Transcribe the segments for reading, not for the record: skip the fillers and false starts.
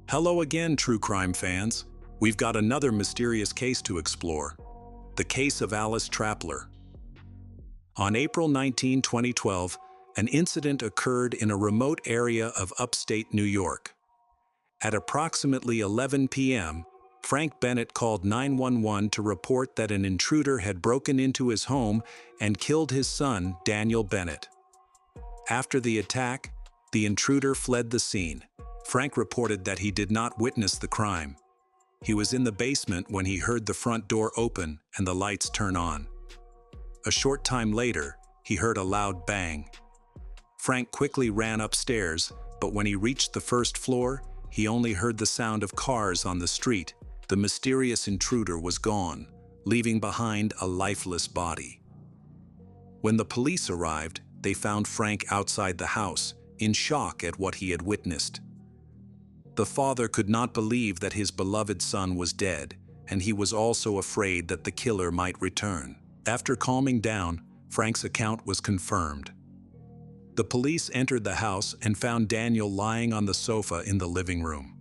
Hello again, true crime fans. We've got another mysterious case to explore. The case of Alice Trappler. On April 19, 2012, an incident occurred in a remote area of upstate New York. At approximately 11 p.m., Frank Bennett called 911 to report that an intruder had broken into his home and killed his son, Daniel Bennett. After the attack, the intruder fled the scene. Frank reported that he did not witness the crime. He was in the basement when he heard the front door open and the lights turn on. A short time later, he heard a loud bang. Frank quickly ran upstairs, but when he reached the first floor, he only heard the sound of cars on the street. The mysterious intruder was gone, leaving behind a lifeless body. When the police arrived, they found Frank outside the house, in shock at what he had witnessed. The father could not believe that his beloved son was dead, and he was also afraid that the killer might return. After calming down, Frank's account was confirmed. The police entered the house and found Daniel lying on the sofa in the living room.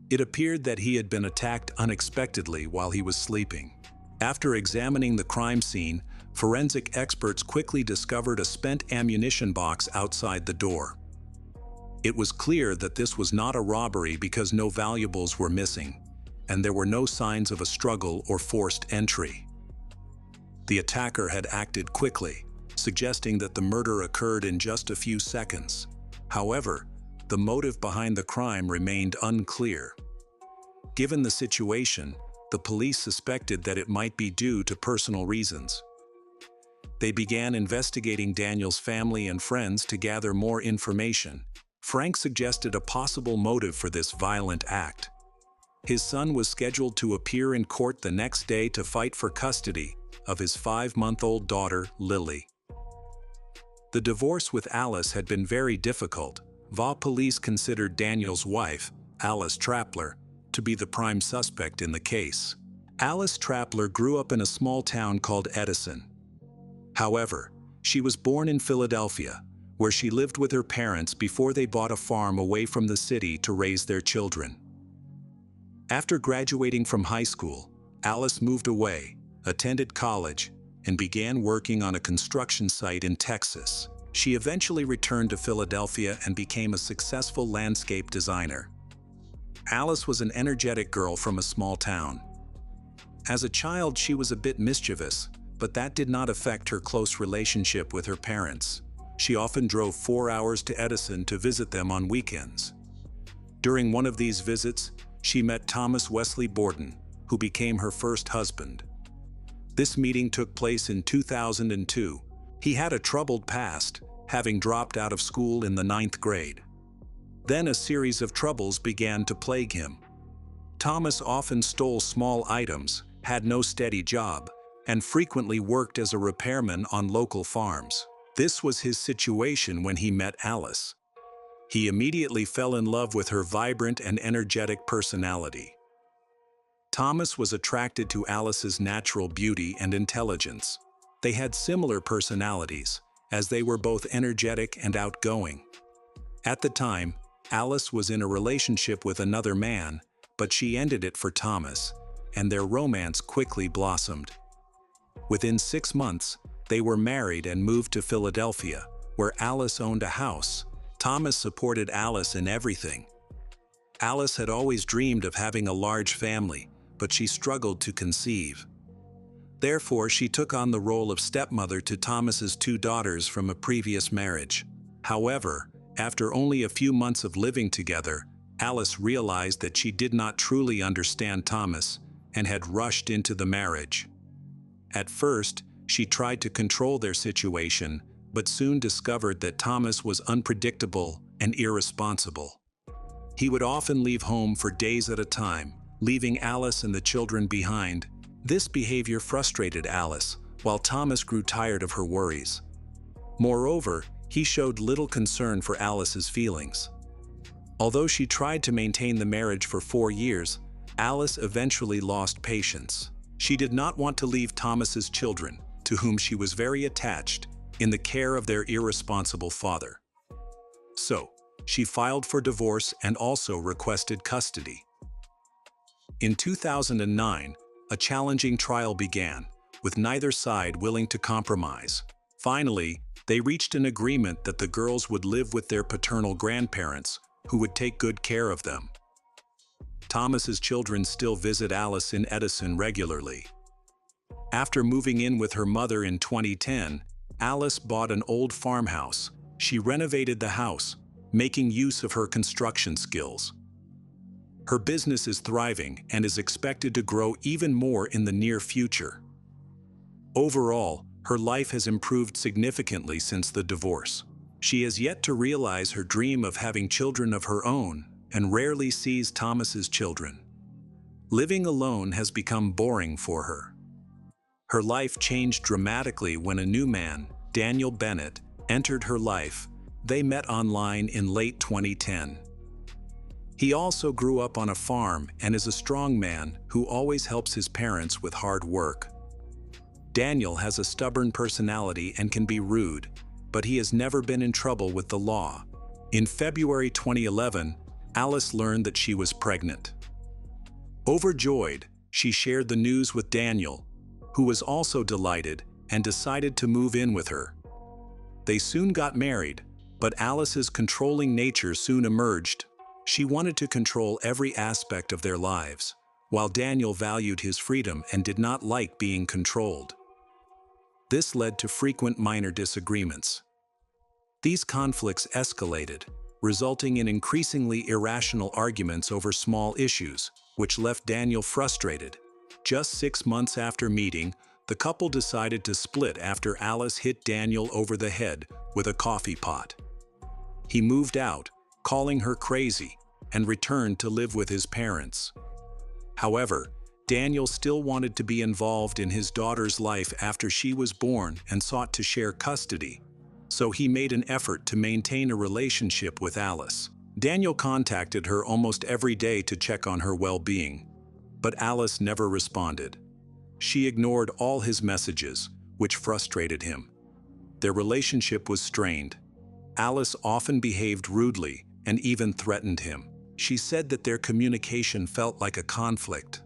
It appeared that he had been attacked unexpectedly while he was sleeping. After examining the crime scene, forensic experts quickly discovered a spent ammunition box outside the door. It was clear that this was not a robbery because no valuables were missing, and there were no signs of a struggle or forced entry. The attacker had acted quickly, suggesting that the murder occurred in just a few seconds. However, the motive behind the crime remained unclear. Given the situation, the police suspected that it might be due to personal reasons. They began investigating Daniel's family and friends to gather more information. Frank suggested a possible motive for this violent act. His son was scheduled to appear in court the next day to fight for custody of his 5-month-old daughter, Lily. The divorce with Alice had been very difficult. Police considered Daniel's wife, Alice Trappler, to be the prime suspect in the case. Alice Trappler grew up in a small town called Edison. However, she was born in Philadelphia, where she lived with her parents before they bought a farm away from the city to raise their children. After graduating from high school, Alice moved away, attended college, and began working on a construction site in Texas. She eventually returned to Philadelphia and became a successful landscape designer. Alice was an energetic girl from a small town. As a child, she was a bit mischievous, but that did not affect her close relationship with her parents. She often drove 4 hours to Edison to visit them on weekends. During one of these visits, she met Thomas Wesley Borden, who became her first husband. This meeting took place in 2002. He had a troubled past, having dropped out of school in the 9th grade. Then a series of troubles began to plague him. Thomas often stole small items, had no steady job, and frequently worked as a repairman on local farms. This was his situation when he met Alice. He immediately fell in love with her vibrant and energetic personality. Thomas was attracted to Alice's natural beauty and intelligence. They had similar personalities, as they were both energetic and outgoing. At the time, Alice was in a relationship with another man, but she ended it for Thomas, and their romance quickly blossomed. Within 6 months, they were married and moved to Philadelphia, where Alice owned a house. Thomas supported Alice in everything. Alice had always dreamed of having a large family, but she struggled to conceive. Therefore, she took on the role of stepmother to Thomas's 2 daughters from a previous marriage. However, after only a few months of living together, Alice realized that she did not truly understand Thomas and had rushed into the marriage. At first, she tried to control their situation, but soon discovered that Thomas was unpredictable and irresponsible. He would often leave home for days at a time, leaving Alice and the children behind. This behavior frustrated Alice, while Thomas grew tired of her worries. Moreover, he showed little concern for Alice's feelings. Although she tried to maintain the marriage for 4 years, Alice eventually lost patience. She did not want to leave Thomas's children, to whom she was very attached, in the care of their irresponsible father. So, she filed for divorce and also requested custody. In 2009, a challenging trial began, with neither side willing to compromise. Finally, they reached an agreement that the girls would live with their paternal grandparents, who would take good care of them. Thomas's children still visit Alice in Edison regularly. After moving in with her mother in 2010, Alice bought an old farmhouse. She renovated the house, making use of her construction skills. Her business is thriving and is expected to grow even more in the near future. Overall, her life has improved significantly since the divorce. She has yet to realize her dream of having children of her own and rarely sees Thomas's children. Living alone has become boring for her. Her life changed dramatically when a new man, Daniel Bennett, entered her life. They met online in late 2010. He also grew up on a farm and is a strong man who always helps his parents with hard work. Daniel has a stubborn personality and can be rude, but he has never been in trouble with the law. In February 2011, Alice learned that she was pregnant. Overjoyed, she shared the news with Daniel, who was also delighted and decided to move in with her. They soon got married, but Alice's controlling nature soon emerged. She wanted to control every aspect of their lives, while Daniel valued his freedom and did not like being controlled. This led to frequent minor disagreements. These conflicts escalated, resulting in increasingly irrational arguments over small issues, which left Daniel frustrated. Just 6 months after meeting, the couple decided to split after Alice hit Daniel over the head with a coffee pot. He moved out, calling her crazy, and returned to live with his parents. However, Daniel still wanted to be involved in his daughter's life after she was born and sought to share custody, so he made an effort to maintain a relationship with Alice. Daniel contacted her almost every day to check on her well-being, but Alice never responded. She ignored all his messages, which frustrated him. Their relationship was strained. Alice often behaved rudely and even threatened him. She said that their communication felt like a conflict.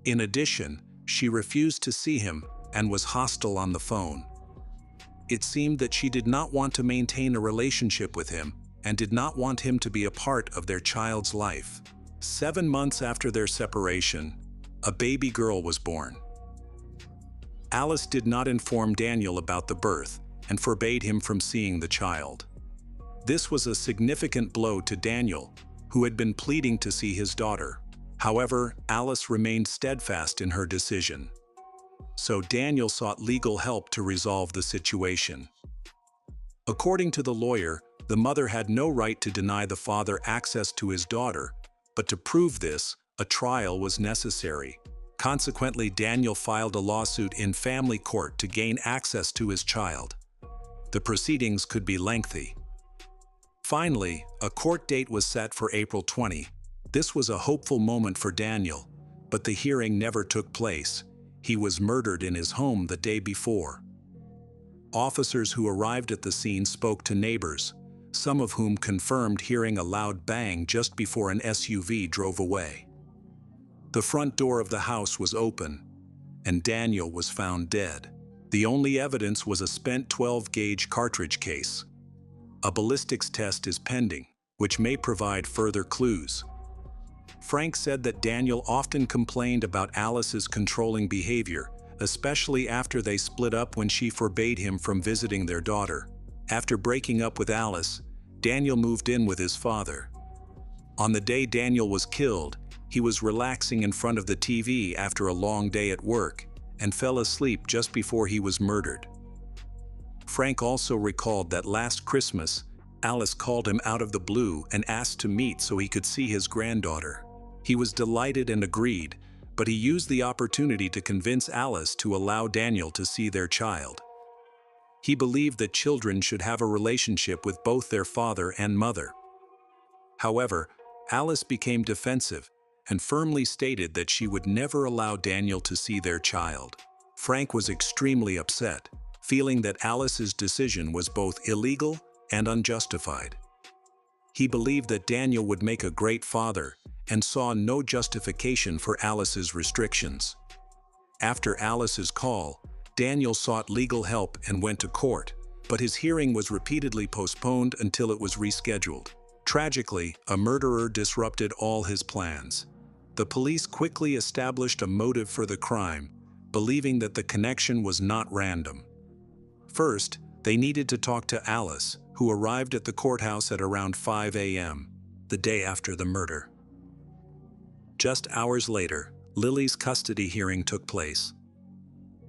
In addition, she refused to see him and was hostile on the phone. It seemed that she did not want to maintain a relationship with him and did not want him to be a part of their child's life. 7 months after their separation, a baby girl was born. Alice did not inform Daniel about the birth and forbade him from seeing the child. This was a significant blow to Daniel, who had been pleading to see his daughter. However, Alice remained steadfast in her decision. So Daniel sought legal help to resolve the situation. According to the lawyer, the mother had no right to deny the father access to his daughter, but to prove this, a trial was necessary. Consequently, Daniel filed a lawsuit in family court to gain access to his child. The proceedings could be lengthy. Finally, a court date was set for April 20. This was a hopeful moment for Daniel, but the hearing never took place. He was murdered in his home the day before. Officers who arrived at the scene spoke to neighbors, some of whom confirmed hearing a loud bang just before an SUV drove away. The front door of the house was open, and Daniel was found dead. The only evidence was a spent 12-gauge cartridge case. A ballistics test is pending, which may provide further clues. Frank said that Daniel often complained about Alice's controlling behavior, especially after they split up when she forbade him from visiting their daughter. After breaking up with Alice, Daniel moved in with his father. On the day Daniel was killed, he was relaxing in front of the TV after a long day at work and fell asleep just before he was murdered. Frank also recalled that last Christmas, Alice called him out of the blue and asked to meet so he could see his granddaughter. He was delighted and agreed, but he used the opportunity to convince Alice to allow Daniel to see their child. He believed that children should have a relationship with both their father and mother. However, Alice became defensive and firmly stated that she would never allow Daniel to see their child. Frank was extremely upset, feeling that Alice's decision was both illegal and unjustified. He believed that Daniel would make a great father and saw no justification for Alice's restrictions. After Alice's call, Daniel sought legal help and went to court, but his hearing was repeatedly postponed until it was rescheduled. Tragically, a murderer disrupted all his plans. The police quickly established a motive for the crime, believing that the connection was not random. First, they needed to talk to Alice, who arrived at the courthouse at around 5 a.m., the day after the murder. Just hours later, Lily's custody hearing took place.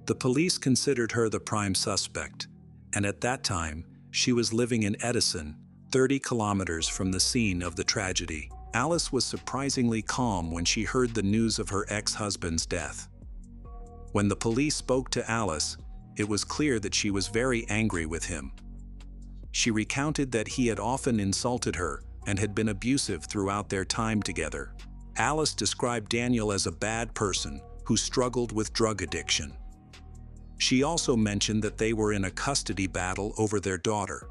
The police considered her the prime suspect, and at that time, she was living in Edison, 30 kilometers from the scene of the tragedy. Alice was surprisingly calm when she heard the news of her ex-husband's death. When the police spoke to Alice, it was clear that she was very angry with him. She recounted that he had often insulted her and had been abusive throughout their time together. Alice described Daniel as a bad person who struggled with drug addiction. She also mentioned that they were in a custody battle over their daughter,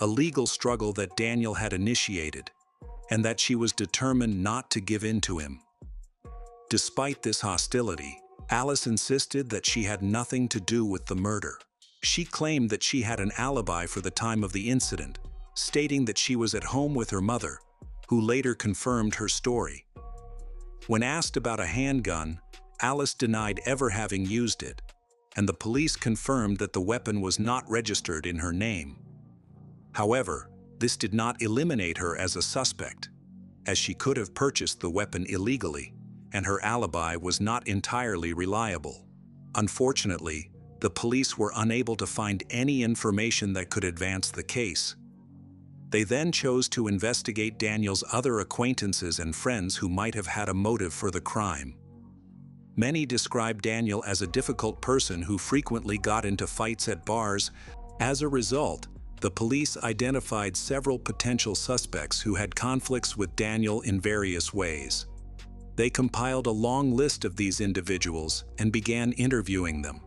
a legal struggle that Daniel had initiated, and that she was determined not to give in to him. Despite this hostility, Alice insisted that she had nothing to do with the murder. She claimed that she had an alibi for the time of the incident, stating that she was at home with her mother, who later confirmed her story. When asked about a handgun, Alice denied ever having used it, and the police confirmed that the weapon was not registered in her name. However, this did not eliminate her as a suspect, as she could have purchased the weapon illegally, and her alibi was not entirely reliable. Unfortunately, the police were unable to find any information that could advance the case. They then chose to investigate Daniel's other acquaintances and friends who might have had a motive for the crime. Many described Daniel as a difficult person who frequently got into fights at bars. As a result, the police identified several potential suspects who had conflicts with Daniel in various ways. They compiled a long list of these individuals and began interviewing them.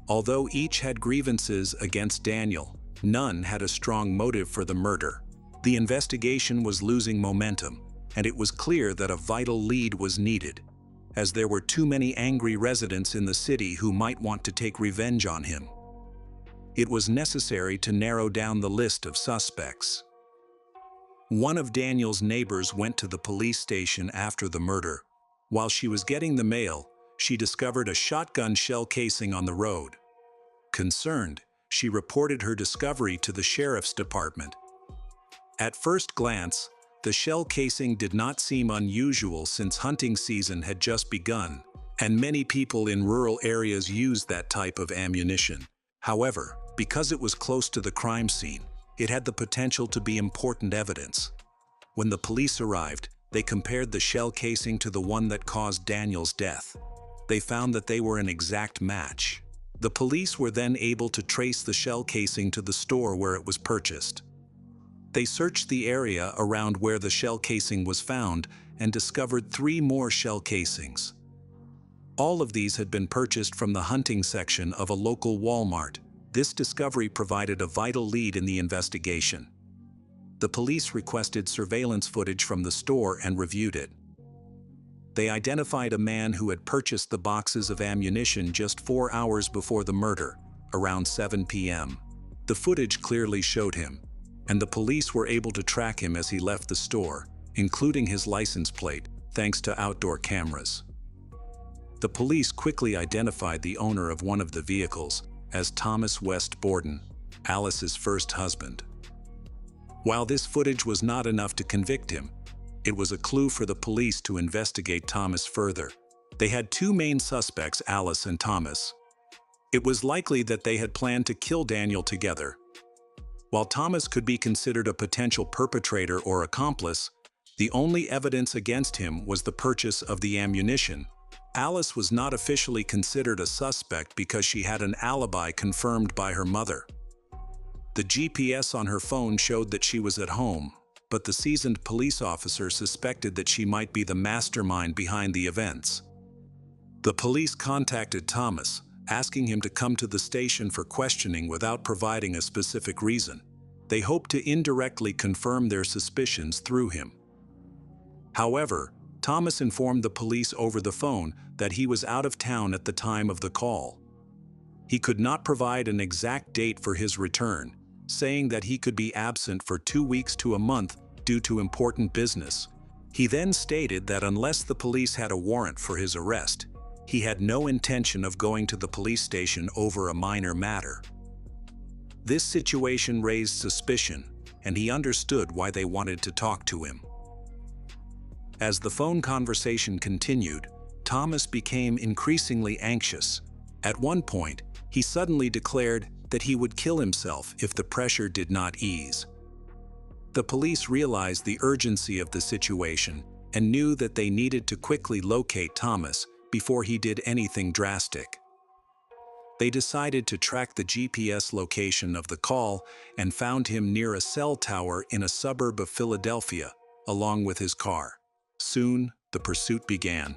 Although each had grievances against Daniel, none had a strong motive for the murder. The investigation was losing momentum, and it was clear that a vital lead was needed, as there were too many angry residents in the city who might want to take revenge on him. It was necessary to narrow down the list of suspects. One of Daniel's neighbors went to the police station after the murder. While she was getting the mail, she discovered a shotgun shell casing on the road. Concerned, she reported her discovery to the sheriff's department. At first glance, the shell casing did not seem unusual since hunting season had just begun, and many people in rural areas used that type of ammunition. However, because it was close to the crime scene, it had the potential to be important evidence. When the police arrived, they compared the shell casing to the one that caused Daniel's death. They found that they were an exact match. The police were then able to trace the shell casing to the store where it was purchased. They searched the area around where the shell casing was found and discovered 3 more shell casings. All of these had been purchased from the hunting section of a local Walmart. This discovery provided a vital lead in the investigation. The police requested surveillance footage from the store and reviewed it. They identified a man who had purchased the boxes of ammunition just 4 hours before the murder, around 7 p.m. The footage clearly showed him, and the police were able to track him as he left the store, including his license plate, thanks to outdoor cameras. The police quickly identified the owner of one of the vehicles as Thomas West Borden, Alice's first husband. While this footage was not enough to convict him, it was a clue for the police to investigate Thomas further. They had 2 main suspects, Alice and Thomas. It was likely that they had planned to kill Daniel together. While Thomas could be considered a potential perpetrator or accomplice, the only evidence against him was the purchase of the ammunition. Alice was not officially considered a suspect because she had an alibi confirmed by her mother. The GPS on her phone showed that she was at home, but the seasoned police officer suspected that she might be the mastermind behind the events. The police contacted Thomas, asking him to come to the station for questioning without providing a specific reason. They hoped to indirectly confirm their suspicions through him. However, Thomas informed the police over the phone that he was out of town at the time of the call. He could not provide an exact date for his return, saying that he could be absent for 2 weeks to a month due to important business. He then stated that unless the police had a warrant for his arrest, he had no intention of going to the police station over a minor matter. This situation raised suspicion, and he understood why they wanted to talk to him. As the phone conversation continued, Thomas became increasingly anxious. At one point, he suddenly declared that he would kill himself if the pressure did not ease. The police realized the urgency of the situation and knew that they needed to quickly locate Thomas before he did anything drastic. They decided to track the GPS location of the call and found him near a cell tower in a suburb of Philadelphia, along with his car. Soon, the pursuit began.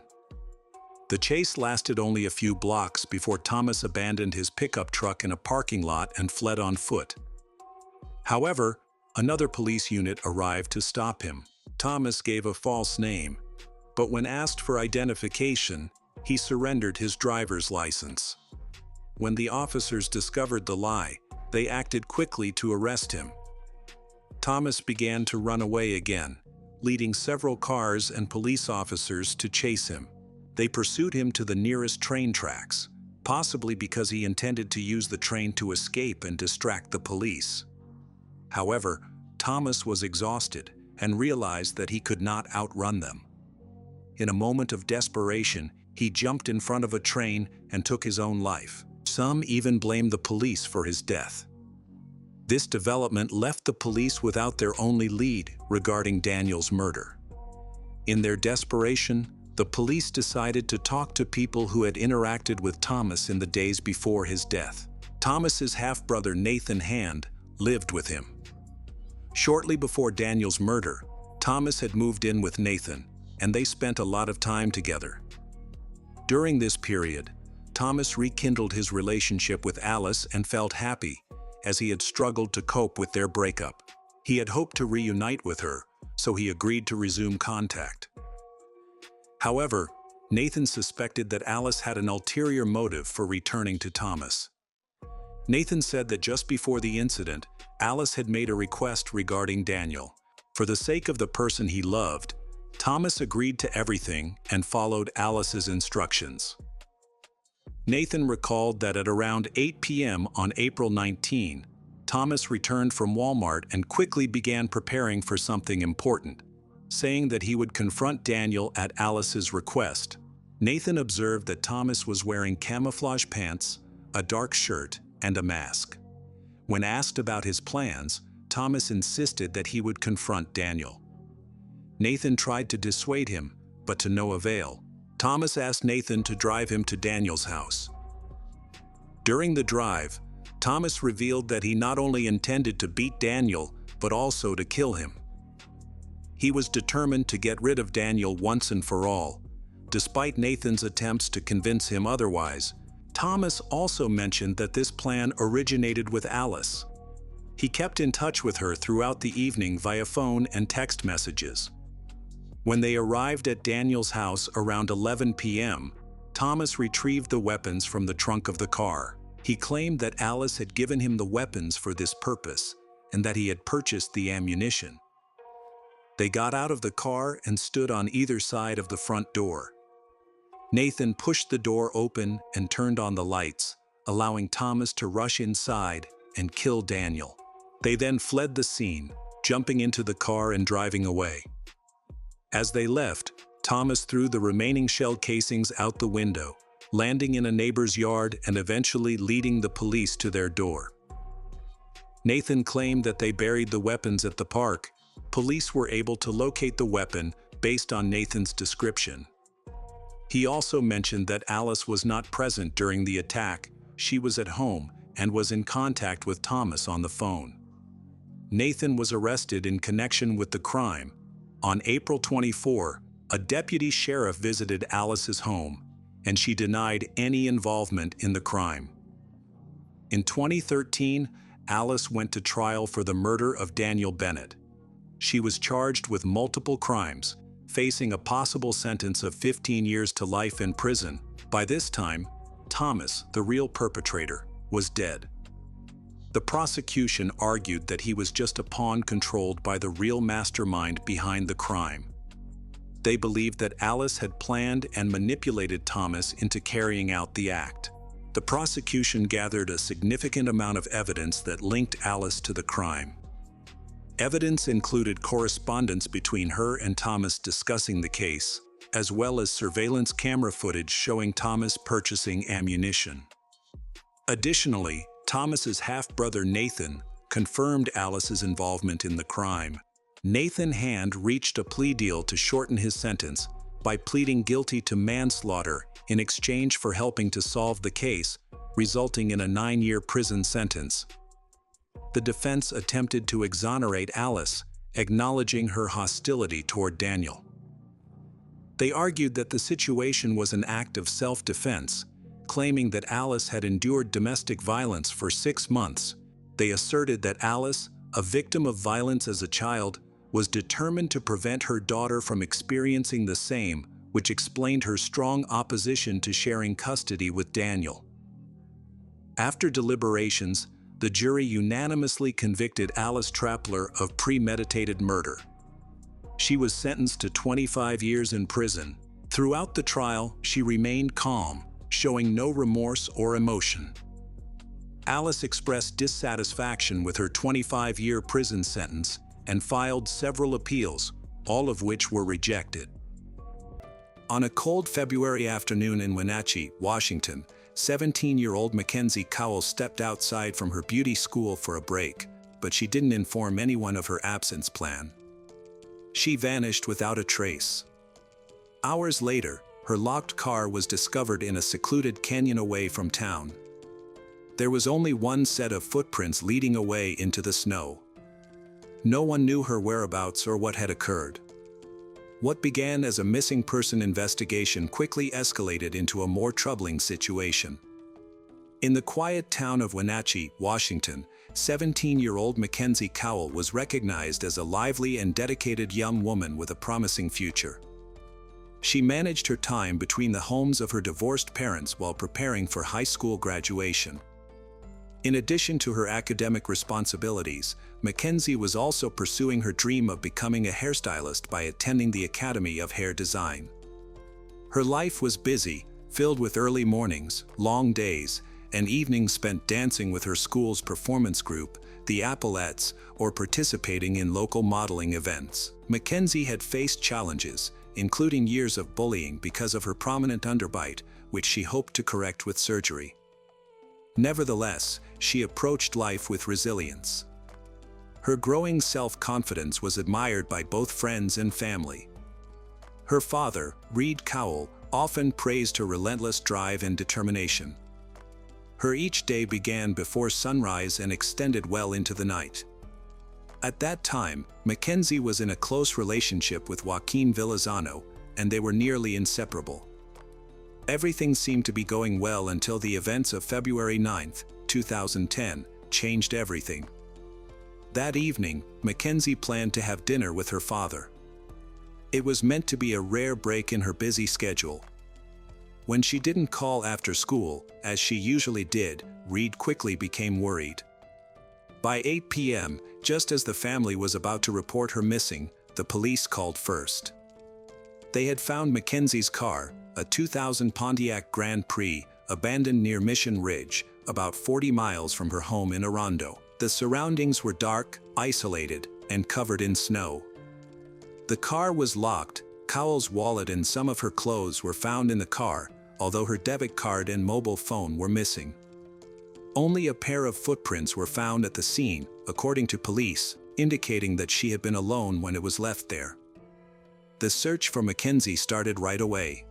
The chase lasted only a few blocks before Thomas abandoned his pickup truck in a parking lot and fled on foot. However, another police unit arrived to stop him. Thomas gave a false name, but when asked for identification, he surrendered his driver's license. When the officers discovered the lie, they acted quickly to arrest him. Thomas began to run away again, leading several cars and police officers to chase him. They pursued him to the nearest train tracks, possibly because he intended to use the train to escape and distract the police. However, Thomas was exhausted and realized that he could not outrun them. In a moment of desperation, he jumped in front of a train and took his own life. Some even blamed the police for his death. This development left the police without their only lead regarding Daniel's murder. In their desperation, the police decided to talk to people who had interacted with Thomas in the days before his death. Thomas's half-brother Nathan Hand lived with him. Shortly before Daniel's murder, Thomas had moved in with Nathan, and they spent a lot of time together. During this period, Thomas rekindled his relationship with Alice and felt happy, as he had struggled to cope with their breakup. He had hoped to reunite with her, so he agreed to resume contact. However, Nathan suspected that Alice had an ulterior motive for returning to Thomas. Nathan said that just before the incident, Alice had made a request regarding Daniel. For the sake of the person he loved, Thomas agreed to everything and followed Alice's instructions. Nathan recalled that at around 8 p.m. on April 19, Thomas returned from Walmart and quickly began preparing for something important, saying that he would confront Daniel at Alice's request. Nathan observed that Thomas was wearing camouflage pants, a dark shirt, and a mask. When asked about his plans, Thomas insisted that he would confront Daniel. Nathan tried to dissuade him, but to no avail. Thomas asked Nathan to drive him to Daniel's house. During the drive, Thomas revealed that he not only intended to beat Daniel, but also to kill him. He was determined to get rid of Daniel once and for all. Despite Nathan's attempts to convince him otherwise, Thomas also mentioned that this plan originated with Alice. He kept in touch with her throughout the evening via phone and text messages. When they arrived at Daniel's house around 11 p.m., Thomas retrieved the weapons from the trunk of the car. He claimed that Alice had given him the weapons for this purpose and that he had purchased the ammunition. They got out of the car and stood on either side of the front door. Nathan pushed the door open and turned on the lights, allowing Thomas to rush inside and kill Daniel. They then fled the scene, jumping into the car and driving away. As they left, Thomas threw the remaining shell casings out the window, landing in a neighbor's yard and eventually leading the police to their door. Nathan claimed that they buried the weapons at the park. Police were able to locate the weapon based on Nathan's description. He also mentioned that Alice was not present during the attack. She was at home and was in contact with Thomas on the phone. Nathan was arrested in connection with the crime. On April 24, a deputy sheriff visited Alice's home, and she denied any involvement in the crime. In 2013, Alice went to trial for the murder of Daniel Bennett. She was charged with multiple crimes, facing a possible sentence of 15 years to life in prison. By this time, Thomas, the real perpetrator, was dead. The prosecution argued that he was just a pawn controlled by the real mastermind behind the crime. They believed that Alice had planned and manipulated Thomas into carrying out the act. The prosecution gathered a significant amount of evidence that linked Alice to the crime. Evidence included correspondence between her and Thomas discussing the case, as well as surveillance camera footage showing Thomas purchasing ammunition. Additionally, Thomas's half-brother Nathan confirmed Alice's involvement in the crime. Nathan Hand reached a plea deal to shorten his sentence by pleading guilty to manslaughter in exchange for helping to solve the case, resulting in a 9-year prison sentence. The defense attempted to exonerate Alice, acknowledging her hostility toward Daniel. They argued that the situation was an act of self-defense, claiming that Alice had endured domestic violence for 6 months. They asserted that Alice, a victim of violence as a child, was determined to prevent her daughter from experiencing the same, which explained her strong opposition to sharing custody with Daniel. After deliberations, the jury unanimously convicted Alice Trappler of premeditated murder. She was sentenced to 25 years in prison. Throughout the trial, she remained calm, showing no remorse or emotion. Alice expressed dissatisfaction with her 25-year prison sentence and filed several appeals, all of which were rejected. On a cold February afternoon in Wenatchee, Washington, 17-year-old Mackenzie Cowell stepped outside from her beauty school for a break, but she didn't inform anyone of her absence plan. She vanished without a trace. Hours later, her locked car was discovered in a secluded canyon away from town. There was only one set of footprints leading away into the snow. No one knew her whereabouts or what had occurred. What began as a missing person investigation quickly escalated into a more troubling situation. In the quiet town of Wenatchee, Washington, 17-year-old Mackenzie Cowell was recognized as a lively and dedicated young woman with a promising future. She managed her time between the homes of her divorced parents while preparing for high school graduation. In addition to her academic responsibilities, Mackenzie was also pursuing her dream of becoming a hairstylist by attending the Academy of Hair Design. Her life was busy, filled with early mornings, long days, and evenings spent dancing with her school's performance group, the Applettes, or participating in local modeling events. Mackenzie had faced challenges, including years of bullying because of her prominent underbite, which she hoped to correct with surgery. Nevertheless, she approached life with resilience. Her growing self-confidence was admired by both friends and family. Her father, Reed Cowell, often praised her relentless drive and determination. Her each day began before sunrise and extended well into the night. At that time, Mackenzie was in a close relationship with Joaquin Villazano, and they were nearly inseparable. Everything seemed to be going well until the events of February 9, 2010, changed everything. That evening, Mackenzie planned to have dinner with her father. It was meant to be a rare break in her busy schedule. When she didn't call after school, as she usually did, Reed quickly became worried. By 8 p.m., just as the family was about to report her missing, the police called first. They had found Mackenzie's car, a 2000 Pontiac Grand Prix, abandoned near Mission Ridge, about 40 miles from her home in Orondo. The surroundings were dark, isolated, and covered in snow. The car was locked. Cowell's wallet and some of her clothes were found in the car, although her debit card and mobile phone were missing. Only a pair of footprints were found at the scene, according to police, indicating that she had been alone when it was left there. The search for Mackenzie started right away.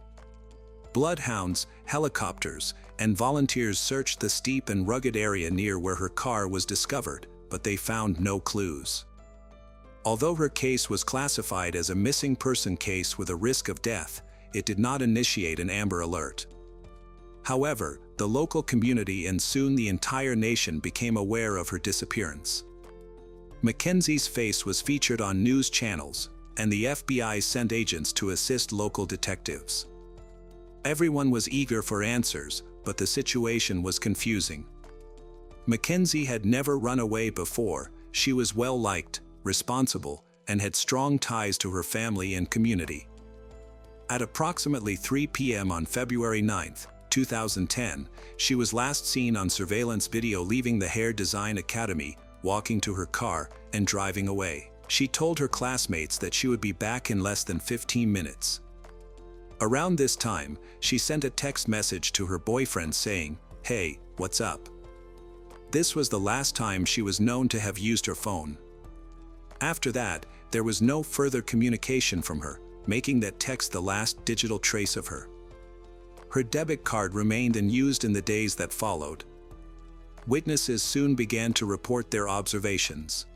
Bloodhounds, helicopters, and volunteers searched the steep and rugged area near where her car was discovered, but they found no clues. Although her case was classified as a missing person case with a risk of death, it did not initiate an Amber Alert. However, the local community and soon the entire nation became aware of her disappearance. Mackenzie's face was featured on news channels, and the FBI sent agents to assist local detectives. Everyone was eager for answers, but the situation was confusing. Mackenzie had never run away before. She was well-liked, responsible, and had strong ties to her family and community. At approximately 3 p.m. on February 9, 2010, she was last seen on surveillance video leaving the Hair Design Academy, walking to her car, and driving away. She told her classmates that she would be back in less than 15 minutes. Around this time, she sent a text message to her boyfriend saying, "Hey, what's up?" This was the last time she was known to have used her phone. After that, there was no further communication from her, making that text the last digital trace of her. Her debit card remained unused in the days that followed. Witnesses soon began to report their observations.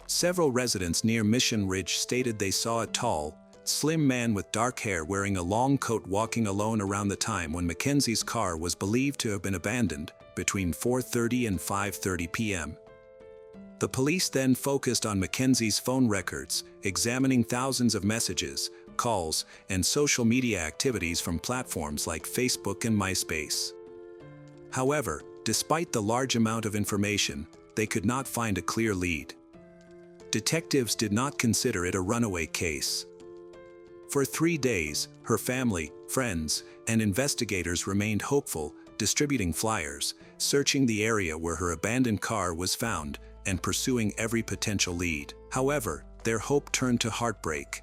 Several residents near Mission Ridge stated they saw a tall, slim man with dark hair wearing a long coat walking alone around the time when Mackenzie's car was believed to have been abandoned, between 4:30 and 5:30 p.m. The police then focused on Mackenzie's phone records, examining thousands of messages, calls, and social media activities from platforms like Facebook and MySpace. However, despite the large amount of information, they could not find a clear lead. Detectives did not consider it a runaway case. For 3 days, her family, friends, and investigators remained hopeful, distributing flyers, searching the area where her abandoned car was found, and pursuing every potential lead. However, their hope turned to heartbreak.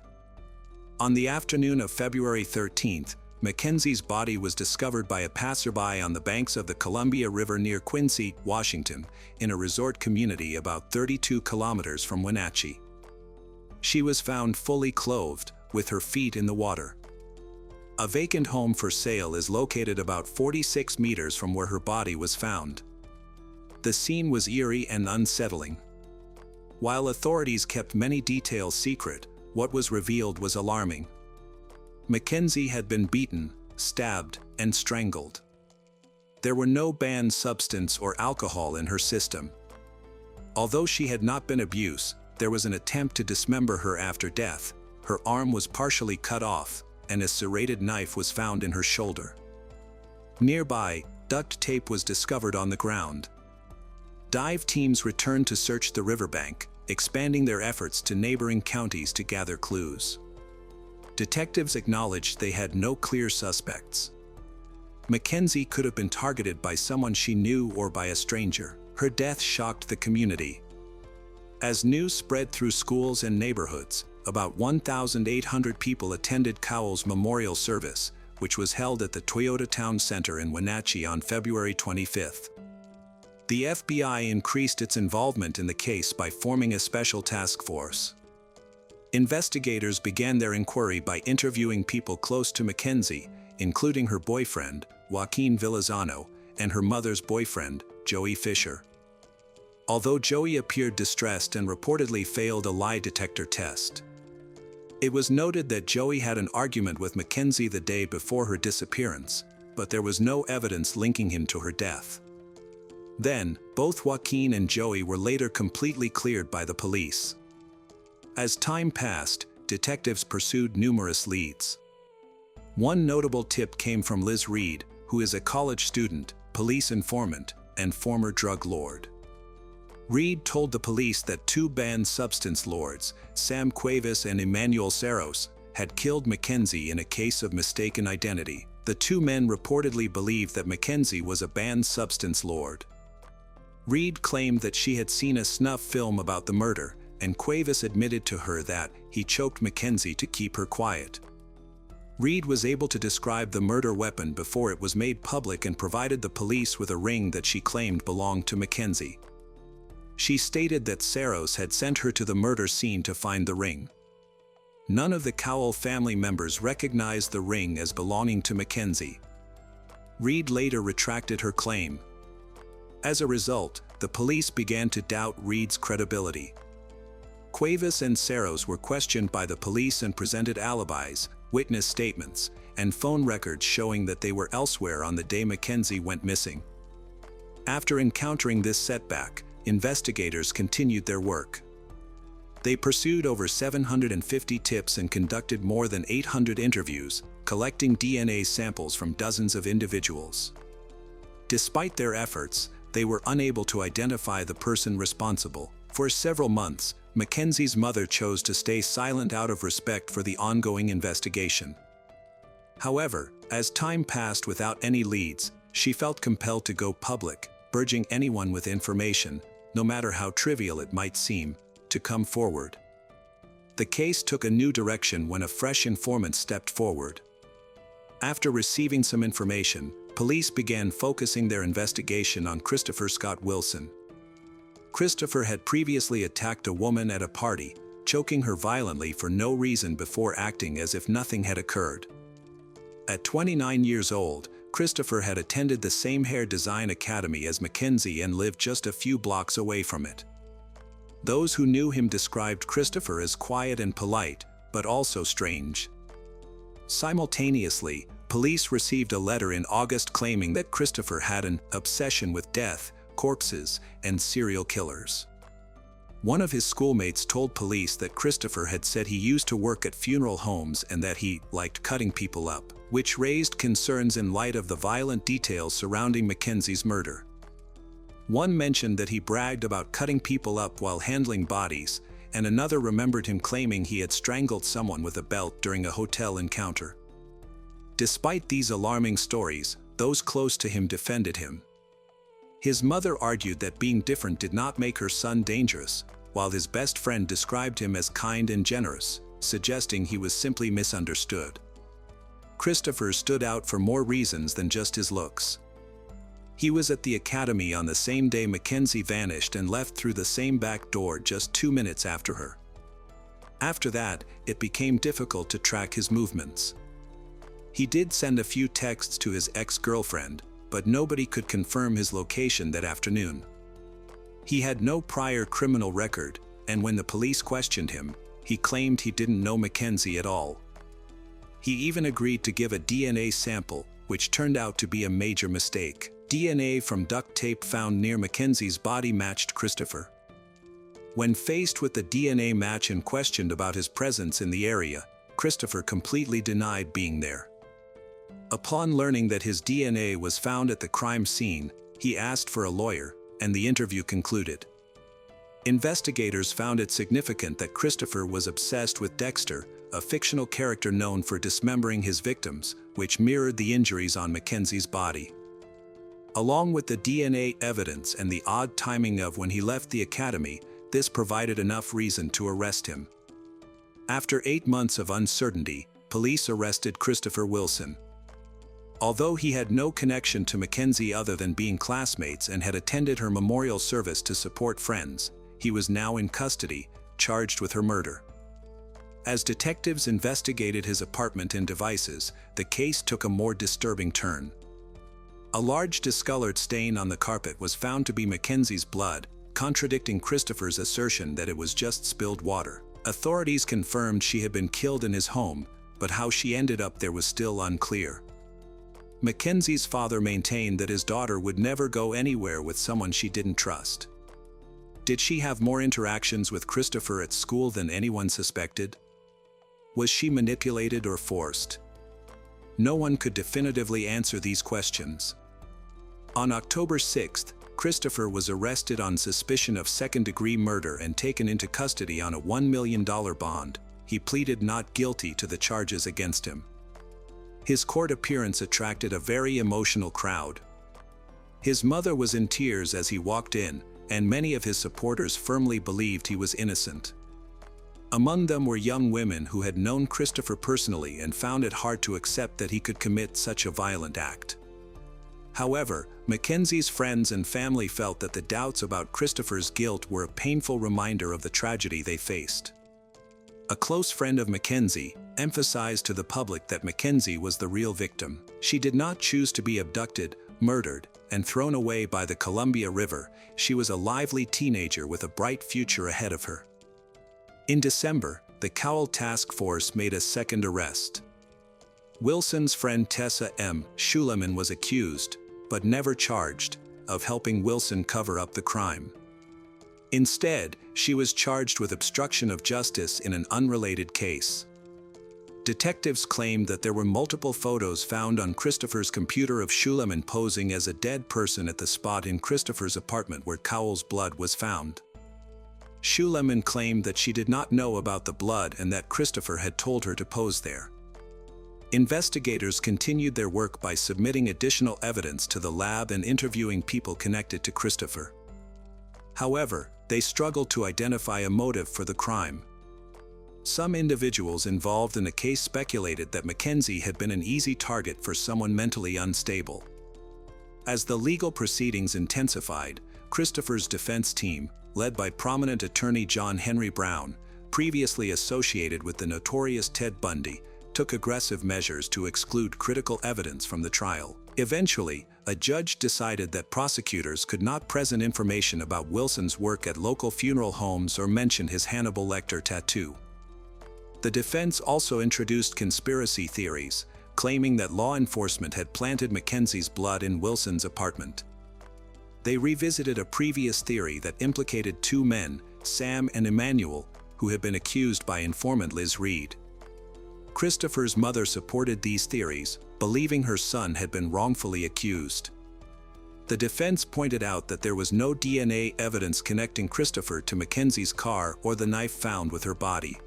On the afternoon of February 13th, Mackenzie's body was discovered by a passerby on the banks of the Columbia River near Quincy, Washington, in a resort community about 32 kilometers from Wenatchee. She was found fully clothed, with her feet in the water. A vacant home for sale is located about 46 meters from where her body was found. The scene was eerie and unsettling. While authorities kept many details secret, what was revealed was alarming. Mackenzie had been beaten, stabbed, and strangled. There were no banned substance or alcohol in her system. Although she had not been abused, there was an attempt to dismember her after death. Her arm was partially cut off, and a serrated knife was found in her shoulder. Nearby, duct tape was discovered on the ground. Dive teams returned to search the riverbank, expanding their efforts to neighboring counties to gather clues. Detectives acknowledged they had no clear suspects. Mackenzie could have been targeted by someone she knew or by a stranger. Her death shocked the community. As news spread through schools and neighborhoods, about 1,800 people attended Cowell's memorial service, which was held at the Toyota Town Center in Wenatchee on February 25th. The FBI increased its involvement in the case by forming a special task force. Investigators began their inquiry by interviewing people close to Mackenzie, including her boyfriend, Joaquin Villazano, and her mother's boyfriend, Joey Fisher. Although Joey appeared distressed and reportedly failed a lie detector test. It was noted that Joey had an argument with Mackenzie the day before her disappearance, but there was no evidence linking him to her death. Then, both Joaquin and Joey were later completely cleared by the police. As time passed, detectives pursued numerous leads. One notable tip came from Liz Reed, who is a college student, police informant, and former drug lord. Reed told the police that 2 banned substance lords, Sam Cuevas and Emmanuel Serros, had killed Mackenzie in a case of mistaken identity. The 2 men reportedly believed that Mackenzie was a banned substance lord. Reed claimed that she had seen a snuff film about the murder, and Cuevas admitted to her that he choked Mackenzie to keep her quiet. Reed was able to describe the murder weapon before it was made public and provided the police with a ring that she claimed belonged to Mackenzie. She stated that Serros had sent her to the murder scene to find the ring. None of the Cowell family members recognized the ring as belonging to Mackenzie. Reed later retracted her claim. As a result, the police began to doubt Reed's credibility. Cuevas and Serros were questioned by the police and presented alibis, witness statements, and phone records showing that they were elsewhere on the day Mackenzie went missing. After encountering this setback, investigators continued their work. They pursued over 750 tips and conducted more than 800 interviews, collecting DNA samples from dozens of individuals. Despite their efforts, they were unable to identify the person responsible. For several months, Mackenzie's mother chose to stay silent out of respect for the ongoing investigation. However, as time passed without any leads, she felt compelled to go public, urging anyone with information, no matter how trivial it might seem, to come forward. The case took a new direction when a fresh informant stepped forward. After receiving some information, police began focusing their investigation on Christopher Scott Wilson. Christopher had previously attacked a woman at a party, choking her violently for no reason before acting as if nothing had occurred. At 29 years old, Christopher had attended the same hair design academy as Mackenzie and lived just a few blocks away from it. Those who knew him described Christopher as quiet and polite, but also strange. Simultaneously, police received a letter in August claiming that Christopher had an obsession with death, corpses, and serial killers. One of his schoolmates told police that Christopher had said he used to work at funeral homes and that he liked cutting people up, which raised concerns in light of the violent details surrounding Mackenzie's murder. One mentioned that he bragged about cutting people up while handling bodies, and another remembered him claiming he had strangled someone with a belt during a hotel encounter. Despite these alarming stories, those close to him defended him. His mother argued that being different did not make her son dangerous, while his best friend described him as kind and generous, suggesting he was simply misunderstood. Christopher stood out for more reasons than just his looks. He was at the academy on the same day Mackenzie vanished and left through the same back door just 2 minutes after her. After that, it became difficult to track his movements. He did send a few texts to his ex-girlfriend, but nobody could confirm his location that afternoon. He had no prior criminal record, and when the police questioned him, he claimed he didn't know Mackenzie at all. He even agreed to give a DNA sample, which turned out to be a major mistake. DNA from duct tape found near Mackenzie's body matched Christopher. When faced with the DNA match and questioned about his presence in the area, Christopher completely denied being there. Upon learning that his DNA was found at the crime scene, he asked for a lawyer, and the interview concluded. Investigators found it significant that Christopher was obsessed with Dexter, a fictional character known for dismembering his victims, which mirrored the injuries on Mackenzie's body. Along with the DNA evidence and the odd timing of when he left the academy, this provided enough reason to arrest him. After 8 months of uncertainty, police arrested Christopher Wilson. Although he had no connection to Mackenzie other than being classmates and had attended her memorial service to support friends, he was now in custody, charged with her murder. As detectives investigated his apartment and devices, the case took a more disturbing turn. A large discolored stain on the carpet was found to be Mackenzie's blood, contradicting Christopher's assertion that it was just spilled water. Authorities confirmed she had been killed in his home, but how she ended up there was still unclear. Mackenzie's father maintained that his daughter would never go anywhere with someone she didn't trust. Did she have more interactions with Christopher at school than anyone suspected? Was she manipulated or forced? No one could definitively answer these questions. On October 6th, Christopher was arrested on suspicion of second-degree murder and taken into custody on a $1 million bond. He pleaded not guilty to the charges against him. His court appearance attracted a very emotional crowd. His mother was in tears as he walked in, and many of his supporters firmly believed he was innocent. Among them were young women who had known Christopher personally and found it hard to accept that he could commit such a violent act. However, Mackenzie's friends and family felt that the doubts about Christopher's guilt were a painful reminder of the tragedy they faced. A close friend of Mackenzie emphasized to the public that Mackenzie was the real victim. She did not choose to be abducted, murdered, and thrown away by the Columbia River. She was a lively teenager with a bright future ahead of her. In December, the Cowell Task Force made a second arrest. Wilson's friend Tessa M. Schuleman was accused, but never charged, of helping Wilson cover up the crime. Instead, she was charged with obstruction of justice in an unrelated case. Detectives claimed that there were multiple photos found on Christopher's computer of Schuleman posing as a dead person at the spot in Christopher's apartment where Cowell's blood was found. Schuleman claimed that she did not know about the blood and that Christopher had told her to pose there. Investigators continued their work by submitting additional evidence to the lab and interviewing people connected to Christopher. However, they struggled to identify a motive for the crime. Some individuals involved in the case speculated that Mackenzie had been an easy target for someone mentally unstable. As the legal proceedings intensified, Christopher's defense team, led by prominent attorney John Henry Brown, previously associated with the notorious Ted Bundy, took aggressive measures to exclude critical evidence from the trial. Eventually, a judge decided that prosecutors could not present information about Wilson's work at local funeral homes or mention his Hannibal Lecter tattoo. The defense also introduced conspiracy theories, claiming that law enforcement had planted Mackenzie's blood in Wilson's apartment. They revisited a previous theory that implicated two men, Sam and Emmanuel, who had been accused by informant Liz Reed. Christopher's mother supported these theories, believing her son had been wrongfully accused. The defense pointed out that there was no DNA evidence connecting Christopher to Mackenzie's car or the knife found with her body.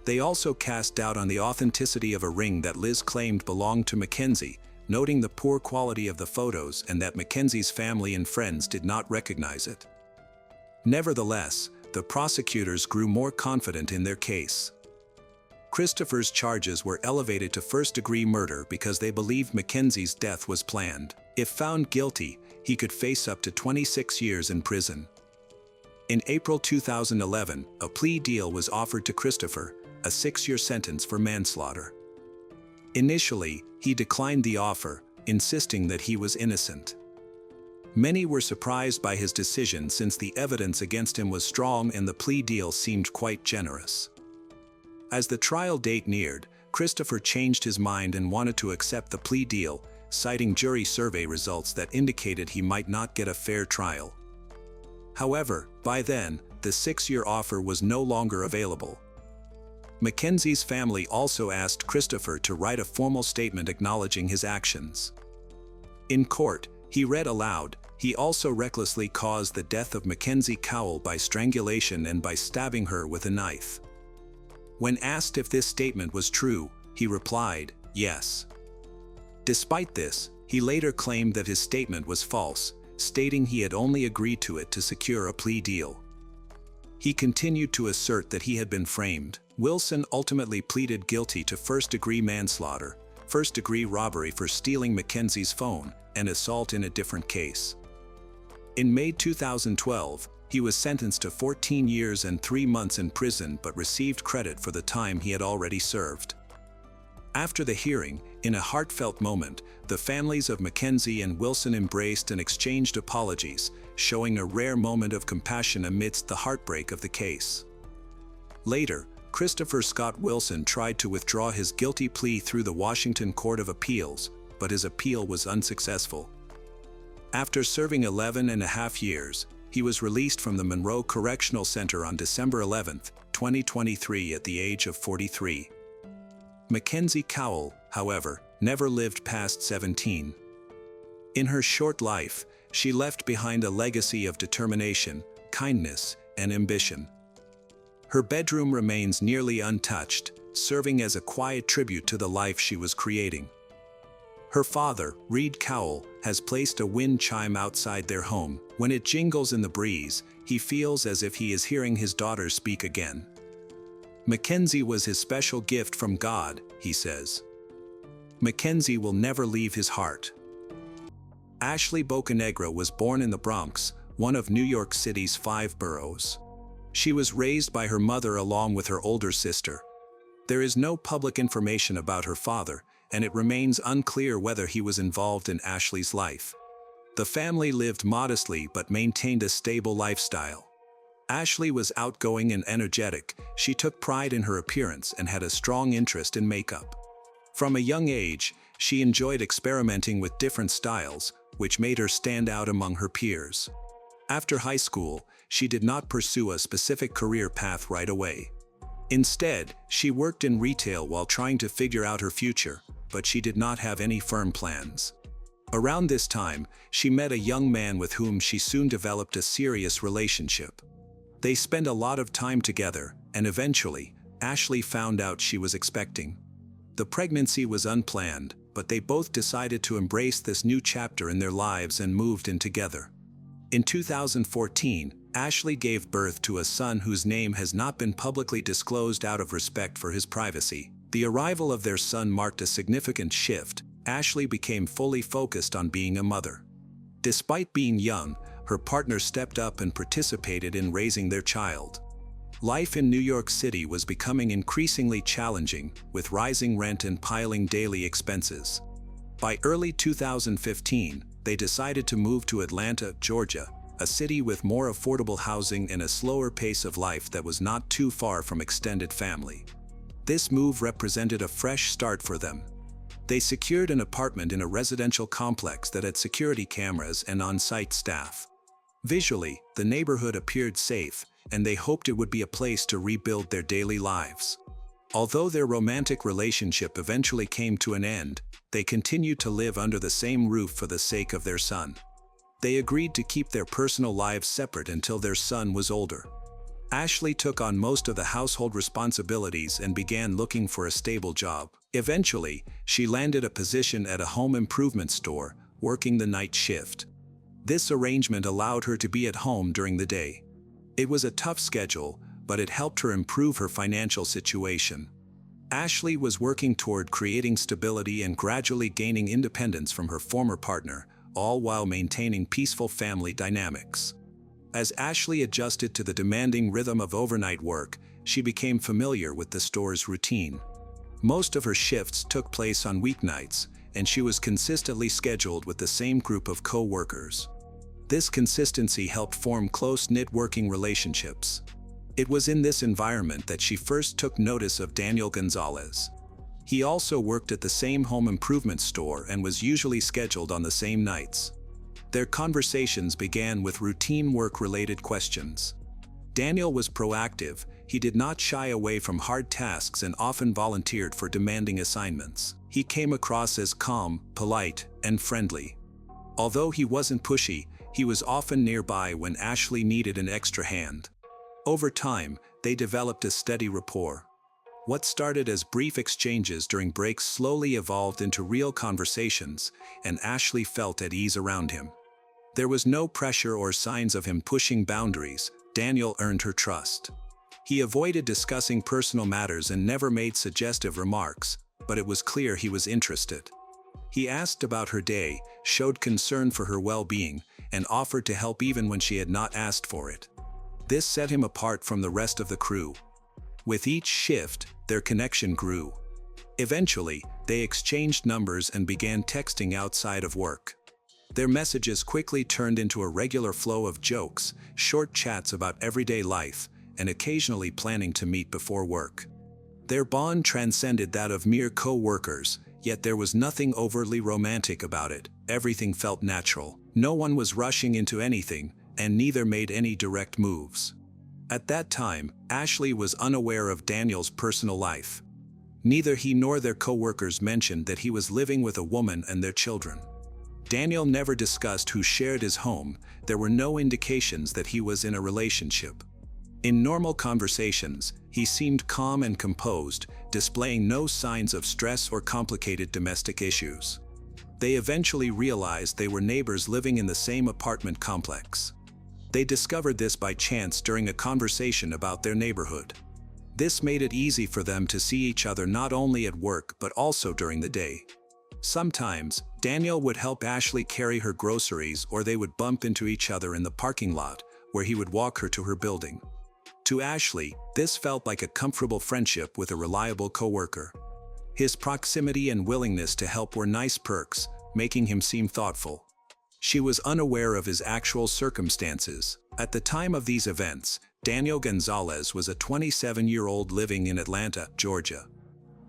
They also cast doubt on the authenticity of a ring that Liz claimed belonged to Mackenzie, noting the poor quality of the photos and that Mackenzie's family and friends did not recognize it. Nevertheless, the prosecutors grew more confident in their case. Christopher's charges were elevated to first-degree murder because they believed Mackenzie's death was planned. If found guilty, he could face up to 26 years in prison. In April 2011, a plea deal was offered to Christopher, a 6-year sentence for manslaughter. Initially, he declined the offer, insisting that he was innocent. Many were surprised by his decision since the evidence against him was strong and the plea deal seemed quite generous. As the trial date neared, Christopher changed his mind and wanted to accept the plea deal, citing jury survey results that indicated he might not get a fair trial. However, by then, the 6-year offer was no longer available. Mackenzie's family also asked Christopher to write a formal statement acknowledging his actions. In court, he read aloud, "He also recklessly caused the death of Mackenzie Cowell by strangulation and by stabbing her with a knife." When asked if this statement was true, he replied, "Yes." Despite this, he later claimed that his statement was false, stating he had only agreed to it to secure a plea deal. He continued to assert that he had been framed. Wilson ultimately pleaded guilty to first-degree manslaughter, first-degree robbery for stealing Mackenzie's phone, and assault in a different case. In May 2012, he was sentenced to 14 years and 3 months in prison but received credit for the time he had already served. After the hearing, in a heartfelt moment, the families of Mackenzie and Wilson embraced and exchanged apologies, showing a rare moment of compassion amidst the heartbreak of the case. Later, Christopher Scott Wilson tried to withdraw his guilty plea through the Washington Court of Appeals, but his appeal was unsuccessful. After serving 11.5 years, he was released from the Monroe Correctional Center on December 11, 2023 at the age of 43. Mackenzie Cowell, however, never lived past 17. In her short life, she left behind a legacy of determination, kindness, and ambition. Her bedroom remains nearly untouched, serving as a quiet tribute to the life she was creating. Her father, Reed Cowell, has placed a wind chime outside their home. When it jingles in the breeze, he feels as if he is hearing his daughter speak again. Mackenzie was his special gift from God, he says. Mackenzie will never leave his heart. Ashley Bocanegra was born in the Bronx, one of New York City's 5 boroughs. She was raised by her mother along with her older sister. There is no public information about her father, and it remains unclear whether he was involved in Ashley's life. The family lived modestly but maintained a stable lifestyle. Ashley was outgoing and energetic. She took pride in her appearance and had a strong interest in makeup. From a young age, she enjoyed experimenting with different styles, which made her stand out among her peers. After high school, she did not pursue a specific career path right away. Instead, she worked in retail while trying to figure out her future, but she did not have any firm plans. Around this time, she met a young man with whom she soon developed a serious relationship. They spent a lot of time together, and eventually, Ashley found out she was expecting. The pregnancy was unplanned, but they both decided to embrace this new chapter in their lives and moved in together. In 2014, Ashley gave birth to a son whose name has not been publicly disclosed out of respect for his privacy. The arrival of their son marked a significant shift. Ashley became fully focused on being a mother. Despite being young, her partner stepped up and participated in raising their child. Life in New York City was becoming increasingly challenging, with rising rent and piling daily expenses. By early 2015, they decided to move to Atlanta, Georgia, a city with more affordable housing and a slower pace of life that was not too far from extended family. This move represented a fresh start for them. They secured an apartment in a residential complex that had security cameras and on-site staff. Visually, the neighborhood appeared safe, and they hoped it would be a place to rebuild their daily lives. Although their romantic relationship eventually came to an end, they continued to live under the same roof for the sake of their son. They agreed to keep their personal lives separate until their son was older. Ashley took on most of the household responsibilities and began looking for a stable job. Eventually, she landed a position at a home improvement store, working the night shift. This arrangement allowed her to be at home during the day. It was a tough schedule, but it helped her improve her financial situation. Ashley was working toward creating stability and gradually gaining independence from her former partner, all while maintaining peaceful family dynamics. As Ashley adjusted to the demanding rhythm of overnight work, she became familiar with the store's routine. Most of her shifts took place on weeknights, and she was consistently scheduled with the same group of co-workers. This consistency helped form close-knit working relationships. It was in this environment that she first took notice of Daniel Gonzalez. He also worked at the same home improvement store and was usually scheduled on the same nights. Their conversations began with routine work-related questions. Daniel was proactive. He did not shy away from hard tasks and often volunteered for demanding assignments. He came across as calm, polite, and friendly. Although he wasn't pushy, he was often nearby when Ashley needed an extra hand. Over time, they developed a steady rapport. What started as brief exchanges during breaks slowly evolved into real conversations, and Ashley felt at ease around him. There was no pressure or signs of him pushing boundaries. Daniel earned her trust. He avoided discussing personal matters and never made suggestive remarks, but it was clear he was interested. He asked about her day, showed concern for her well-being, and offered to help even when she had not asked for it. This set him apart from the rest of the crew. With each shift, their connection grew. Eventually, they exchanged numbers and began texting outside of work. Their messages quickly turned into a regular flow of jokes, short chats about everyday life, and occasionally planning to meet before work. Their bond transcended that of mere co-workers, yet there was nothing overtly romantic about it. Everything felt natural. No one was rushing into anything, and neither made any direct moves. At that time, Ashley was unaware of Daniel's personal life. Neither he nor their co-workers mentioned that he was living with a woman and their children. Daniel never discussed who shared his home. There were no indications that he was in a relationship. In normal conversations, he seemed calm and composed, displaying no signs of stress or complicated domestic issues. They eventually realized they were neighbors living in the same apartment complex. They discovered this by chance during a conversation about their neighborhood. This made it easy for them to see each other not only at work but also during the day. Sometimes, Daniel would help Ashley carry her groceries, or they would bump into each other in the parking lot, where he would walk her to her building. To Ashley, this felt like a comfortable friendship with a reliable coworker. His proximity and willingness to help were nice perks, making him seem thoughtful. She was unaware of his actual circumstances. At the time of these events, Daniel Gonzalez was a 27-year-old living in Atlanta, Georgia.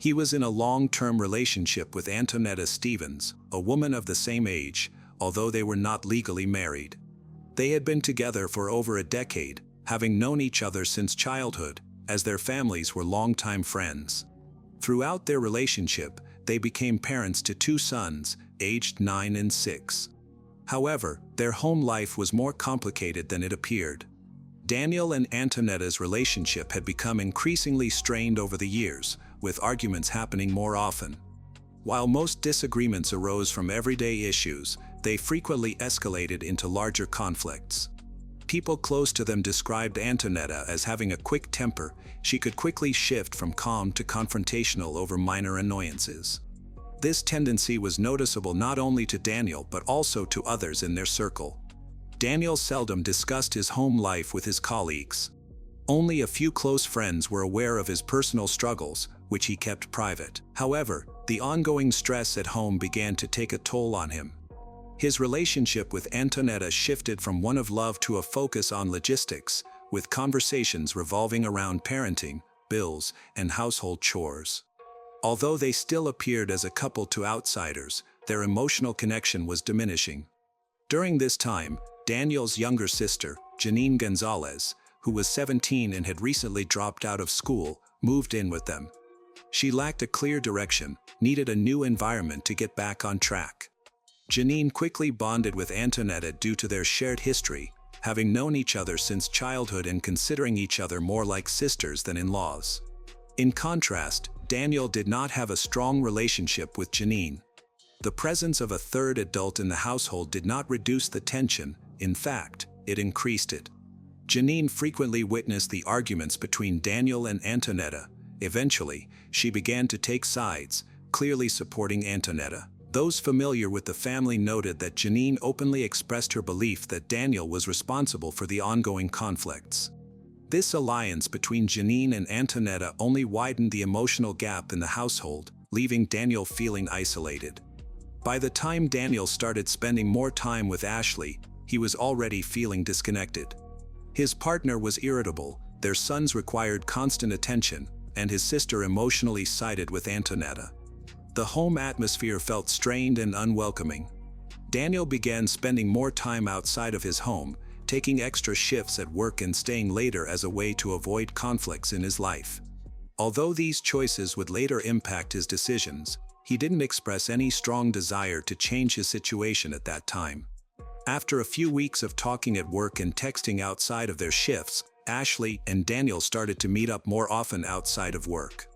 He was in a long-term relationship with Antonetta Stevens, a woman of the same age, although they were not legally married. They had been together for over a decade, having known each other since childhood, as their families were longtime friends. Throughout their relationship, they became parents to 2 sons, aged 9 and 6. However, their home life was more complicated than it appeared. Daniel and Antonetta's relationship had become increasingly strained over the years, with arguments happening more often. While most disagreements arose from everyday issues, they frequently escalated into larger conflicts. People close to them described Antonetta as having a quick temper. She could quickly shift from calm to confrontational over minor annoyances. This tendency was noticeable not only to Daniel but also to others in their circle. Daniel seldom discussed his home life with his colleagues. Only a few close friends were aware of his personal struggles, which he kept private. However, the ongoing stress at home began to take a toll on him. His relationship with Antonetta shifted from one of love to a focus on logistics, with conversations revolving around parenting, bills, and household chores. Although they still appeared as a couple to outsiders, their emotional connection was diminishing. During this time, Daniel's younger sister, Janine Gonzalez, who was 17 and had recently dropped out of school, moved in with them. She lacked a clear direction, needed a new environment to get back on track. Janine quickly bonded with Antonetta due to their shared history, having known each other since childhood and considering each other more like sisters than in-laws. In contrast, Daniel did not have a strong relationship with Janine. The presence of a third adult in the household did not reduce the tension, in fact, it increased it. Janine frequently witnessed the arguments between Daniel and Antonetta. Eventually, she began to take sides, clearly supporting Antonetta. Those familiar with the family noted that Janine openly expressed her belief that Daniel was responsible for the ongoing conflicts. This alliance between Janine and Antonetta only widened the emotional gap in the household, leaving Daniel feeling isolated. By the time Daniel started spending more time with Ashley, he was already feeling disconnected. His partner was irritable, their sons required constant attention, and his sister emotionally sided with Antonetta. The home atmosphere felt strained and unwelcoming. Daniel began spending more time outside of his home, taking extra shifts at work and staying later as a way to avoid conflicts in his life. Although these choices would later impact his decisions, he didn't express any strong desire to change his situation at that time. After a few weeks of talking at work and texting outside of their shifts, Ashley and Daniel started to meet up more often outside of work.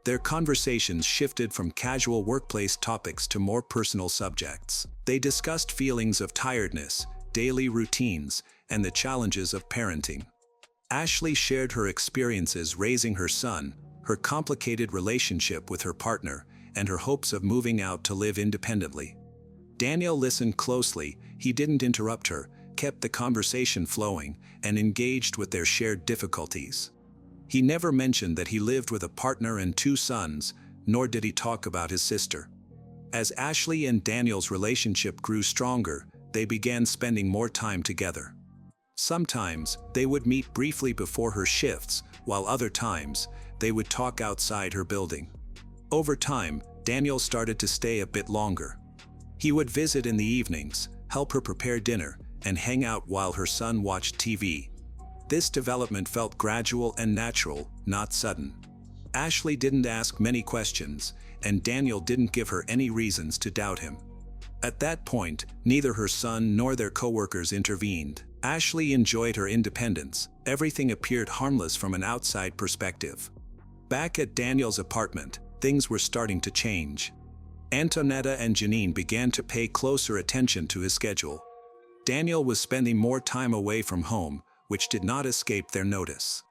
Their conversations shifted from casual workplace topics to more personal subjects. They discussed feelings of tiredness, daily routines, and the challenges of parenting. Ashley shared her experiences raising her son, her complicated relationship with her partner, and her hopes of moving out to live independently. Daniel listened closely. He didn't interrupt her, kept the conversation flowing, and engaged with their shared difficulties. He never mentioned that he lived with a partner and 2 sons, nor did he talk about his sister. As Ashley and Daniel's relationship grew stronger, they began spending more time together. Sometimes, they would meet briefly before her shifts, while other times, they would talk outside her building. Over time, Daniel started to stay a bit longer. He would visit in the evenings, help her prepare dinner, and hang out while her son watched TV. This development felt gradual and natural, not sudden. Ashley didn't ask many questions, and Daniel didn't give her any reasons to doubt him. At that point, neither her son nor their coworkers intervened. Ashley enjoyed her independence. Everything appeared harmless from an outside perspective. Back at Daniel's apartment, things were starting to change. Antonetta and Janine began to pay closer attention to his schedule. Daniel was spending more time away from home, which did not escape their notice.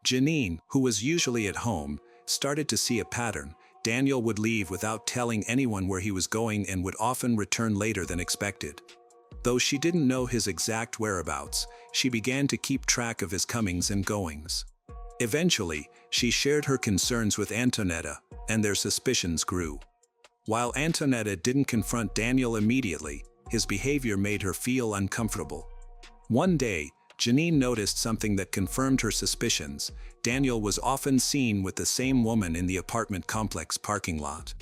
Janine, who was usually at home, started to see a pattern. Daniel would leave without telling anyone where he was going and would often return later than expected. Though she didn't know his exact whereabouts, she began to keep track of his comings and goings. Eventually, she shared her concerns with Antonetta, and their suspicions grew. While Antonetta didn't confront Daniel immediately, his behavior made her feel uncomfortable. One day, Janine noticed something that confirmed her suspicions. Daniel was often seen with the same woman in the apartment complex parking lot.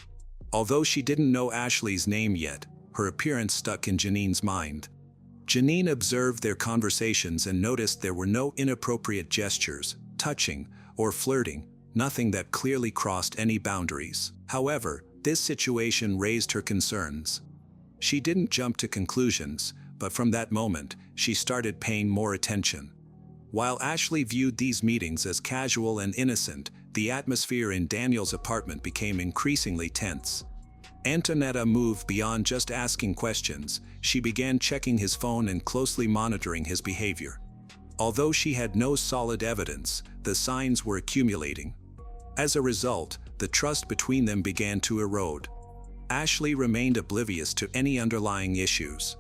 Although she didn't know Ashley's name yet, her appearance stuck in Janine's mind. Janine observed their conversations and noticed there were no inappropriate gestures, touching, or flirting, nothing that clearly crossed any boundaries. However, this situation raised her concerns. She didn't jump to conclusions, but from that moment, she started paying more attention. While Ashley viewed these meetings as casual and innocent, the atmosphere in Daniel's apartment became increasingly tense. Antonetta moved beyond just asking questions. She began checking his phone and closely monitoring his behavior. Although she had no solid evidence, the signs were accumulating. As a result, the trust between them began to erode. Ashley remained oblivious to any underlying issues.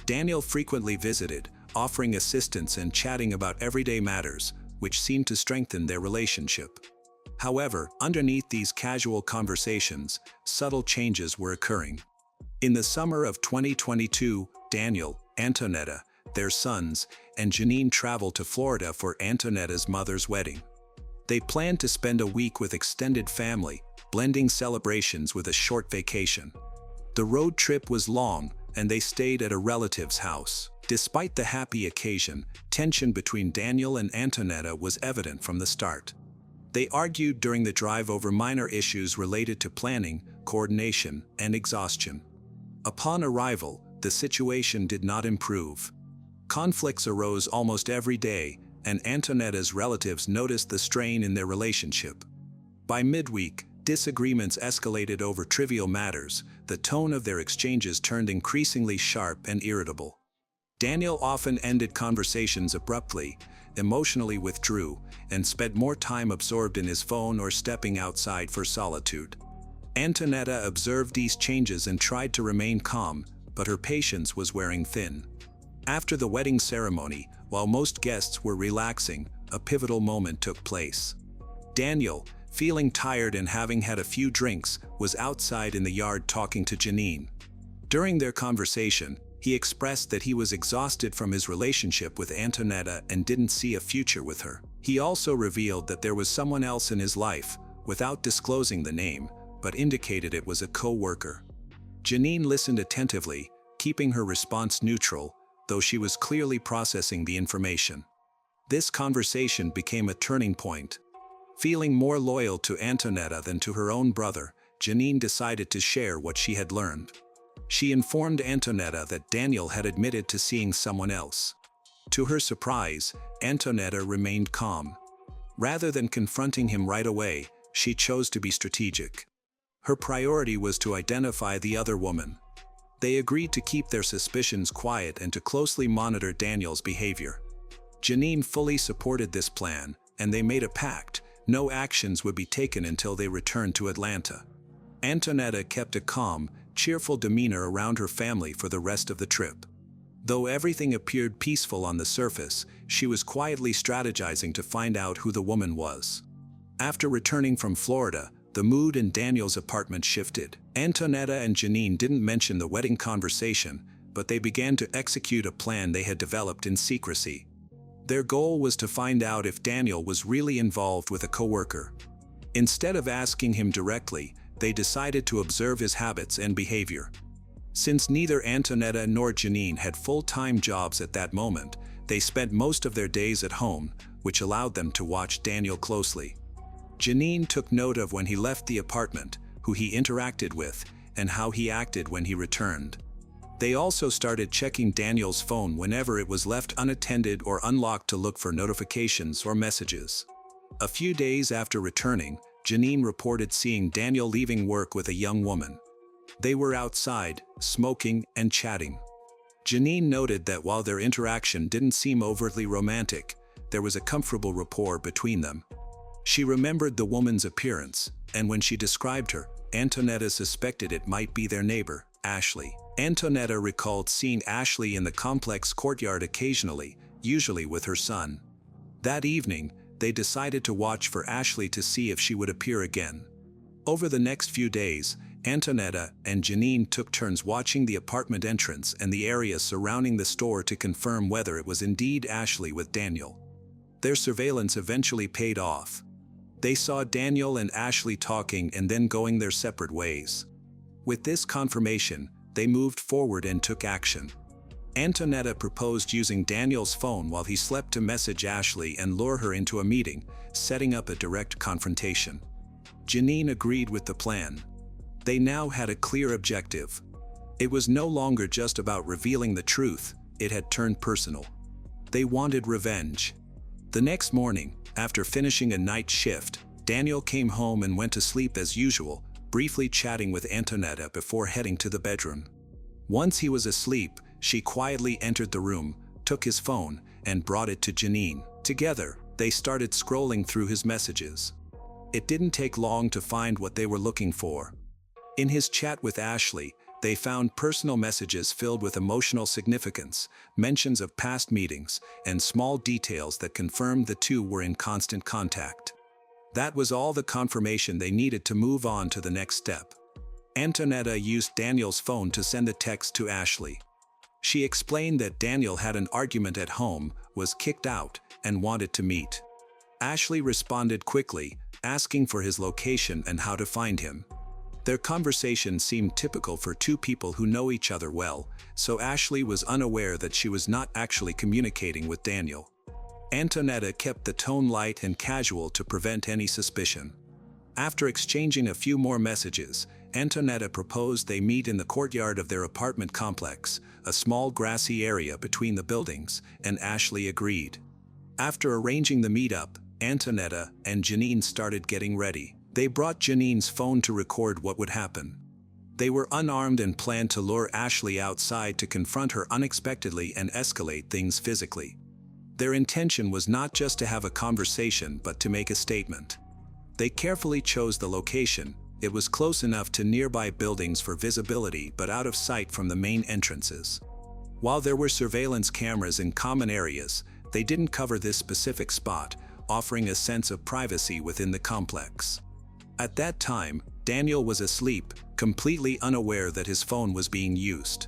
Daniel frequently visited, offering assistance and chatting about everyday matters, which seemed to strengthen their relationship. However, underneath these casual conversations, subtle changes were occurring. In the summer of 2022, Daniel, Antonetta, their sons, and Janine traveled to Florida for Antonetta's mother's wedding. They planned to spend a week with extended family, blending celebrations with a short vacation. The road trip was long, and they stayed at a relative's house. Despite the happy occasion, tension between Daniel and Antonetta was evident from the start. They argued during the drive over minor issues related to planning, coordination, and exhaustion. Upon arrival, the situation did not improve. Conflicts arose almost every day, and Antonetta's relatives noticed the strain in their relationship. By midweek, disagreements escalated over trivial matters. The tone of their exchanges turned increasingly sharp and irritable. Daniel often ended conversations abruptly, emotionally withdrew, and spent more time absorbed in his phone or stepping outside for solitude. Antonetta observed these changes and tried to remain calm, but her patience was wearing thin. After the wedding ceremony, while most guests were relaxing, a pivotal moment took place. Daniel, feeling tired and having had a few drinks, was outside in the yard talking to Janine. During their conversation, he expressed that he was exhausted from his relationship with Antonetta and didn't see a future with her. He also revealed that there was someone else in his life, without disclosing the name, but indicated it was a co-worker. Janine listened attentively, keeping her response neutral, though she was clearly processing the information. This conversation became a turning point. Feeling more loyal to Antonetta than to her own brother, Janine decided to share what she had learned. She informed Antonetta that Daniel had admitted to seeing someone else. To her surprise, Antonetta remained calm. Rather than confronting him right away, she chose to be strategic. Her priority was to identify the other woman. They agreed to keep their suspicions quiet and to closely monitor Daniel's behavior. Janine fully supported this plan, and they made a pact: no actions would be taken until they returned to Atlanta. Antonetta kept a calm, cheerful demeanor around her family for the rest of the trip. Though everything appeared peaceful on the surface, she was quietly strategizing to find out who the woman was. After returning from Florida, the mood in Daniel's apartment shifted. Antonetta and Janine didn't mention the wedding conversation, but they began to execute a plan they had developed in secrecy. Their goal was to find out if Daniel was really involved with a coworker. Instead of asking him directly, they decided to observe his habits and behavior. Since neither Antonetta nor Janine had full-time jobs at that moment, they spent most of their days at home, which allowed them to watch Daniel closely. Janine took note of when he left the apartment, who he interacted with, and how he acted when he returned. They also started checking Daniel's phone whenever it was left unattended or unlocked to look for notifications or messages. A few days after returning, Janine reported seeing Daniel leaving work with a young woman. They were outside, smoking and chatting. Janine noted that while their interaction didn't seem overtly romantic, there was a comfortable rapport between them. She remembered the woman's appearance, and when she described her, Antonetta suspected it might be their neighbor, Ashley. Antonetta recalled seeing Ashley in the complex courtyard occasionally, usually with her son. That evening, they decided to watch for Ashley to see if she would appear again. Over the next few days, Antonetta and Janine took turns watching the apartment entrance and the area surrounding the store to confirm whether it was indeed Ashley with Daniel. Their surveillance eventually paid off. They saw Daniel and Ashley talking and then going their separate ways. With this confirmation, they moved forward and took action. Antonetta proposed using Daniel's phone while he slept to message Ashley and lure her into a meeting, setting up a direct confrontation. Janine agreed with the plan. They now had a clear objective. It was no longer just about revealing the truth, it had turned personal. They wanted revenge. The next morning, after finishing a night shift, Daniel came home and went to sleep as usual, briefly chatting with Antonetta before heading to the bedroom. Once he was asleep, she quietly entered the room, took his phone, and brought it to Janine. Together, they started scrolling through his messages. It didn't take long to find what they were looking for. In his chat with Ashley, they found personal messages filled with emotional significance, mentions of past meetings, and small details that confirmed the two were in constant contact. That was all the confirmation they needed to move on to the next step. Antonetta used Daniel's phone to send the text to Ashley. She explained that Daniel had an argument at home, was kicked out, and wanted to meet. Ashley responded quickly, asking for his location and how to find him. Their conversation seemed typical for two people who know each other well, so Ashley was unaware that she was not actually communicating with Daniel. Antonetta kept the tone light and casual to prevent any suspicion. After exchanging a few more messages, Antonetta proposed they meet in the courtyard of their apartment complex, a small grassy area between the buildings, and Ashley agreed. After arranging the meetup, Antonetta and Janine started getting ready. They brought Janine's phone to record what would happen. They were unarmed and planned to lure Ashley outside to confront her unexpectedly and escalate things physically. Their intention was not just to have a conversation but to make a statement. They carefully chose the location. It was close enough to nearby buildings for visibility but out of sight from the main entrances. While there were surveillance cameras in common areas, they didn't cover this specific spot, offering a sense of privacy within the complex. At that time, Daniel was asleep, completely unaware that his phone was being used.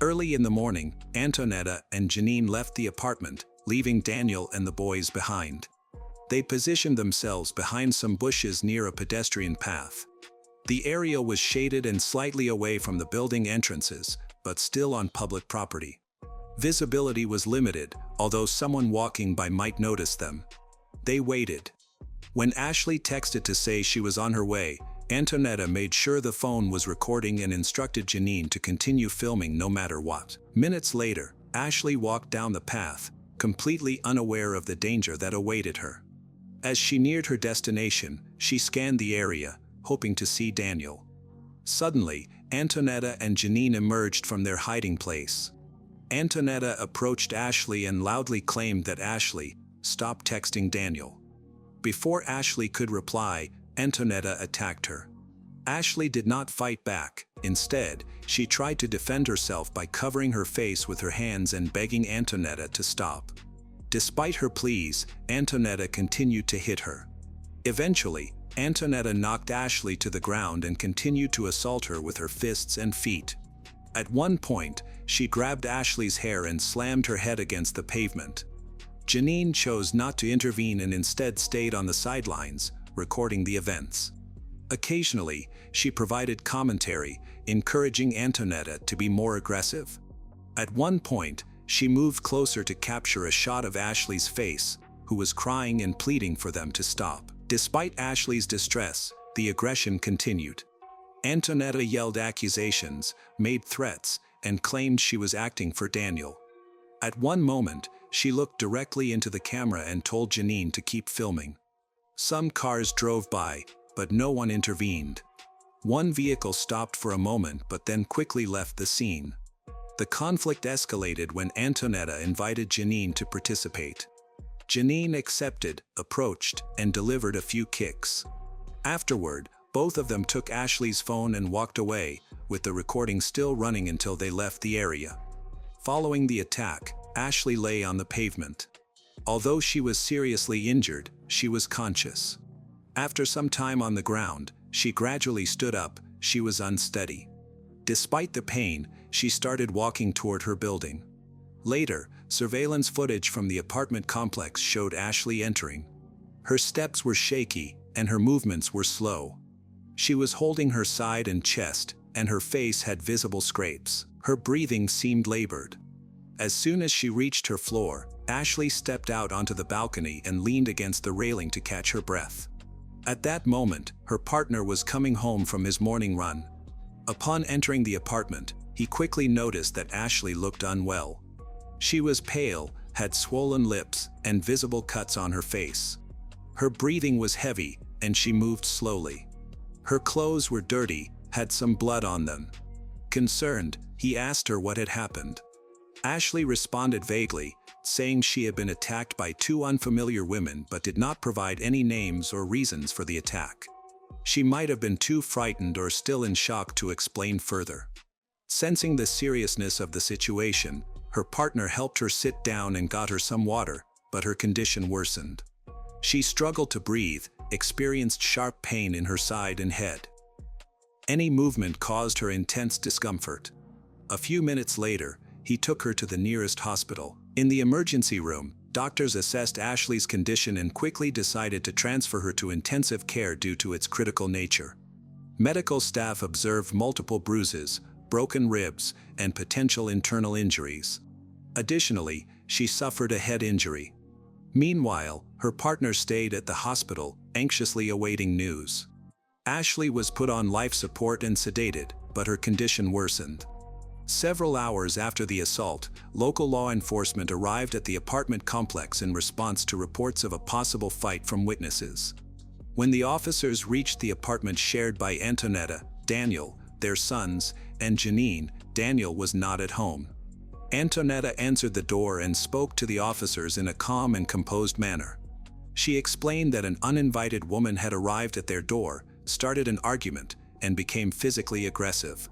Early in the morning, Antonetta and Janine left the apartment, leaving Daniel and the boys behind. They positioned themselves behind some bushes near a pedestrian path. The area was shaded and slightly away from the building entrances, but still on public property. Visibility was limited, although someone walking by might notice them. They waited. When Ashley texted to say she was on her way, Antonetta made sure the phone was recording and instructed Janine to continue filming no matter what. Minutes later, Ashley walked down the path, completely unaware of the danger that awaited her. As she neared her destination, she scanned the area, hoping to see Daniel. Suddenly, Antonetta and Janine emerged from their hiding place. Antonetta approached Ashley and loudly claimed that Ashley stopped texting Daniel. Before Ashley could reply, Antonetta attacked her. Ashley did not fight back. Instead, she tried to defend herself by covering her face with her hands and begging Antonetta to stop. Despite her pleas, Antonetta continued to hit her. Eventually, Antonetta knocked Ashley to the ground and continued to assault her with her fists and feet. At one point, she grabbed Ashley's hair and slammed her head against the pavement. Janine chose not to intervene and instead stayed on the sidelines, recording the events. Occasionally, she provided commentary, encouraging Antonetta to be more aggressive. At one point, she moved closer to capture a shot of Ashley's face, who was crying and pleading for them to stop. Despite Ashley's distress, the aggression continued. Antonetta yelled accusations, made threats, and claimed she was acting for Daniel. At one moment, she looked directly into the camera and told Janine to keep filming. Some cars drove by, but no one intervened. One vehicle stopped for a moment but then quickly left the scene. The conflict escalated when Antonetta invited Janine to participate. Janine accepted, approached, and delivered a few kicks. Afterward, both of them took Ashley's phone and walked away, with the recording still running until they left the area. Following the attack, Ashley lay on the pavement. Although she was seriously injured, she was conscious. After some time on the ground, she gradually stood up, she was unsteady. Despite the pain, she started walking toward her building. Later, surveillance footage from the apartment complex showed Ashley entering. Her steps were shaky, and her movements were slow. She was holding her side and chest, and her face had visible scrapes. Her breathing seemed labored. As soon as she reached her floor, Ashley stepped out onto the balcony and leaned against the railing to catch her breath. At that moment, her partner was coming home from his morning run. Upon entering the apartment, he quickly noticed that Ashley looked unwell. She was pale, had swollen lips, and visible cuts on her face. Her breathing was heavy, and she moved slowly. Her clothes were dirty, had some blood on them. Concerned, he asked her what had happened. Ashley responded vaguely, saying she had been attacked by two unfamiliar women but did not provide any names or reasons for the attack. She might have been too frightened or still in shock to explain further. Sensing the seriousness of the situation, her partner helped her sit down and got her some water, but her condition worsened. She struggled to breathe, experienced sharp pain in her side and head. Any movement caused her intense discomfort. A few minutes later, he took her to the nearest hospital. In the emergency room, doctors assessed Ashley's condition and quickly decided to transfer her to intensive care due to its critical nature. Medical staff observed multiple bruises, broken ribs, and potential internal injuries. Additionally, she suffered a head injury. Meanwhile, her partner stayed at the hospital, anxiously awaiting news. Ashley was put on life support and sedated, but her condition worsened. Several hours after the assault, local law enforcement arrived at the apartment complex in response to reports of a possible fight from witnesses. When the officers reached the apartment shared by Antonetta, Daniel, their sons, and Janine, Daniel was not at home. Antonetta answered the door and spoke to the officers in a calm and composed manner. She explained that an uninvited woman had arrived at their door, started an argument, and became physically aggressive.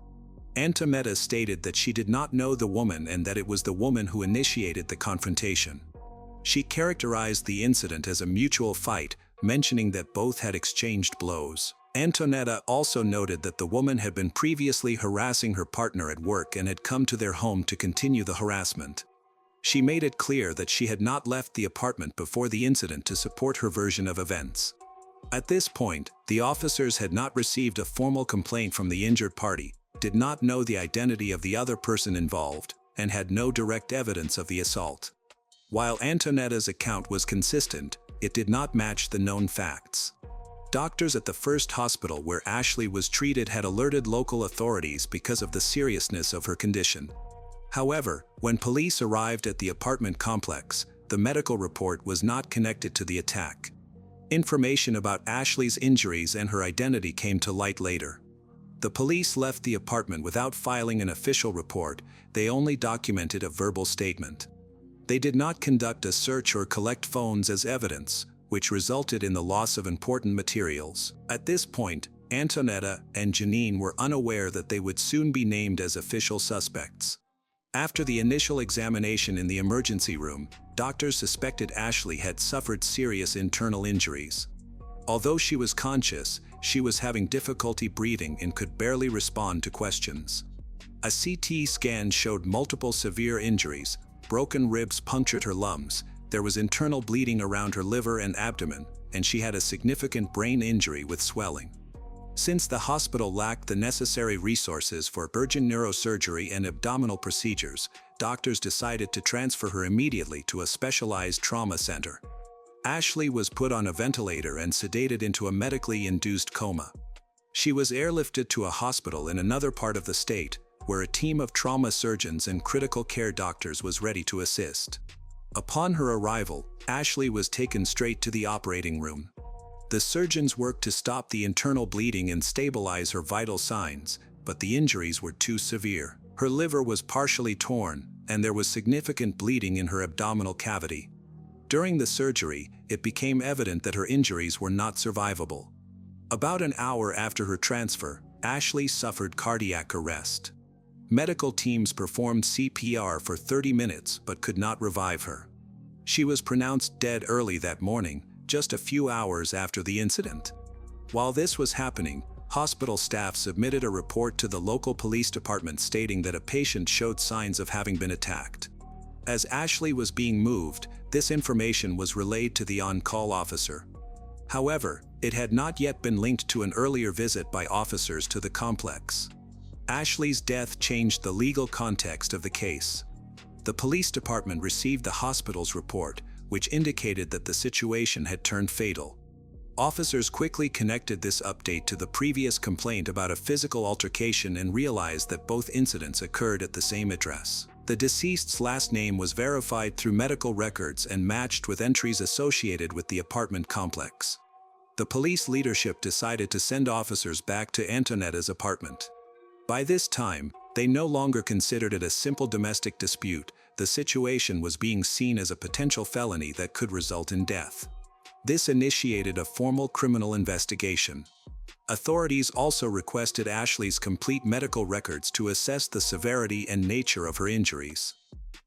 Antonetta stated that she did not know the woman and that it was the woman who initiated the confrontation. She characterized the incident as a mutual fight, mentioning that both had exchanged blows. Antonetta also noted that the woman had been previously harassing her partner at work and had come to their home to continue the harassment. She made it clear that she had not left the apartment before the incident to support her version of events. At this point, the officers had not received a formal complaint from the injured party, did not know the identity of the other person involved, and had no direct evidence of the assault. While Antonetta's account was consistent, it did not match the known facts. Doctors at the first hospital where Ashley was treated had alerted local authorities because of the seriousness of her condition. However, when police arrived at the apartment complex, the medical report was not connected to the attack. Information about Ashley's injuries and her identity came to light later. The police left the apartment without filing an official report, they only documented a verbal statement. They did not conduct a search or collect phones as evidence, which resulted in the loss of important materials. At this point, Antonetta and Janine were unaware that they would soon be named as official suspects. After the initial examination in the emergency room, doctors suspected Ashley had suffered serious internal injuries. Although she was conscious, she was having difficulty breathing and could barely respond to questions. A CT scan showed multiple severe injuries, broken ribs punctured her lungs, there was internal bleeding around her liver and abdomen, and she had a significant brain injury with swelling. Since the hospital lacked the necessary resources for urgent neurosurgery and abdominal procedures, doctors decided to transfer her immediately to a specialized trauma center. Ashley was put on a ventilator and sedated into a medically induced coma. She was airlifted to a hospital in another part of the state, where a team of trauma surgeons and critical care doctors was ready to assist. Upon her arrival, Ashley was taken straight to the operating room. The surgeons worked to stop the internal bleeding and stabilize her vital signs, but the injuries were too severe. Her liver was partially torn, and there was significant bleeding in her abdominal cavity. During the surgery, it became evident that her injuries were not survivable. About an hour after her transfer, Ashley suffered cardiac arrest. Medical teams performed CPR for 30 minutes but could not revive her. She was pronounced dead early that morning, just a few hours after the incident. While this was happening, Hospital staff submitted a report to the local police department stating that a patient showed signs of having been attacked. As Ashley was being moved, this information was relayed to the on-call officer. However, it had not yet been linked to an earlier visit by officers to the complex. Ashley's death changed the legal context of the case. The police department received the hospital's report, which indicated that the situation had turned fatal. Officers quickly connected this update to the previous complaint about a physical altercation and realized that both incidents occurred at the same address. The deceased's last name was verified through medical records and matched with entries associated with the apartment complex. The police leadership decided to send officers back to Antonetta's apartment. By this time, they no longer considered it a simple domestic dispute. The situation was being seen as a potential felony that could result in death. This initiated a formal criminal investigation. Authorities also requested Ashley's complete medical records to assess the severity and nature of her injuries.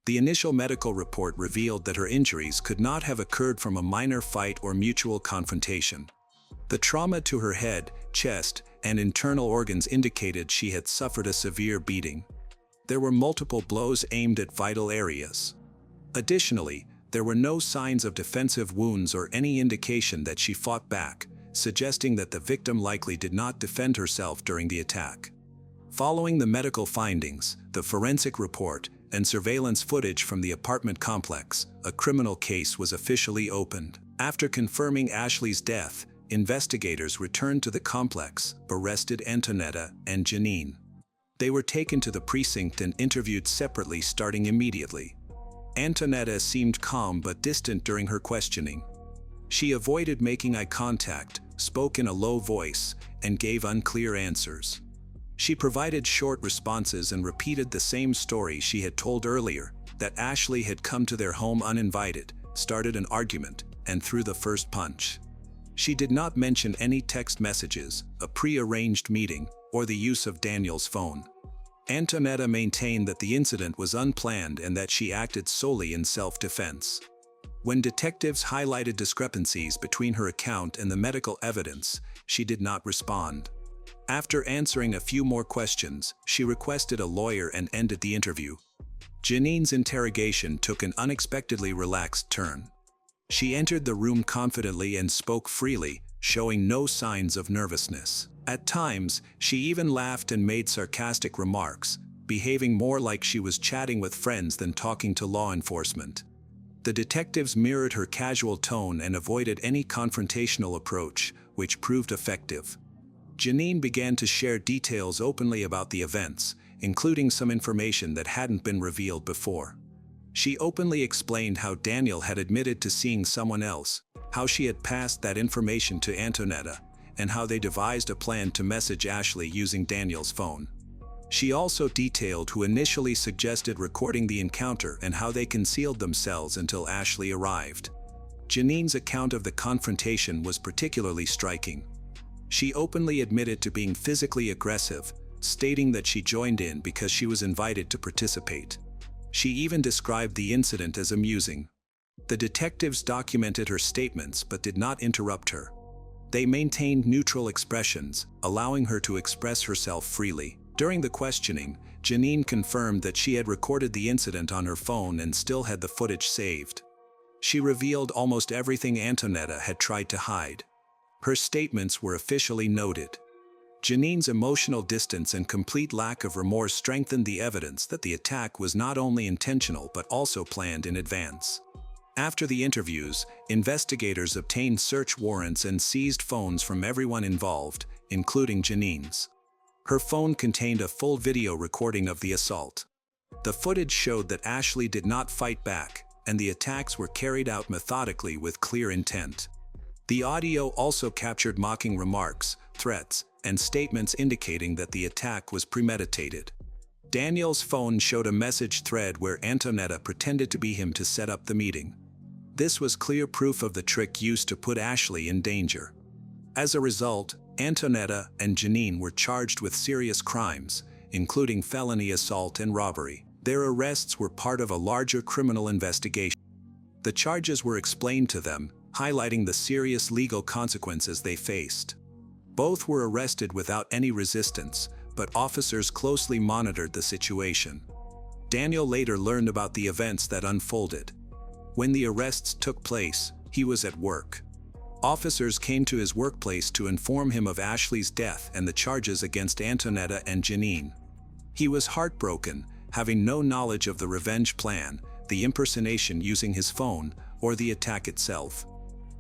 The initial medical report revealed that her injuries could not have occurred from a minor fight or mutual confrontation. The trauma to her head, chest, and internal organs indicated she had suffered a severe beating. There were multiple blows aimed at vital areas. Additionally, there were no signs of defensive wounds or any indication that she fought back, suggesting that the victim likely did not defend herself during the attack. Following the medical findings, the forensic report, and surveillance footage from the apartment complex, a criminal case was officially opened. After confirming Ashley's death, investigators returned to the complex, arrested Antonetta and Janine. They were taken to the precinct and interviewed separately starting immediately. Antonetta seemed calm but distant during her questioning. She avoided making eye contact, spoke in a low voice, and gave unclear answers. She provided short responses and repeated the same story she had told earlier, that Ashley had come to their home uninvited, started an argument, and threw the first punch. She did not mention any text messages, a pre-arranged meeting, or the use of Daniel's phone. Antonetta maintained that the incident was unplanned and that she acted solely in self-defense. When detectives highlighted discrepancies between her account and the medical evidence, she did not respond. After answering a few more questions, she requested a lawyer and ended the interview. Janine's interrogation took an unexpectedly relaxed turn. She entered the room confidently and spoke freely, showing no signs of nervousness. At times, she even laughed and made sarcastic remarks, behaving more like she was chatting with friends than talking to law enforcement. The detectives mirrored her casual tone and avoided any confrontational approach, which proved effective. Janine began to share details openly about the events, including some information that hadn't been revealed before. She openly explained how Daniel had admitted to seeing someone else, how she had passed that information to Antonetta, and how they devised a plan to message Ashley using Daniel's phone. She also detailed who initially suggested recording the encounter and how they concealed themselves until Ashley arrived. Janine's account of the confrontation was particularly striking. She openly admitted to being physically aggressive, stating that she joined in because she was invited to participate. She even described the incident as amusing. The detectives documented her statements but did not interrupt her. They maintained neutral expressions, allowing her to express herself freely. During the questioning, Janine confirmed that she had recorded the incident on her phone and still had the footage saved. She revealed almost everything Antonetta had tried to hide. Her statements were officially noted. Janine's emotional distance and complete lack of remorse strengthened the evidence that the attack was not only intentional but also planned in advance. After the interviews, investigators obtained search warrants and seized phones from everyone involved, including Janine's. Her phone contained a full video recording of the assault. The footage showed that Ashley did not fight back, and the attacks were carried out methodically with clear intent. The audio also captured mocking remarks, threats, and statements indicating that the attack was premeditated. Daniel's phone showed a message thread where Antonetta pretended to be him to set up the meeting. This was clear proof of the trick used to put Ashley in danger. As a result, Antonetta and Janine were charged with serious crimes, including felony assault and robbery. Their arrests were part of a larger criminal investigation. The charges were explained to them, highlighting the serious legal consequences they faced. Both were arrested without any resistance, but officers closely monitored the situation. Daniel later learned about the events that unfolded. When the arrests took place, he was at work. Officers came to his workplace to inform him of Ashley's death and the charges against Antonetta and Janine. He was heartbroken, having no knowledge of the revenge plan, the impersonation using his phone, or the attack itself.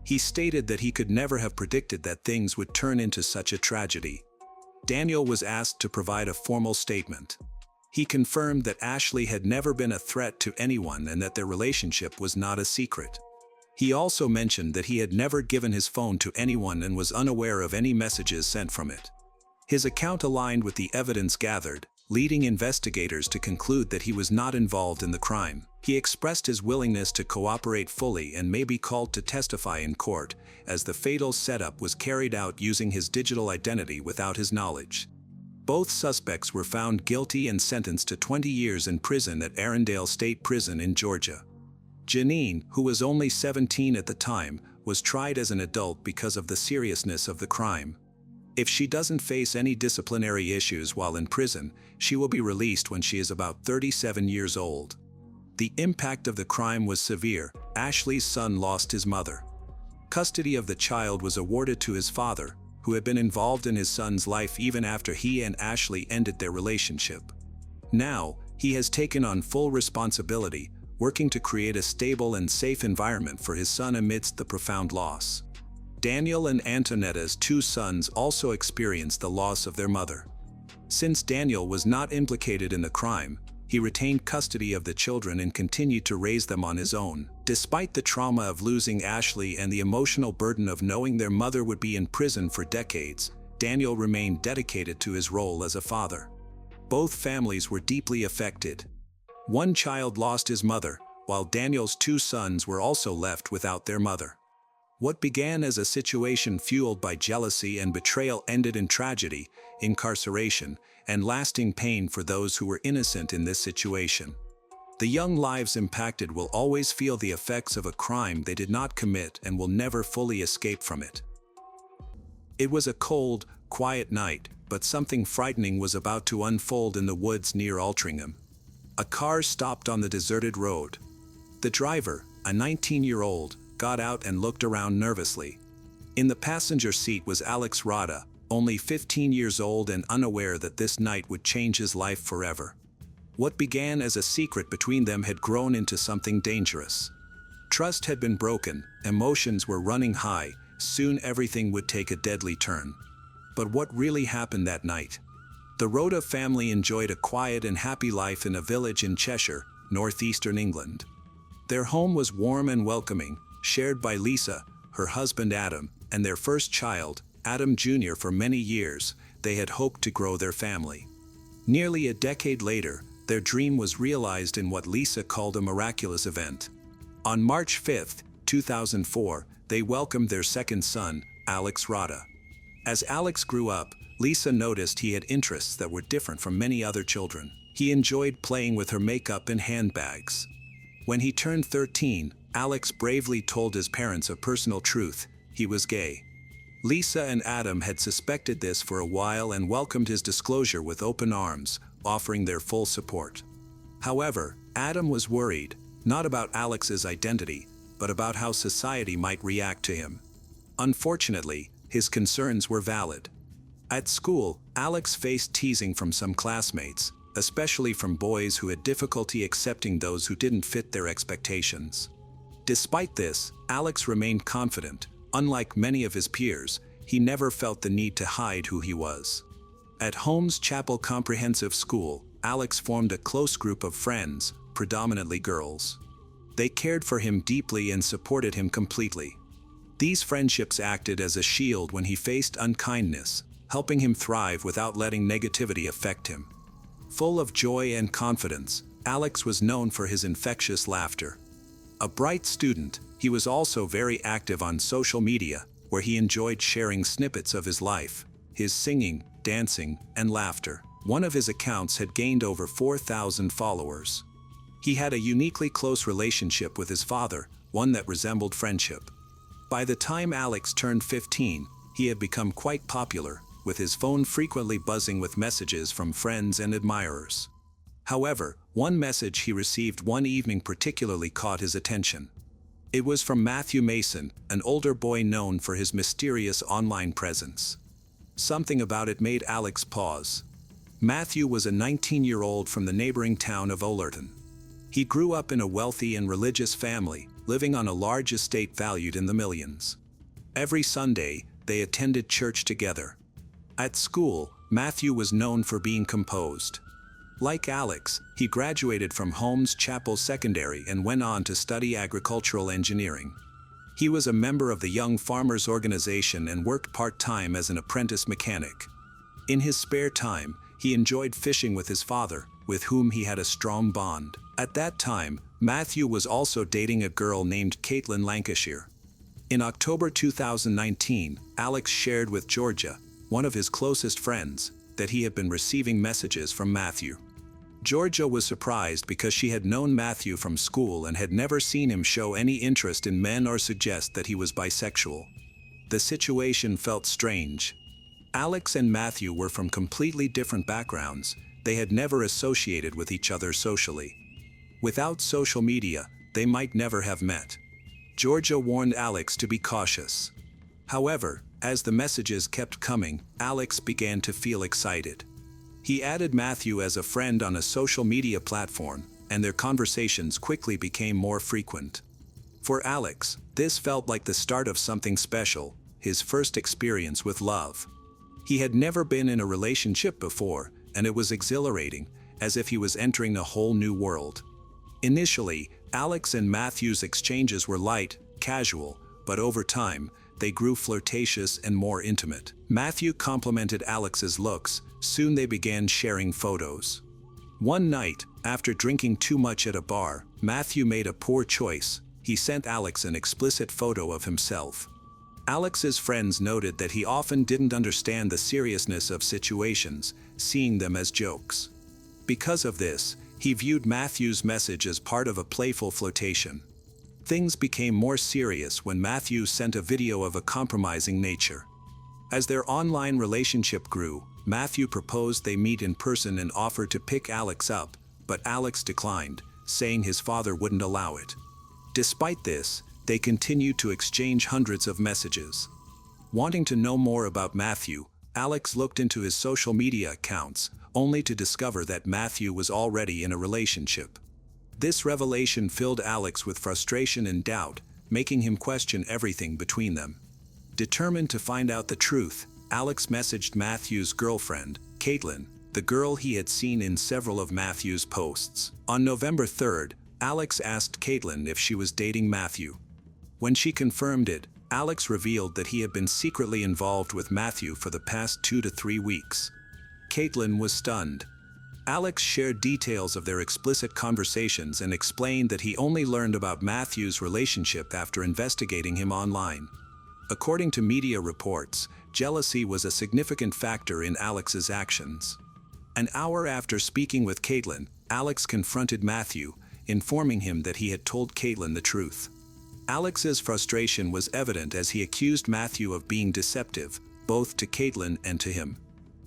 He stated that he could never have predicted that things would turn into such a tragedy. Daniel was asked to provide a formal statement. He confirmed that Ashley had never been a threat to anyone and that their relationship was not a secret. He also mentioned that he had never given his phone to anyone and was unaware of any messages sent from it. His account aligned with the evidence gathered, leading investigators to conclude that he was not involved in the crime. He expressed his willingness to cooperate fully and may be called to testify in court, as the fatal setup was carried out using his digital identity without his knowledge. Both suspects were found guilty and sentenced to 20 years in prison at Arundel State Prison in Georgia. Janine, who was only 17 at the time, was tried as an adult because of the seriousness of the crime. If she doesn't face any disciplinary issues while in prison, she will be released when she is about 37 years old. The impact of the crime was severe. Ashley's son lost his mother. Custody of the child was awarded to his father, who had been involved in his son's life even after he and Ashley ended their relationship. Now, he has taken on full responsibility, working to create a stable and safe environment for his son amidst the profound loss. Daniel and Antonetta's two sons also experienced the loss of their mother. Since Daniel was not implicated in the crime, he retained custody of the children and continued to raise them on his own. Despite the trauma of losing Ashley and the emotional burden of knowing their mother would be in prison for decades, Daniel remained dedicated to his role as a father. Both families were deeply affected. One child lost his mother, while Daniel's two sons were also left without their mother. What began as a situation fueled by jealousy and betrayal ended in tragedy, incarceration, and lasting pain for those who were innocent in this situation. The young lives impacted will always feel the effects of a crime they did not commit and will never fully escape from it. It was a cold, quiet night, but something frightening was about to unfold in the woods near Altrincham. A car stopped on the deserted road. The driver, a 19-year-old, got out and looked around nervously. In the passenger seat was Alex Rada, only 15 years old and unaware that this night would change his life forever. What began as a secret between them had grown into something dangerous. Trust had been broken, emotions were running high, soon everything would take a deadly turn. But what really happened that night? The Rada family enjoyed a quiet and happy life in a village in Cheshire, northeastern England. Their home was warm and welcoming, shared by Lisa, her husband Adam, and their first child, Adam Jr. For many years, they had hoped to grow their family. Nearly a decade later, their dream was realized in what Lisa called a miraculous event. On March 5, 2004, they welcomed their second son, Alex Rada. As Alex grew up, Lisa noticed he had interests that were different from many other children. He enjoyed playing with her makeup and handbags. When he turned 13, Alex bravely told his parents a personal truth: he was gay. Lisa and Adam had suspected this for a while and welcomed his disclosure with open arms, offering their full support. However, Adam was worried, not about Alex's identity, but about how society might react to him. Unfortunately, his concerns were valid. At school, Alex faced teasing from some classmates, especially from boys who had difficulty accepting those who didn't fit their expectations. Despite this, Alex remained confident. Unlike many of his peers, he never felt the need to hide who he was. At Holmes Chapel Comprehensive School, Alex formed a close group of friends, predominantly girls. They cared for him deeply and supported him completely. These friendships acted as a shield when he faced unkindness, helping him thrive without letting negativity affect him. Full of joy and confidence, Alex was known for his infectious laughter. A bright student, he was also very active on social media, where he enjoyed sharing snippets of his life, his singing, dancing, and laughter. One of his accounts had gained over 4,000 followers. He had a uniquely close relationship with his father, one that resembled friendship. By the time Alex turned 15, he had become quite popular, with his phone frequently buzzing with messages from friends and admirers. However, one message he received one evening particularly caught his attention. It was from Matthew Mason, an older boy known for his mysterious online presence. Something about it made Alex pause. Matthew was a 19-year-old from the neighboring town of Ollerton. He grew up in a wealthy and religious family, living on a large estate valued in the millions. Every Sunday, they attended church together. At school, Matthew was known for being composed. Like Alex, he graduated from Holmes Chapel Secondary and went on to study agricultural engineering. He was a member of the Young Farmers Organization and worked part-time as an apprentice mechanic. In his spare time, he enjoyed fishing with his father, with whom he had a strong bond. At that time, Matthew was also dating a girl named Caitlin Lancashire. In October 2019, Alex shared with Georgia, one of his closest friends, that he had been receiving messages from Matthew. Georgia was surprised because she had known Matthew from school and had never seen him show any interest in men or suggest that he was bisexual. The situation felt strange. Alex and Matthew were from completely different backgrounds. They had never associated with each other socially. Without social media, they might never have met. Georgia warned Alex to be cautious. However, as the messages kept coming, Alex began to feel excited. He added Matthew as a friend on a social media platform, and their conversations quickly became more frequent. For Alex, this felt like the start of something special, his first experience with love. He had never been in a relationship before, and it was exhilarating, as if he was entering a whole new world. Initially, Alex and Matthew's exchanges were light, casual, but over time, they grew flirtatious and more intimate. Matthew complimented Alex's looks. Soon they began sharing photos. One night, after drinking too much at a bar, Matthew made a poor choice. He sent Alex an explicit photo of himself. Alex's friends noted that he often didn't understand the seriousness of situations, seeing them as jokes. Because of this, he viewed Matthew's message as part of a playful flirtation. Things became more serious when Matthew sent a video of a compromising nature. As their online relationship grew, Matthew proposed they meet in person and offered to pick Alex up, but Alex declined, saying his father wouldn't allow it. Despite this, they continued to exchange hundreds of messages. Wanting to know more about Matthew, Alex looked into his social media accounts, only to discover that Matthew was already in a relationship. This revelation filled Alex with frustration and doubt, making him question everything between them. Determined to find out the truth, Alex messaged Matthew's girlfriend, Caitlin, the girl he had seen in several of Matthew's posts. On November 3rd, Alex asked Caitlin if she was dating Matthew. When she confirmed it, Alex revealed that he had been secretly involved with Matthew for the past 2 to 3 weeks. Caitlin was stunned. Alex shared details of their explicit conversations and explained that he only learned about Matthew's relationship after investigating him online. According to media reports, jealousy was a significant factor in Alex's actions. An hour after speaking with Caitlin, Alex confronted Matthew, informing him that he had told Caitlin the truth. Alex's frustration was evident as he accused Matthew of being deceptive, both to Caitlin and to him.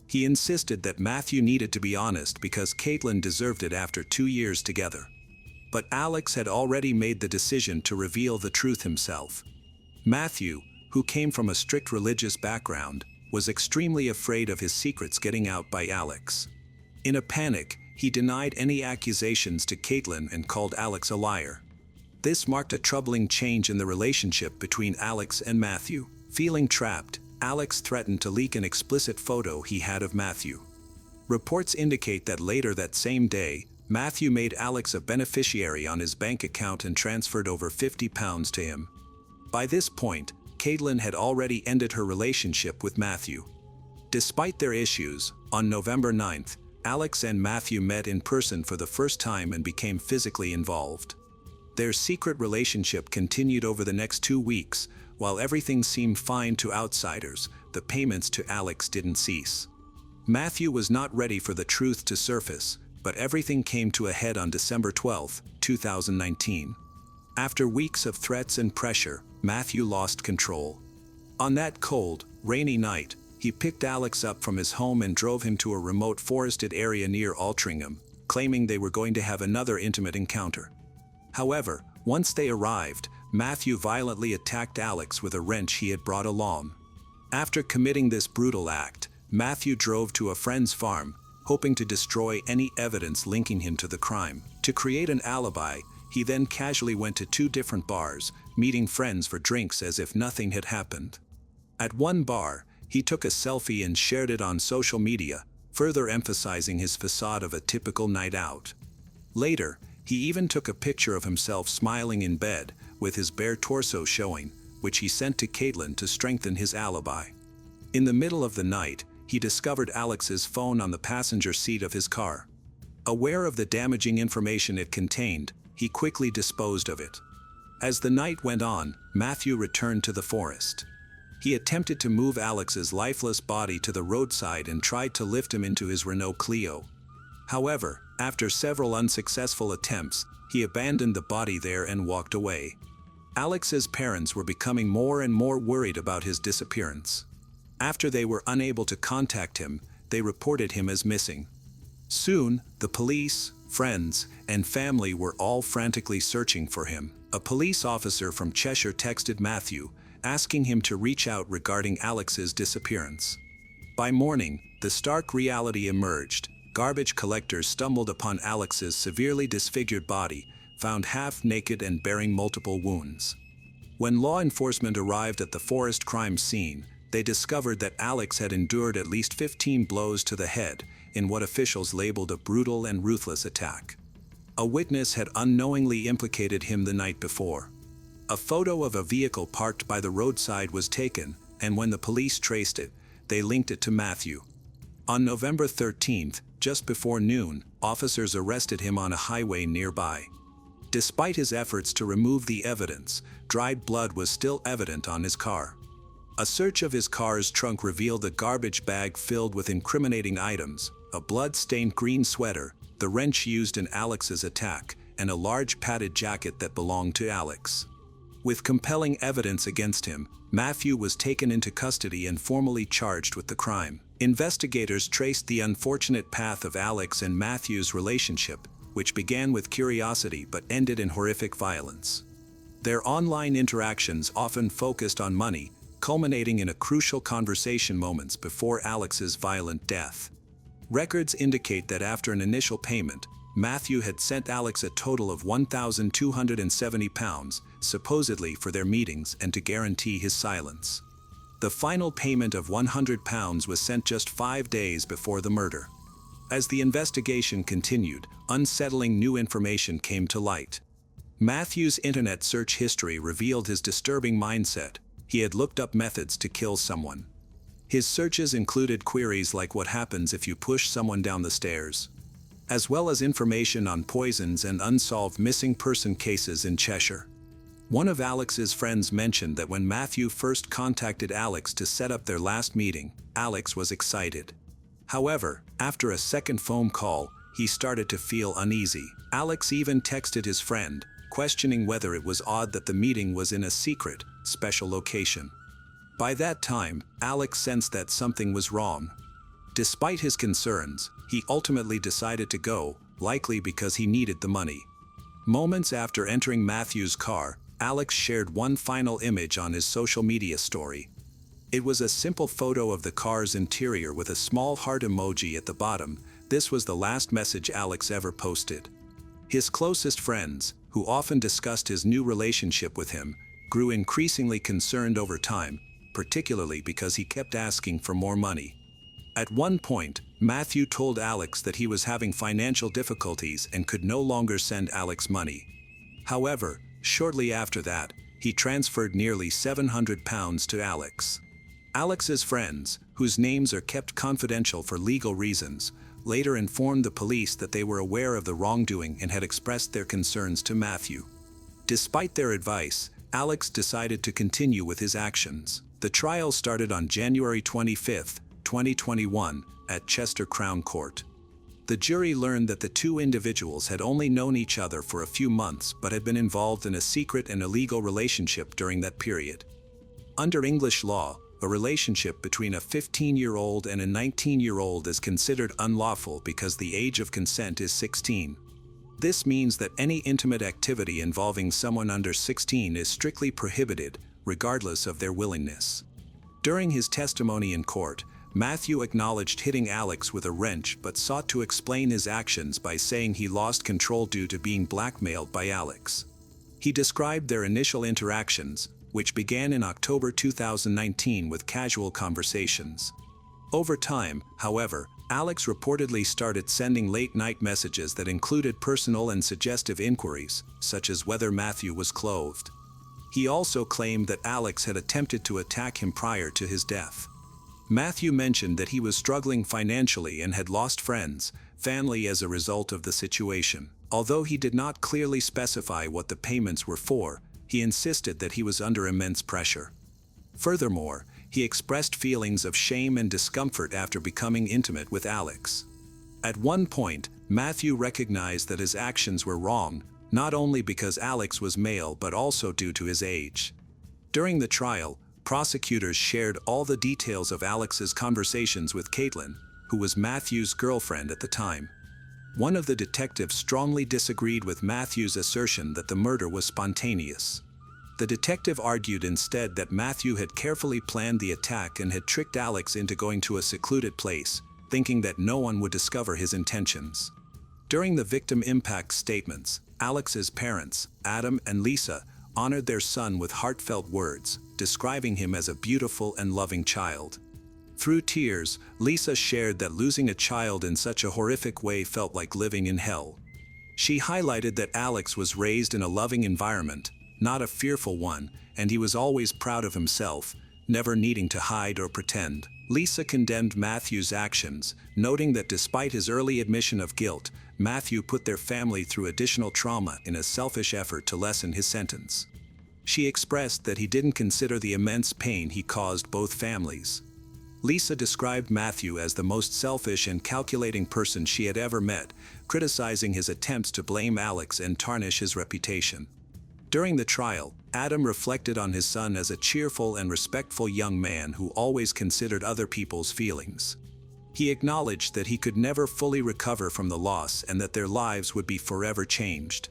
He insisted that Matthew needed to be honest because Caitlin deserved it after 2 years together. But Alex had already made the decision to reveal the truth himself. Matthew, who came from a strict religious background, was extremely afraid of his secrets getting out by Alex. In a panic, he denied any accusations to Caitlin and called Alex a liar. This marked a troubling change in the relationship between Alex and Matthew. Feeling trapped, Alex threatened to leak an explicit photo he had of Matthew. Reports indicate that later that same day, Matthew made Alex a beneficiary on his bank account and transferred over £50 to him. By this point, Caitlin had already ended her relationship with Matthew. Despite their issues, on November 9th, Alex and Matthew met in person for the first time and became physically involved. Their secret relationship continued over the next 2 weeks. While everything seemed fine to outsiders, the payments to Alex didn't cease. Matthew was not ready for the truth to surface, but everything came to a head on December 12, 2019. After weeks of threats and pressure, Matthew lost control. On that cold, rainy night, he picked Alex up from his home and drove him to a remote forested area near Altrincham, claiming they were going to have another intimate encounter. However, once they arrived, Matthew violently attacked Alex with a wrench he had brought along. After committing this brutal act, Matthew drove to a friend's farm, hoping to destroy any evidence linking him to the crime. To create an alibi, he then casually went to 2 different bars, meeting friends for drinks as if nothing had happened. At one bar, he took a selfie and shared it on social media, further emphasizing his facade of a typical night out. Later, he even took a picture of himself smiling in bed, with his bare torso showing, which he sent to Caitlin to strengthen his alibi. In the middle of the night, he discovered Alex's phone on the passenger seat of his car. Aware of the damaging information it contained, he quickly disposed of it. As the night went on, Matthew returned to the forest. He attempted to move Alex's lifeless body to the roadside and tried to lift him into his Renault Clio. However, after several unsuccessful attempts, he abandoned the body there and walked away. Alex's parents were becoming more and more worried about his disappearance. After they were unable to contact him, they reported him as missing. Soon, the police, friends, and family were all frantically searching for him. A police officer from Cheshire texted Matthew, asking him to reach out regarding Alex's disappearance. By morning, the stark reality emerged. Garbage collectors stumbled upon Alex's severely disfigured body, found half-naked and bearing multiple wounds. When law enforcement arrived at the forest crime scene, they discovered that Alex had endured at least 15 blows to the head, in what officials labeled a brutal and ruthless attack. A witness had unknowingly implicated him the night before. A photo of a vehicle parked by the roadside was taken, and when the police traced it, they linked it to Matthew. On November 13th, just before noon, officers arrested him on a highway nearby. Despite his efforts to remove the evidence, dried blood was still evident on his car. A search of his car's trunk revealed a garbage bag filled with incriminating items, a blood-stained green sweater, the wrench used in Alex's attack, and a large padded jacket that belonged to Alex. With compelling evidence against him, Matthew was taken into custody and formally charged with the crime. Investigators traced the unfortunate path of Alex and Matthew's relationship, which began with curiosity but ended in horrific violence. Their online interactions often focused on money, culminating in a crucial conversation moments before Alex's violent death. Records indicate that after an initial payment, Matthew had sent Alex a total of £1,270, supposedly for their meetings and to guarantee his silence. The final payment of £100 was sent just 5 days before the murder. As the investigation continued, unsettling new information came to light. Matthew's internet search history revealed his disturbing mindset. He had looked up methods to kill someone. His searches included queries like what happens if you push someone down the stairs, as well as information on poisons and unsolved missing person cases in Cheshire. One of Alex's friends mentioned that when Matthew first contacted Alex to set up their last meeting, Alex was excited. However, after a second phone call, he started to feel uneasy. Alex even texted his friend, questioning whether it was odd that the meeting was in a secret, special location. By that time, Alex sensed that something was wrong. Despite his concerns, he ultimately decided to go, likely because he needed the money. Moments after entering Matthew's car, Alex shared one final image on his social media story. It was a simple photo of the car's interior with a small heart emoji at the bottom. This was the last message Alex ever posted. His closest friends, who often discussed his new relationship with him, grew increasingly concerned over time, particularly because he kept asking for more money. At one point, Matthew told Alex that he was having financial difficulties and could no longer send Alex money. However, shortly after that, he transferred nearly £700 to Alex. Alex's friends, whose names are kept confidential for legal reasons, later informed the police that they were aware of the wrongdoing and had expressed their concerns to Matthew. Despite their advice, Alex decided to continue with his actions. The trial started on January 25, 2021, at Chester Crown Court. The jury learned that the two individuals had only known each other for a few months but had been involved in a secret and illegal relationship during that period. Under English law, a relationship between a 15-year-old and a 19-year-old is considered unlawful because the age of consent is 16. This means that any intimate activity involving someone under 16 is strictly prohibited, regardless of their willingness. During his testimony in court, Matthew acknowledged hitting Alex with a wrench but sought to explain his actions by saying he lost control due to being blackmailed by Alex. He described their initial interactions, which began in October 2019 with casual conversations. Over time, however, Alex reportedly started sending late-night messages that included personal and suggestive inquiries, such as whether Matthew was clothed. He also claimed that Alex had attempted to attack him prior to his death. Matthew mentioned that he was struggling financially and had lost friends, family as a result of the situation. Although he did not clearly specify what the payments were for, he insisted that he was under immense pressure. Furthermore, he expressed feelings of shame and discomfort after becoming intimate with Alex. At one point, Matthew recognized that his actions were wrong, not only because Alex was male but also due to his age. During the trial, prosecutors shared all the details of Alex's conversations with Caitlin, who was Matthew's girlfriend at the time. One of the detectives strongly disagreed with Matthew's assertion that the murder was spontaneous. The detective argued instead that Matthew had carefully planned the attack and had tricked Alex into going to a secluded place, thinking that no one would discover his intentions. During the victim impact statements, Alex's parents, Adam and Lisa, honored their son with heartfelt words, describing him as a beautiful and loving child. Through tears, Lisa shared that losing a child in such a horrific way felt like living in hell. She highlighted that Alex was raised in a loving environment, not a fearful one, and he was always proud of himself, never needing to hide or pretend. Lisa condemned Matthew's actions, noting that despite his early admission of guilt, Matthew put their family through additional trauma in a selfish effort to lessen his sentence. She expressed that he didn't consider the immense pain he caused both families. Lisa described Matthew as the most selfish and calculating person she had ever met, criticizing his attempts to blame Alex and tarnish his reputation. During the trial, Adam reflected on his son as a cheerful and respectful young man who always considered other people's feelings. He acknowledged that he could never fully recover from the loss and that their lives would be forever changed.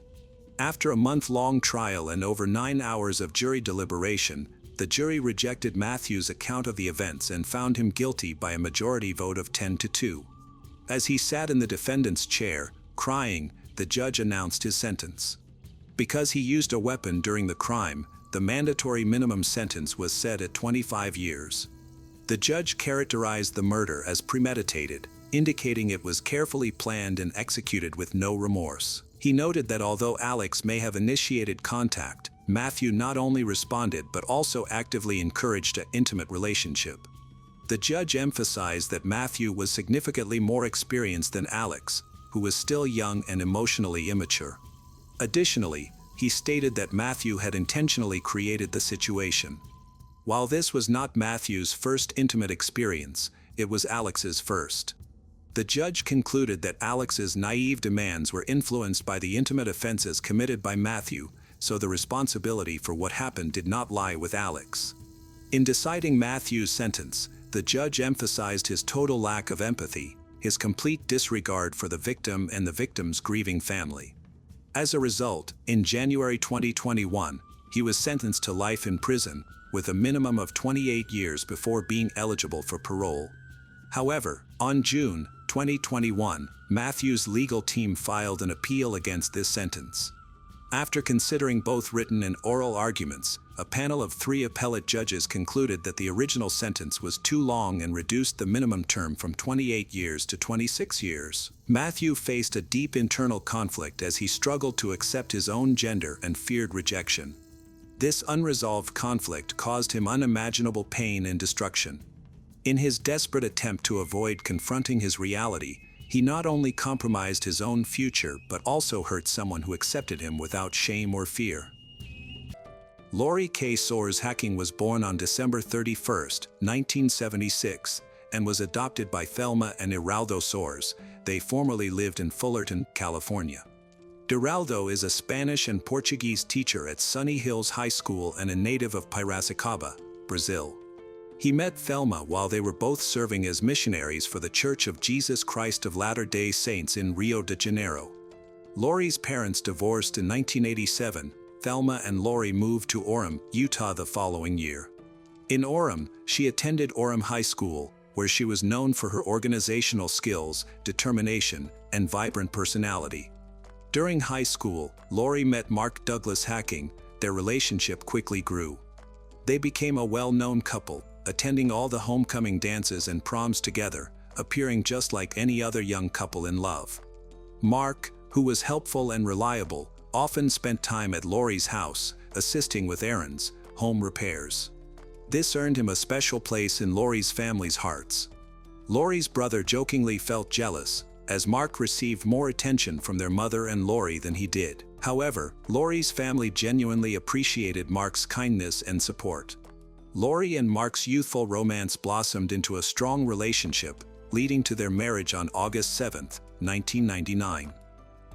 After a month-long trial and over 9 hours of jury deliberation, the jury rejected Matthew's account of the events and found him guilty by a majority vote of 10-2. As he sat in the defendant's chair, crying, the judge announced his sentence. Because he used a weapon during the crime, the mandatory minimum sentence was set at 25 years. The judge characterized the murder as premeditated, indicating it was carefully planned and executed with no remorse. He noted that although Alex may have initiated contact, Matthew not only responded but also actively encouraged an intimate relationship. The judge emphasized that Matthew was significantly more experienced than Alex, who was still young and emotionally immature. Additionally, he stated that Matthew had intentionally created the situation. While this was not Matthew's first intimate experience, it was Alex's first. The judge concluded that Alex's naive demands were influenced by the intimate offenses committed by Matthew, so the responsibility for what happened did not lie with Alex. In deciding Matthew's sentence, the judge emphasized his total lack of empathy, his complete disregard for the victim and the victim's grieving family. As a result, in January 2021, he was sentenced to life in prison, with a minimum of 28 years before being eligible for parole. However, on June 2021, Matthew's legal team filed an appeal against this sentence. After considering both written and oral arguments, a panel of 3 appellate judges concluded that the original sentence was too long and reduced the minimum term from 28 years to 26 years. Matthew faced a deep internal conflict as he struggled to accept his own gender and feared rejection. This unresolved conflict caused him unimaginable pain and destruction. In his desperate attempt to avoid confronting his reality, he not only compromised his own future but also hurt someone who accepted him without shame or fear. Lori K. Soares Hacking was born on December 31, 1976, and was adopted by Thelma and Iraldo Soares. They formerly lived in Fullerton, California. Iraldo is a Spanish and Portuguese teacher at Sunny Hills High School and a native of Piracicaba, Brazil. He met Thelma while they were both serving as missionaries for the Church of Jesus Christ of Latter-day Saints in Rio de Janeiro. Lori's parents divorced in 1987. Thelma and Lori moved to Orem, Utah the following year. In Orem, she attended Orem High School, where she was known for her organizational skills, determination, and vibrant personality. During high school, Lori met Mark Douglas Hacking. Their relationship quickly grew. They became a well-known couple, attending all the homecoming dances and proms together, appearing just like any other young couple in love. Mark, who was helpful and reliable, often spent time at Lori's house, assisting with errands, home repairs. This earned him a special place in Lori's family's hearts. Lori's brother jokingly felt jealous, as Mark received more attention from their mother and Lori than he did. However, Lori's family genuinely appreciated Mark's kindness and support. Lori and Mark's youthful romance blossomed into a strong relationship, leading to their marriage on August 7, 1999.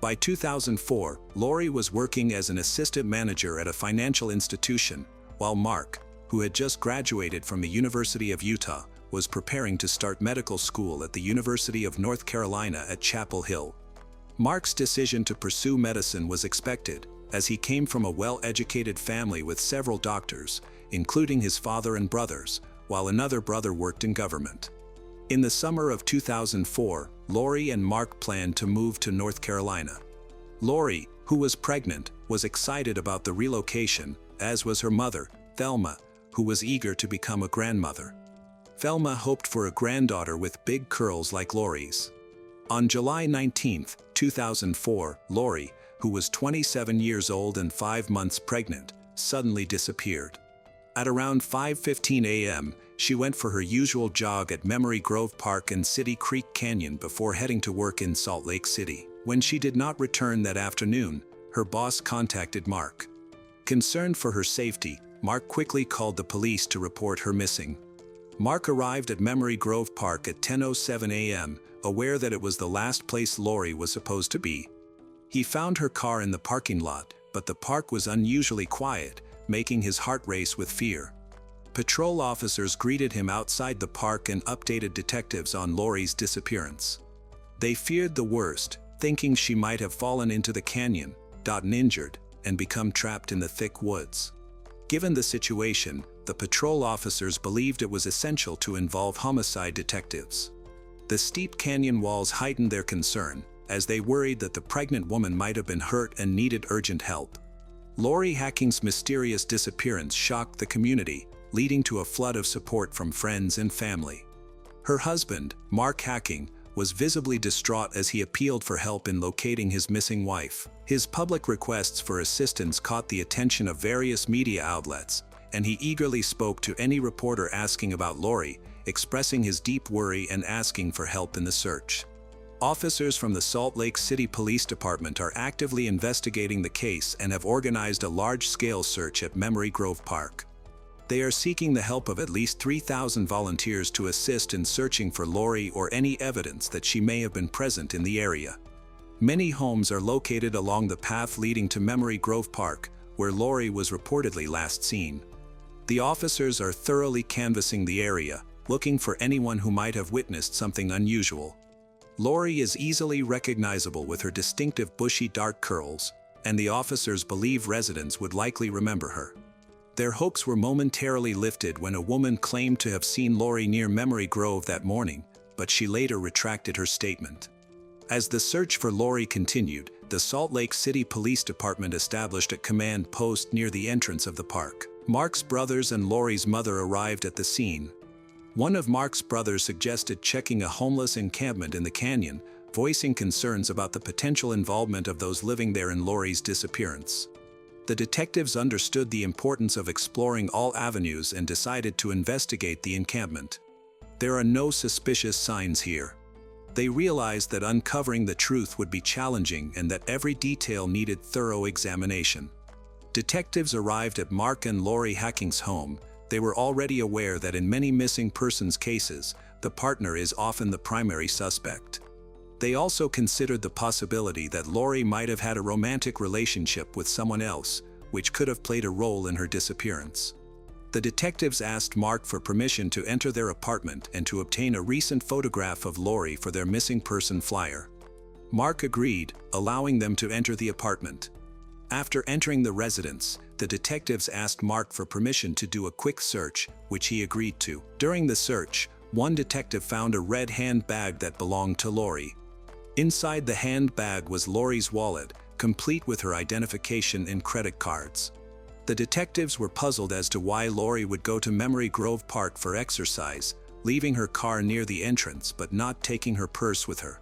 By 2004, Lori was working as an assistant manager at a financial institution, while Mark, who had just graduated from the University of Utah, was preparing to start medical school at the University of North Carolina at Chapel Hill. Mark's decision to pursue medicine was expected, as he came from a well-educated family with several doctors, including his father and brothers, while another brother worked in government. In the summer of 2004, Lori and Mark planned to move to North Carolina. Lori, who was pregnant, was excited about the relocation, as was her mother, Thelma, who was eager to become a grandmother. Thelma hoped for a granddaughter with big curls like Lori's. On July 19, 2004, Lori, who was 27 years old and 5 months pregnant, suddenly disappeared. At around 5:15 a.m., she went for her usual jog at Memory Grove Park and City Creek Canyon before heading to work in Salt Lake City. When she did not return that afternoon, her boss contacted Mark. Concerned for her safety, Mark quickly called the police to report her missing. Mark arrived at Memory Grove Park at 10:07 a.m., aware that it was the last place Lori was supposed to be. He found her car in the parking lot, but the park was unusually quiet, making his heart race with fear. Patrol officers greeted him outside the park and updated detectives on Lori's disappearance. They feared the worst, thinking she might have fallen into the canyon, gotten injured, and become trapped in the thick woods. Given the situation, the patrol officers believed it was essential to involve homicide detectives. The steep canyon walls heightened their concern, as they worried that the pregnant woman might have been hurt and needed urgent help. Lori Hacking's mysterious disappearance shocked the community, leading to a flood of support from friends and family. Her husband, Mark Hacking, was visibly distraught as he appealed for help in locating his missing wife. His public requests for assistance caught the attention of various media outlets, and he eagerly spoke to any reporter asking about Lori, expressing his deep worry and asking for help in the search. Officers from the Salt Lake City Police Department are actively investigating the case and have organized a large-scale search at Memory Grove Park. They are seeking the help of at least 3,000 volunteers to assist in searching for Lori or any evidence that she may have been present in the area. Many homes are located along the path leading to Memory Grove Park, where Lori was reportedly last seen. The officers are thoroughly canvassing the area, looking for anyone who might have witnessed something unusual. Lori is easily recognizable with her distinctive bushy dark curls, and the officers believe residents would likely remember her. Their hopes were momentarily lifted when a woman claimed to have seen Lori near Memory Grove that morning, but she later retracted her statement. As the search for Lori continued, the Salt Lake City Police Department established a command post near the entrance of the park. Mark's brothers and Lori's mother arrived at the scene. One of Mark's brothers suggested checking a homeless encampment in the canyon, voicing concerns about the potential involvement of those living there in Lori's disappearance. The detectives understood the importance of exploring all avenues and decided to investigate the encampment. There are no suspicious signs here. They realized that uncovering the truth would be challenging and that every detail needed thorough examination. Detectives arrived at Mark and Lori Hacking's home. They were already aware that in many missing persons cases, the partner is often the primary suspect. They also considered the possibility that Lori might have had a romantic relationship with someone else, which could have played a role in her disappearance. The detectives asked Mark for permission to enter their apartment and to obtain a recent photograph of Lori for their missing person flyer. Mark agreed, allowing them to enter the apartment. After entering the residence, the detectives asked Mark for permission to do a quick search, which he agreed to. During the search, one detective found a red handbag that belonged to Lori. Inside the handbag was Lori's wallet, complete with her identification and credit cards. The detectives were puzzled as to why Lori would go to Memory Grove Park for exercise, leaving her car near the entrance but not taking her purse with her.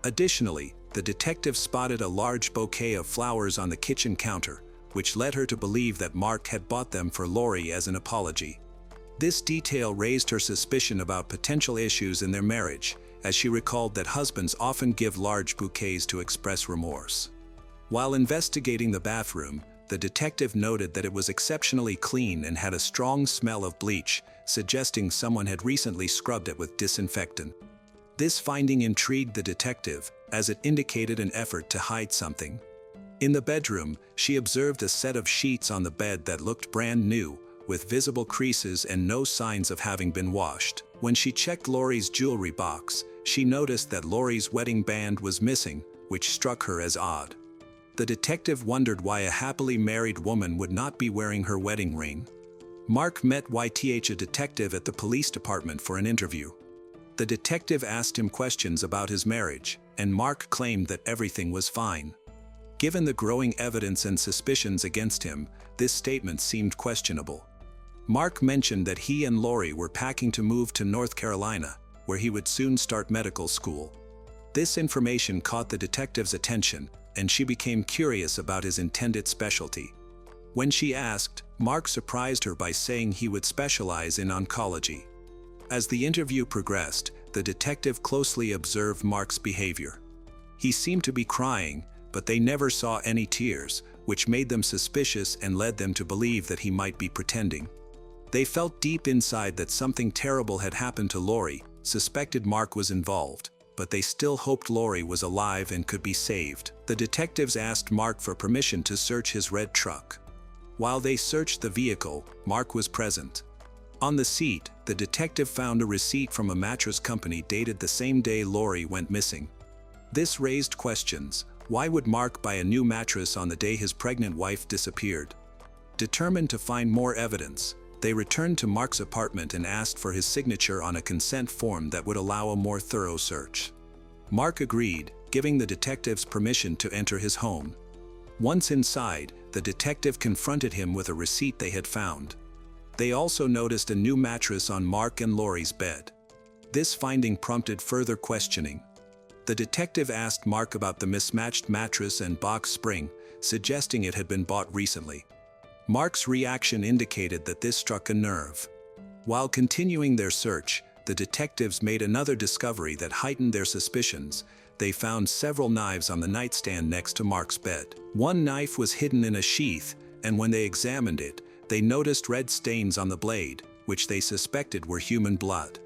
Additionally, the detective spotted a large bouquet of flowers on the kitchen counter, which led her to believe that Mark had bought them for Lori as an apology. This detail raised her suspicion about potential issues in their marriage, as she recalled that husbands often give large bouquets to express remorse. While investigating the bathroom, the detective noted that it was exceptionally clean and had a strong smell of bleach, suggesting someone had recently scrubbed it with disinfectant. This finding intrigued the detective, as it indicated an effort to hide something. In the bedroom, she observed a set of sheets on the bed that looked brand new, with visible creases and no signs of having been washed. When she checked Lori's jewelry box, she noticed that Lori's wedding band was missing, which struck her as odd. The detective wondered why a happily married woman would not be wearing her wedding ring. Mark met YTH, a detective at the police department, for an interview. The detective asked him questions about his marriage, and Mark claimed that everything was fine. Given the growing evidence and suspicions against him, this statement seemed questionable. Mark mentioned that he and Lori were packing to move to North Carolina, where he would soon start medical school. This information caught the detective's attention, and she became curious about his intended specialty. When she asked, Mark surprised her by saying he would specialize in oncology. As the interview progressed, the detective closely observed Mark's behavior. He seemed to be crying, but they never saw any tears, which made them suspicious and led them to believe that he might be pretending. They felt deep inside that something terrible had happened to Lori, suspected Mark was involved, but they still hoped Lori was alive and could be saved. The detectives asked Mark for permission to search his red truck. While they searched the vehicle, Mark was present. On the seat, the detective found a receipt from a mattress company dated the same day Lori went missing. This raised questions. Why would Mark buy a new mattress on the day his pregnant wife disappeared? Determined to find more evidence, they returned to Mark's apartment and asked for his signature on a consent form that would allow a more thorough search. Mark agreed, giving the detectives permission to enter his home. Once inside, the detective confronted him with a receipt they had found. They also noticed a new mattress on Mark and Lori's bed. This finding prompted further questioning. The detective asked Mark about the mismatched mattress and box spring, suggesting it had been bought recently. Mark's reaction indicated that this struck a nerve. While continuing their search, the detectives made another discovery that heightened their suspicions. They found several knives on the nightstand next to Mark's bed. One knife was hidden in a sheath, and when they examined it, they noticed red stains on the blade, which they suspected were human blood.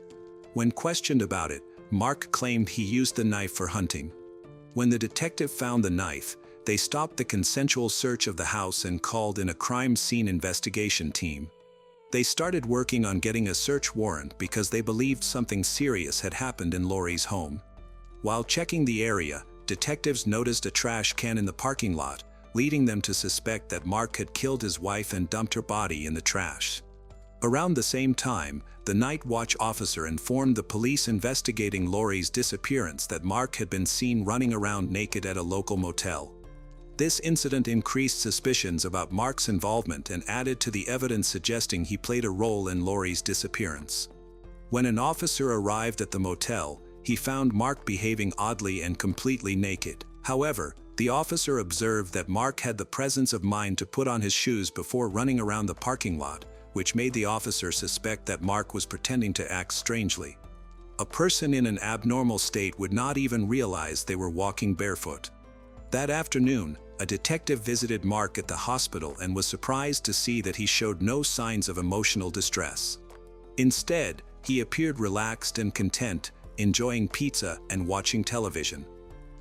When questioned about it, Mark claimed he used the knife for hunting. When the detective found the knife, they stopped the consensual search of the house and called in a crime scene investigation team. They started working on getting a search warrant because they believed something serious had happened in Lori's home. While checking the area, detectives noticed a trash can in the parking lot, leading them to suspect that Mark had killed his wife and dumped her body in the trash. Around the same time, the night watch officer informed the police investigating Lori's disappearance that Mark had been seen running around naked at a local motel. This incident increased suspicions about Mark's involvement and added to the evidence suggesting he played a role in Lori's disappearance. When an officer arrived at the motel, he found Mark behaving oddly and completely naked. However, the officer observed that Mark had the presence of mind to put on his shoes before running around the parking lot, which made the officer suspect that Mark was pretending to act strangely. A person in an abnormal state would not even realize they were walking barefoot. That afternoon, a detective visited Mark at the hospital and was surprised to see that he showed no signs of emotional distress. Instead, he appeared relaxed and content, enjoying pizza and watching television.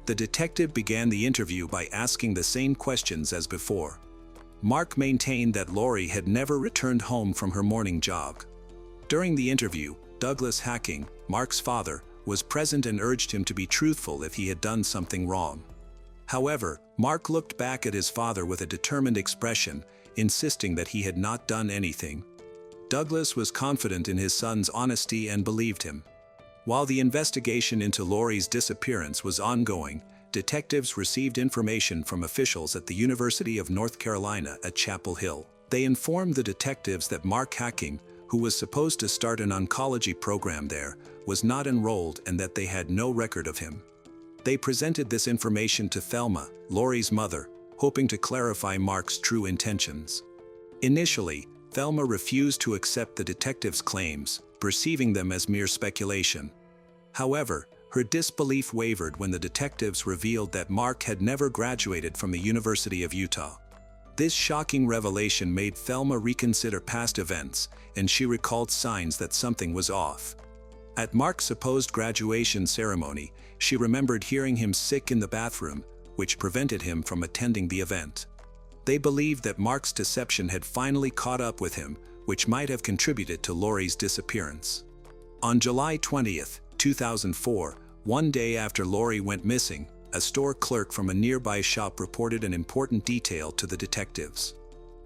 The detective began the interview by asking the same questions as before. Mark maintained that Lori had never returned home from her morning jog. During the interview, Douglas Hacking, Mark's father, was present and urged him to be truthful if he had done something wrong. However, Mark looked back at his father with a determined expression, insisting that he had not done anything. Douglas was confident in his son's honesty and believed him. While the investigation into Lori's disappearance was ongoing, detectives received information from officials at the University of North Carolina at Chapel Hill. They informed the detectives that Mark Hacking, who was supposed to start an oncology program there, was not enrolled and that they had no record of him. They presented this information to Thelma, Lori's mother, hoping to clarify Mark's true intentions. Initially, Thelma refused to accept the detectives' claims, perceiving them as mere speculation. However, her disbelief wavered when the detectives revealed that Mark had never graduated from the University of Utah. This shocking revelation made Thelma reconsider past events, and she recalled signs that something was off. At Mark's supposed graduation ceremony, she remembered hearing him sick in the bathroom, which prevented him from attending the event. They believed that Mark's deception had finally caught up with him, which might have contributed to Lori's disappearance. On July 20, 2004, one day after Lori went missing, a store clerk from a nearby shop reported an important detail to the detectives.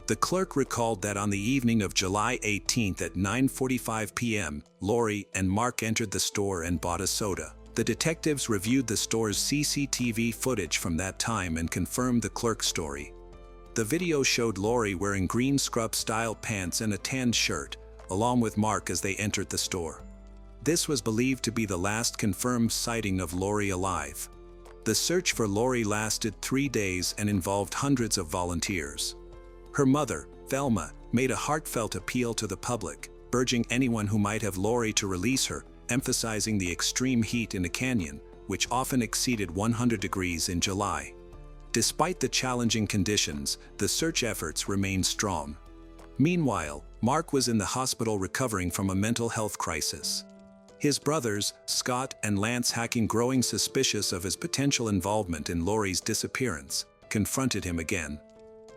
The clerk recalled that on the evening of July 18 at 9:45 p.m., Lori and Mark entered the store and bought a soda. The detectives reviewed the store's CCTV footage from that time and confirmed the clerk's story. The video showed Lori wearing green scrub-style pants and a tan shirt, along with Mark as they entered the store. This was believed to be the last confirmed sighting of Lori alive. The search for Lori lasted 3 days and involved hundreds of volunteers. Her mother, Thelma, made a heartfelt appeal to the public, urging anyone who might have Lori to release her, emphasizing the extreme heat in the canyon, which often exceeded 100 degrees in July. Despite the challenging conditions, the search efforts remained strong. Meanwhile, Mark was in the hospital recovering from a mental health crisis. His brothers, Scott and Lance Hacking, growing suspicious of his potential involvement in Lori's disappearance, confronted him again.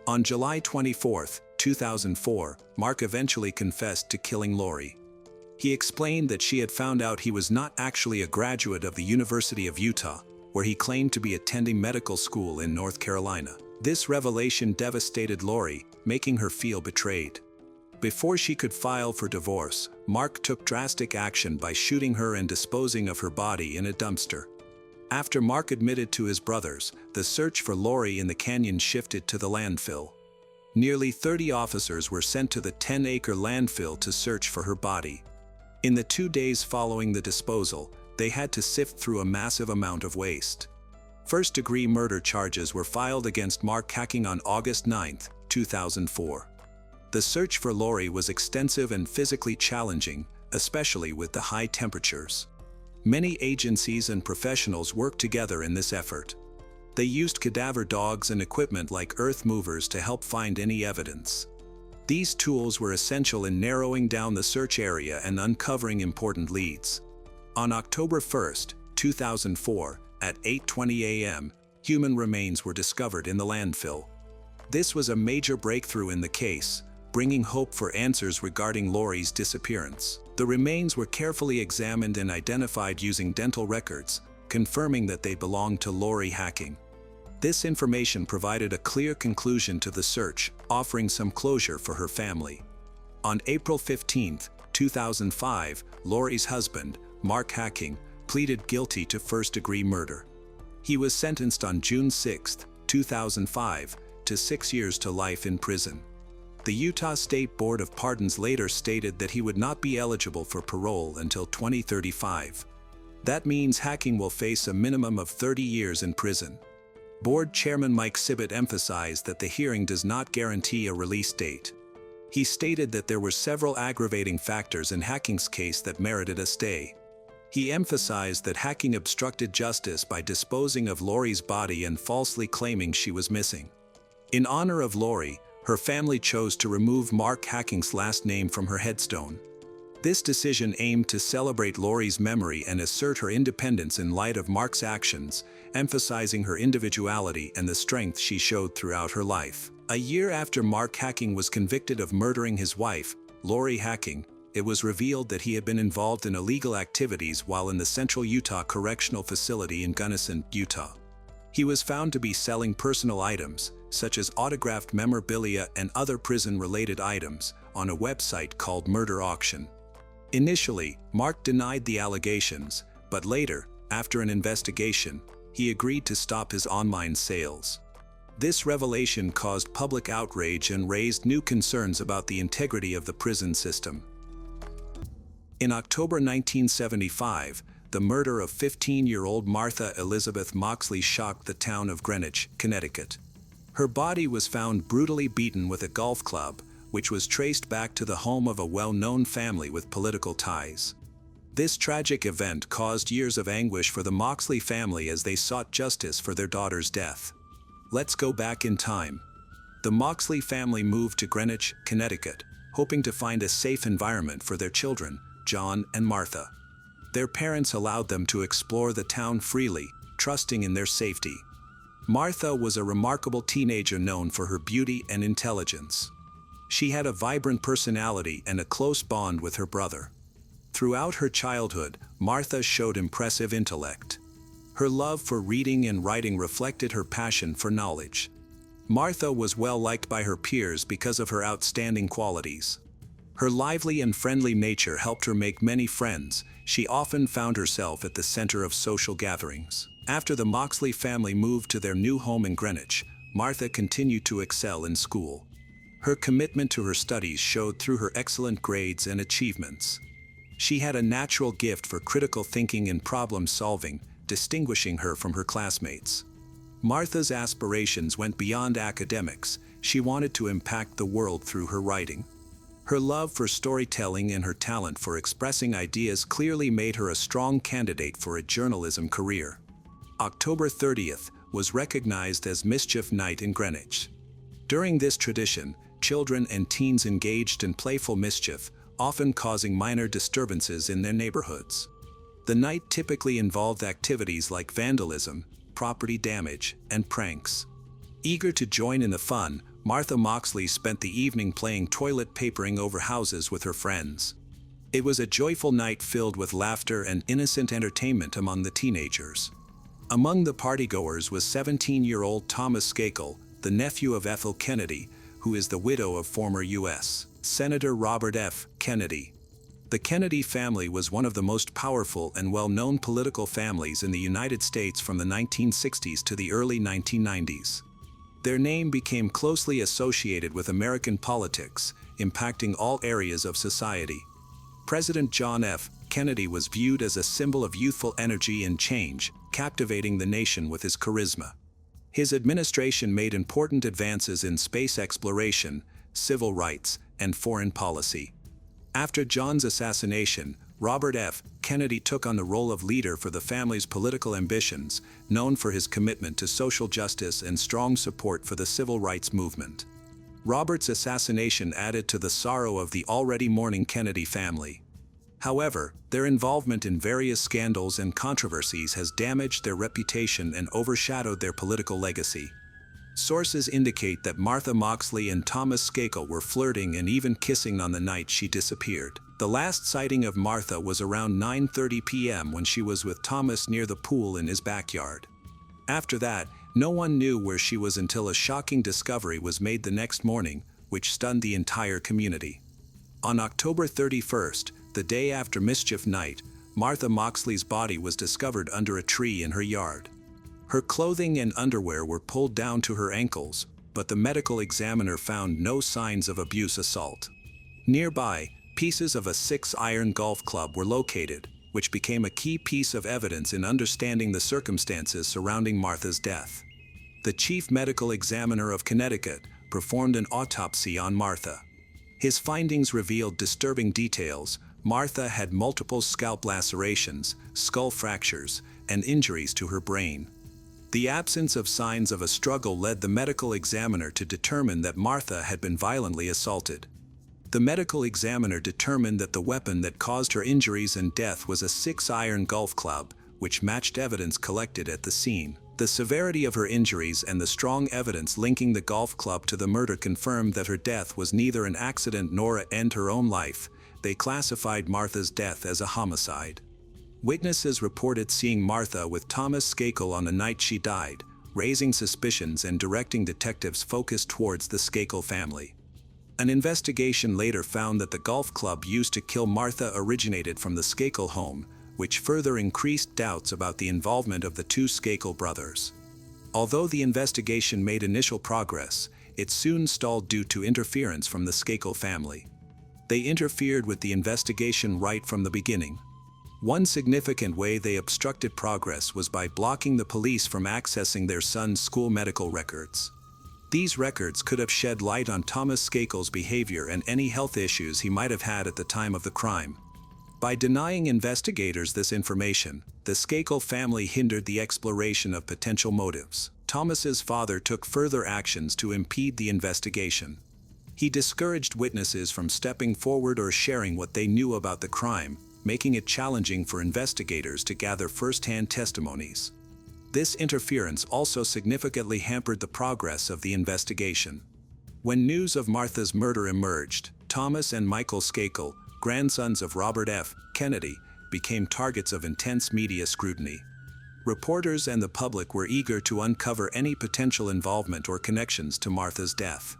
On July 24, 2004, Mark eventually confessed to killing Lori. He explained that she had found out he was not actually a graduate of the University of Utah, where he claimed to be attending medical school in North Carolina. This revelation devastated Lori, making her feel betrayed. Before she could file for divorce, Mark took drastic action by shooting her and disposing of her body in a dumpster. After Mark admitted to his brothers, the search for Lori in the canyon shifted to the landfill. Nearly 30 officers were sent to the 10-acre landfill to search for her body. In the 2 days following the disposal, they had to sift through a massive amount of waste. First-degree murder charges were filed against Mark Hacking on August 9, 2004. The search for Lori was extensive and physically challenging, especially with the high temperatures. Many agencies and professionals worked together in this effort. They used cadaver dogs and equipment like earth movers to help find any evidence. These tools were essential in narrowing down the search area and uncovering important leads. On October 1, 2004, at 8:20 a.m., human remains were discovered in the landfill. This was a major breakthrough in the case, bringing hope for answers regarding Lori's disappearance. The remains were carefully examined and identified using dental records, confirming that they belonged to Lori Hacking. This information provided a clear conclusion to the search, offering some closure for her family. On April 15, 2005, Lori's husband, Mark Hacking, pleaded guilty to first-degree murder. He was sentenced on June 6, 2005, to 6 years to life in prison. The Utah State Board of Pardons later stated that he would not be eligible for parole until 2035. That means Hacking will face a minimum of 30 years in prison. Board Chairman Mike Sibbett emphasized that the hearing does not guarantee a release date. He stated that there were several aggravating factors in Hacking's case that merited a stay. He emphasized that Hacking obstructed justice by disposing of Lori's body and falsely claiming she was missing. In honor of Lori, her family chose to remove Mark Hacking's last name from her headstone. This decision aimed to celebrate Lori's memory and assert her independence in light of Mark's actions, emphasizing her individuality and the strength she showed throughout her life. A year after Mark Hacking was convicted of murdering his wife, Lori Hacking, it was revealed that he had been involved in illegal activities while in the Central Utah Correctional Facility in Gunnison, Utah. He was found to be selling personal items, such as autographed memorabilia and other prison-related items, on a website called Murder Auction. Initially, Mark denied the allegations, but later, after an investigation, he agreed to stop his online sales. This revelation caused public outrage and raised new concerns about the integrity of the prison system. In October 1975, the murder of 15-year-old Martha Elizabeth Moxley shocked the town of Greenwich, Connecticut. Her body was found brutally beaten with a golf club, which was traced back to the home of a well-known family with political ties. This tragic event caused years of anguish for the Moxley family as they sought justice for their daughter's death. Let's go back in time. The Moxley family moved to Greenwich, Connecticut, hoping to find a safe environment for their children, John and Martha. Their parents allowed them to explore the town freely, trusting in their safety. Martha was a remarkable teenager known for her beauty and intelligence. She had a vibrant personality and a close bond with her brother. Throughout her childhood, Martha showed impressive intellect. Her love for reading and writing reflected her passion for knowledge. Martha was well liked by her peers because of her outstanding qualities. Her lively and friendly nature helped her make many friends. She often found herself at the center of social gatherings. After the Moxley family moved to their new home in Greenwich, Martha continued to excel in school. Her commitment to her studies showed through her excellent grades and achievements. She had a natural gift for critical thinking and problem solving, distinguishing her from her classmates. Martha's aspirations went beyond academics. She wanted to impact the world through her writing. Her love for storytelling and her talent for expressing ideas clearly made her a strong candidate for a journalism career. October 30th was recognized as Mischief Night in Greenwich. During this tradition, children and teens engaged in playful mischief, often causing minor disturbances in their neighborhoods. The night typically involved activities like vandalism, property damage, and pranks. Eager to join in the fun, Martha Moxley spent the evening playing toilet papering over houses with her friends. It was a joyful night filled with laughter and innocent entertainment among the teenagers. Among the partygoers was 17-year-old Thomas Skakel, the nephew of Ethel Kennedy, who is the widow of former U.S. Senator Robert F. Kennedy. The Kennedy family was one of the most powerful and well-known political families in the United States from the 1960s to the early 1990s. Their name became closely associated with American politics, impacting all areas of society. President John F. Kennedy was viewed as a symbol of youthful energy and change, captivating the nation with his charisma. His administration made important advances in space exploration, civil rights, and foreign policy. After John's assassination, Robert F. Kennedy took on the role of leader for the family's political ambitions, known for his commitment to social justice and strong support for the civil rights movement. Robert's assassination added to the sorrow of the already mourning Kennedy family. However, their involvement in various scandals and controversies has damaged their reputation and overshadowed their political legacy. Sources indicate that Martha Moxley and Thomas Skakel were flirting and even kissing on the night she disappeared. The last sighting of Martha was around 9:30 p.m. when she was with Thomas near the pool in his backyard. After that, no one knew where she was until a shocking discovery was made the next morning, which stunned the entire community. On October 31st, the day after Mischief Night, Martha Moxley's body was discovered under a tree in her yard. Her clothing and underwear were pulled down to her ankles, but the medical examiner found no signs of abuse assault. Nearby, pieces of a 6-iron golf club were located, which became a key piece of evidence in understanding the circumstances surrounding Martha's death. The chief medical examiner of Connecticut performed an autopsy on Martha. His findings revealed disturbing details. Martha had multiple scalp lacerations, skull fractures, and injuries to her brain. The absence of signs of a struggle led the medical examiner to determine that Martha had been violently assaulted. The medical examiner determined that the weapon that caused her injuries and death was a 6-iron golf club, which matched evidence collected at the scene. The severity of her injuries and the strong evidence linking the golf club to the murder confirmed that her death was neither an accident nor an end to her own life. They classified Martha's death as a homicide. Witnesses reported seeing Martha with Thomas Skakel on the night she died, raising suspicions and directing detectives' focus towards the Skakel family. An investigation later found that the golf club used to kill Martha originated from the Skakel home, which further increased doubts about the involvement of the two Skakel brothers. Although the investigation made initial progress, it soon stalled due to interference from the Skakel family. They interfered with the investigation right from the beginning. One significant way they obstructed progress was by blocking the police from accessing their son's school medical records. These records could have shed light on Thomas Skakel's behavior and any health issues he might have had at the time of the crime. By denying investigators this information, the Skakel family hindered the exploration of potential motives. Thomas's father took further actions to impede the investigation. He discouraged witnesses from stepping forward or sharing what they knew about the crime, making it challenging for investigators to gather first-hand testimonies. This interference also significantly hampered the progress of the investigation. When news of Martha's murder emerged, Thomas and Michael Skakel, grandsons of Robert F. Kennedy, became targets of intense media scrutiny. Reporters and the public were eager to uncover any potential involvement or connections to Martha's death.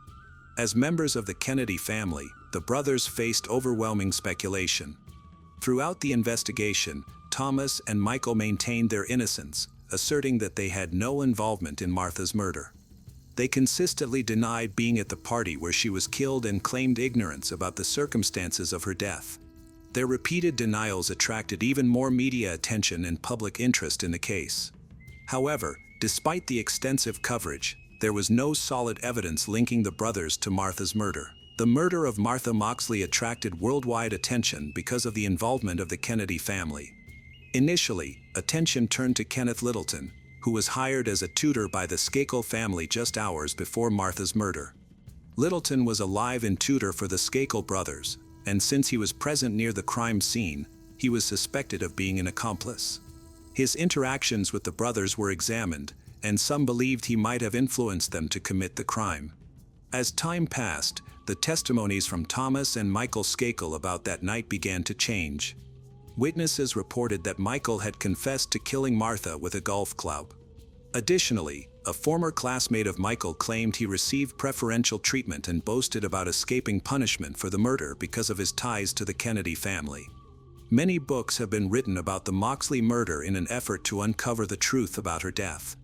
As members of the Kennedy family, the brothers faced overwhelming speculation. Throughout the investigation, Thomas and Michael maintained their innocence, asserting that they had no involvement in Martha's murder. They consistently denied being at the party where she was killed and claimed ignorance about the circumstances of her death. Their repeated denials attracted even more media attention and public interest in the case. However, despite the extensive coverage, there was no solid evidence linking the brothers to Martha's murder. The murder of Martha Moxley attracted worldwide attention because of the involvement of the Kennedy family. Initially, attention turned to Kenneth Littleton, who was hired as a tutor by the Skakel family just hours before Martha's murder. Littleton was a live-in tutor for the Skakel brothers, and since he was present near the crime scene, he was suspected of being an accomplice. His interactions with the brothers were examined, and some believed he might have influenced them to commit the crime. As time passed, the testimonies from Thomas and Michael Skakel about that night began to change. Witnesses reported that Michael had confessed to killing Martha with a golf club. Additionally, a former classmate of Michael claimed he received preferential treatment and boasted about escaping punishment for the murder because of his ties to the Kennedy family. Many books have been written about the Moxley murder in an effort to uncover the truth about her death.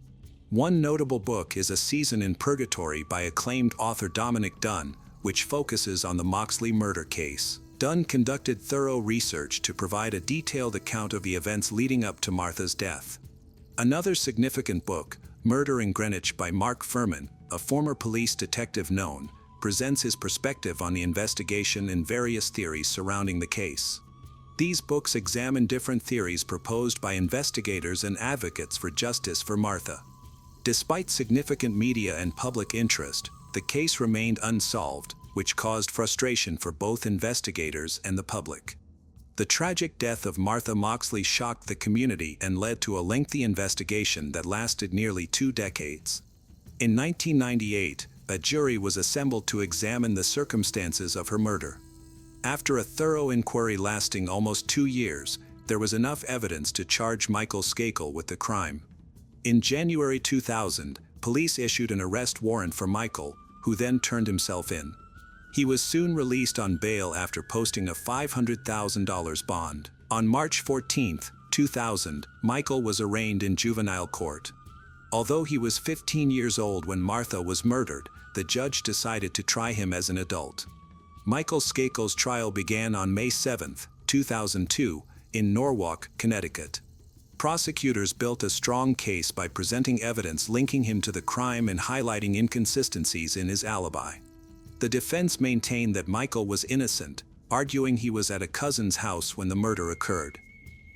One notable book is A Season in Purgatory by acclaimed author Dominic Dunn, which focuses on the Moxley murder case. Dunn conducted thorough research to provide a detailed account of the events leading up to Martha's death. Another significant book, Murder in Greenwich by Mark Furman, a former police detective known, presents his perspective on the investigation and various theories surrounding the case. These books examine different theories proposed by investigators and advocates for justice for Martha. Despite significant media and public interest, the case remained unsolved, which caused frustration for both investigators and the public. The tragic death of Martha Moxley shocked the community and led to a lengthy investigation that lasted nearly 2 decades. In 1998, a jury was assembled to examine the circumstances of her murder. After a thorough inquiry lasting almost 2 years, there was enough evidence to charge Michael Skakel with the crime. In January 2000, police issued an arrest warrant for Michael, who then turned himself in. He was soon released on bail after posting a $500,000 bond. On March 14, 2000, Michael was arraigned in juvenile court. Although he was 15 years old when Martha was murdered, the judge decided to try him as an adult. Michael Skakel's trial began on May 7, 2002, in Norwalk, Connecticut. Prosecutors built a strong case by presenting evidence linking him to the crime and highlighting inconsistencies in his alibi. The defense maintained that Michael was innocent, arguing he was at a cousin's house when the murder occurred.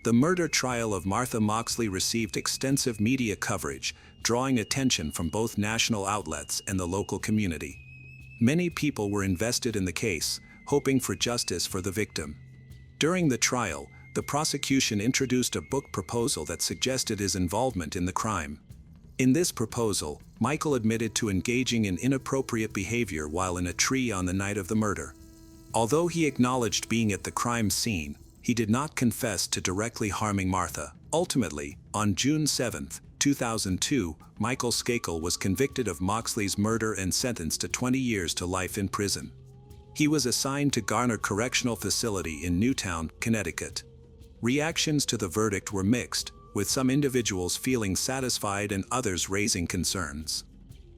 The murder trial of Martha Moxley received extensive media coverage, drawing attention from both national outlets and the local community. Many people were invested in the case, hoping for justice for the victim. During the trial, the prosecution introduced a book proposal that suggested his involvement in the crime. In this proposal, Michael admitted to engaging in inappropriate behavior while in a tree on the night of the murder. Although he acknowledged being at the crime scene, he did not confess to directly harming Martha. Ultimately, on June 7, 2002, Michael Skakel was convicted of Moxley's murder and sentenced to 20 years to life in prison. He was assigned to Garner Correctional Facility in Newtown, Connecticut. Reactions to the verdict were mixed, with some individuals feeling satisfied and others raising concerns.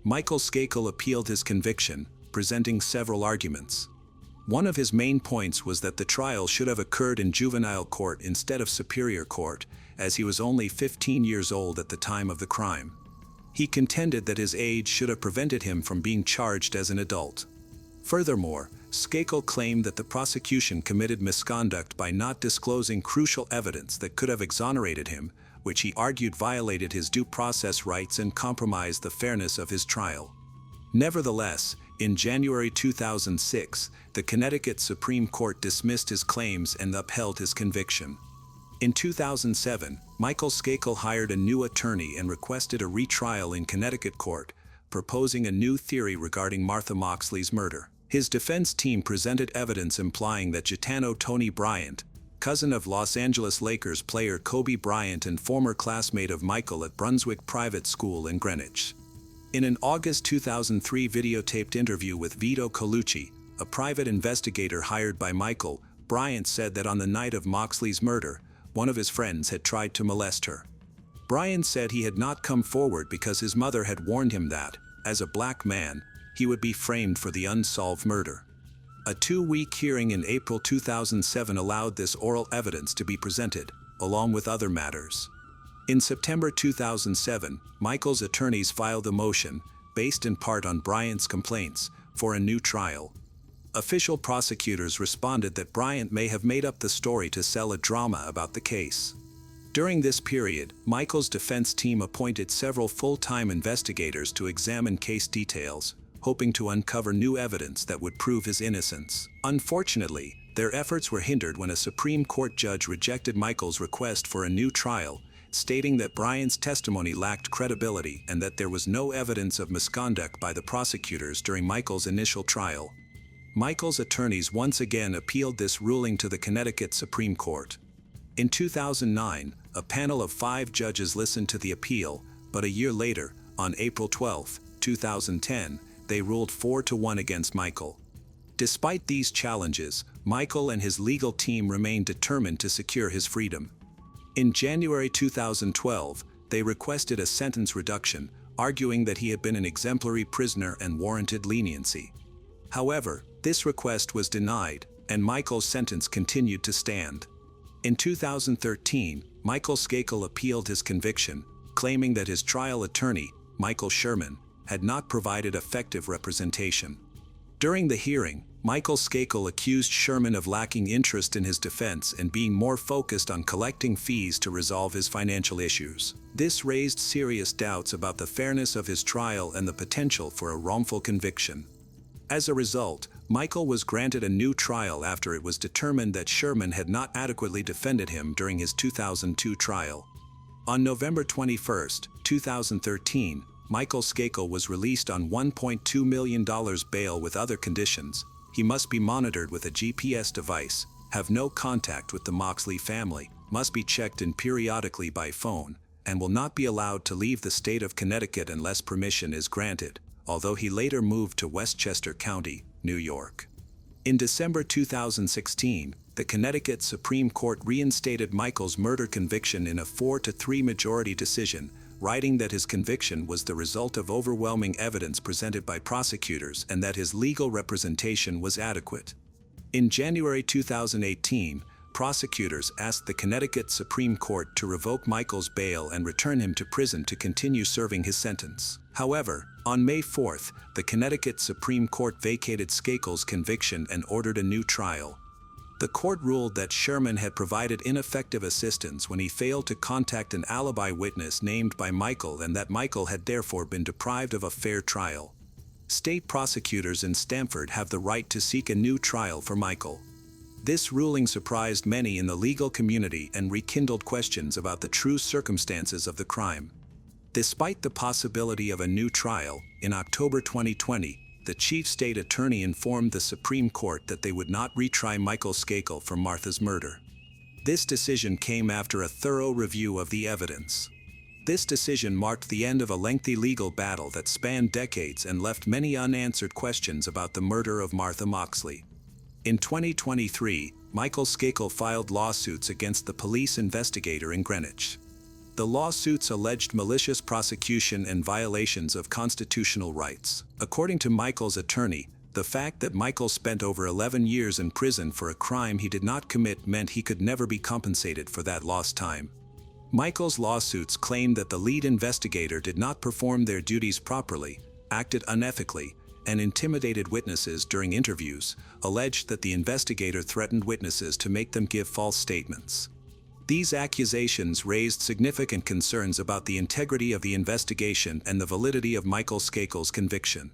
Michael Skakel appealed his conviction, presenting several arguments. One of his main points was that the trial should have occurred in juvenile court instead of superior court, as he was only 15 years old at the time of the crime. He contended that his age should have prevented him from being charged as an adult. Furthermore, Skakel claimed that the prosecution committed misconduct by not disclosing crucial evidence that could have exonerated him, which he argued violated his due process rights and compromised the fairness of his trial. Nevertheless, in January 2006, the Connecticut Supreme Court dismissed his claims and upheld his conviction. In 2007, Michael Skakel hired a new attorney and requested a retrial in Connecticut court, proposing a new theory regarding Martha Moxley's murder. His defense team presented evidence implying that Gitano Tony Bryant, cousin of Los Angeles Lakers player Kobe Bryant and former classmate of Michael at Brunswick Private School in Greenwich. In an August 2003 videotaped interview with Vito Colucci, a private investigator hired by Michael, Bryant said that on the night of Moxley's murder, one of his friends had tried to molest her. Bryant said he had not come forward because his mother had warned him that, as a black man, he would be framed for the unsolved murder. A 2-week hearing in April 2007 allowed this oral evidence to be presented, along with other matters. In September 2007, Michael's attorneys filed a motion, based in part on Bryant's complaints, for a new trial. Official prosecutors responded that Bryant may have made up the story to sell a drama about the case. During this period, Michael's defense team appointed several full-time investigators to examine case details, hoping to uncover new evidence that would prove his innocence. Unfortunately, their efforts were hindered when a Supreme Court judge rejected Michael's request for a new trial, stating that Bryant's testimony lacked credibility and that there was no evidence of misconduct by the prosecutors during Michael's initial trial. Michael's attorneys once again appealed this ruling to the Connecticut Supreme Court. In 2009, a panel of 5 judges listened to the appeal, but a year later, on April 12, 2010, they ruled 4-1 against Michael. Despite these challenges, Michael and his legal team remained determined to secure his freedom. In January 2012, they requested a sentence reduction, arguing that he had been an exemplary prisoner and warranted leniency. However, this request was denied, and Michael's sentence continued to stand. In 2013, Michael Skakel appealed his conviction, claiming that his trial attorney, Michael Sherman, had not provided effective representation. During the hearing, Michael Skakel accused Sherman of lacking interest in his defense and being more focused on collecting fees to resolve his financial issues. This raised serious doubts about the fairness of his trial and the potential for a wrongful conviction. As a result, Michael was granted a new trial after it was determined that Sherman had not adequately defended him during his 2002 trial. On November 21, 2013, Michael Skakel was released on $1.2 million bail with other conditions. He must be monitored with a GPS device, have no contact with the Moxley family, must be checked in periodically by phone, and will not be allowed to leave the state of Connecticut unless permission is granted, although he later moved to Westchester County, New York. In December 2016, the Connecticut Supreme Court reinstated Michael's murder conviction in a 4-3 majority decision, writing that his conviction was the result of overwhelming evidence presented by prosecutors and that his legal representation was adequate. In January 2018, prosecutors asked the Connecticut Supreme Court to revoke Michael's bail and return him to prison to continue serving his sentence. However, on May 4, the Connecticut Supreme Court vacated Skakel's conviction and ordered a new trial. The court ruled that Sherman had provided ineffective assistance when he failed to contact an alibi witness named by Michael and that Michael had therefore been deprived of a fair trial. State prosecutors in Stamford have the right to seek a new trial for Michael. This ruling surprised many in the legal community and rekindled questions about the true circumstances of the crime. Despite the possibility of a new trial, in October 2020, the chief state attorney informed the Supreme Court that they would not retry Michael Skakel for Martha's murder. This decision came after a thorough review of the evidence. This decision marked the end of a lengthy legal battle that spanned decades and left many unanswered questions about the murder of Martha Moxley. In 2023, Michael Skakel filed lawsuits against the police investigator in Greenwich. The lawsuits alleged malicious prosecution and violations of constitutional rights. According to Michael's attorney, the fact that Michael spent over 11 years in prison for a crime he did not commit meant he could never be compensated for that lost time. Michael's lawsuits claimed that the lead investigator did not perform their duties properly, acted unethically, and intimidated witnesses during interviews, alleged that the investigator threatened witnesses to make them give false statements. These accusations raised significant concerns about the integrity of the investigation and the validity of Michael Skakel's conviction.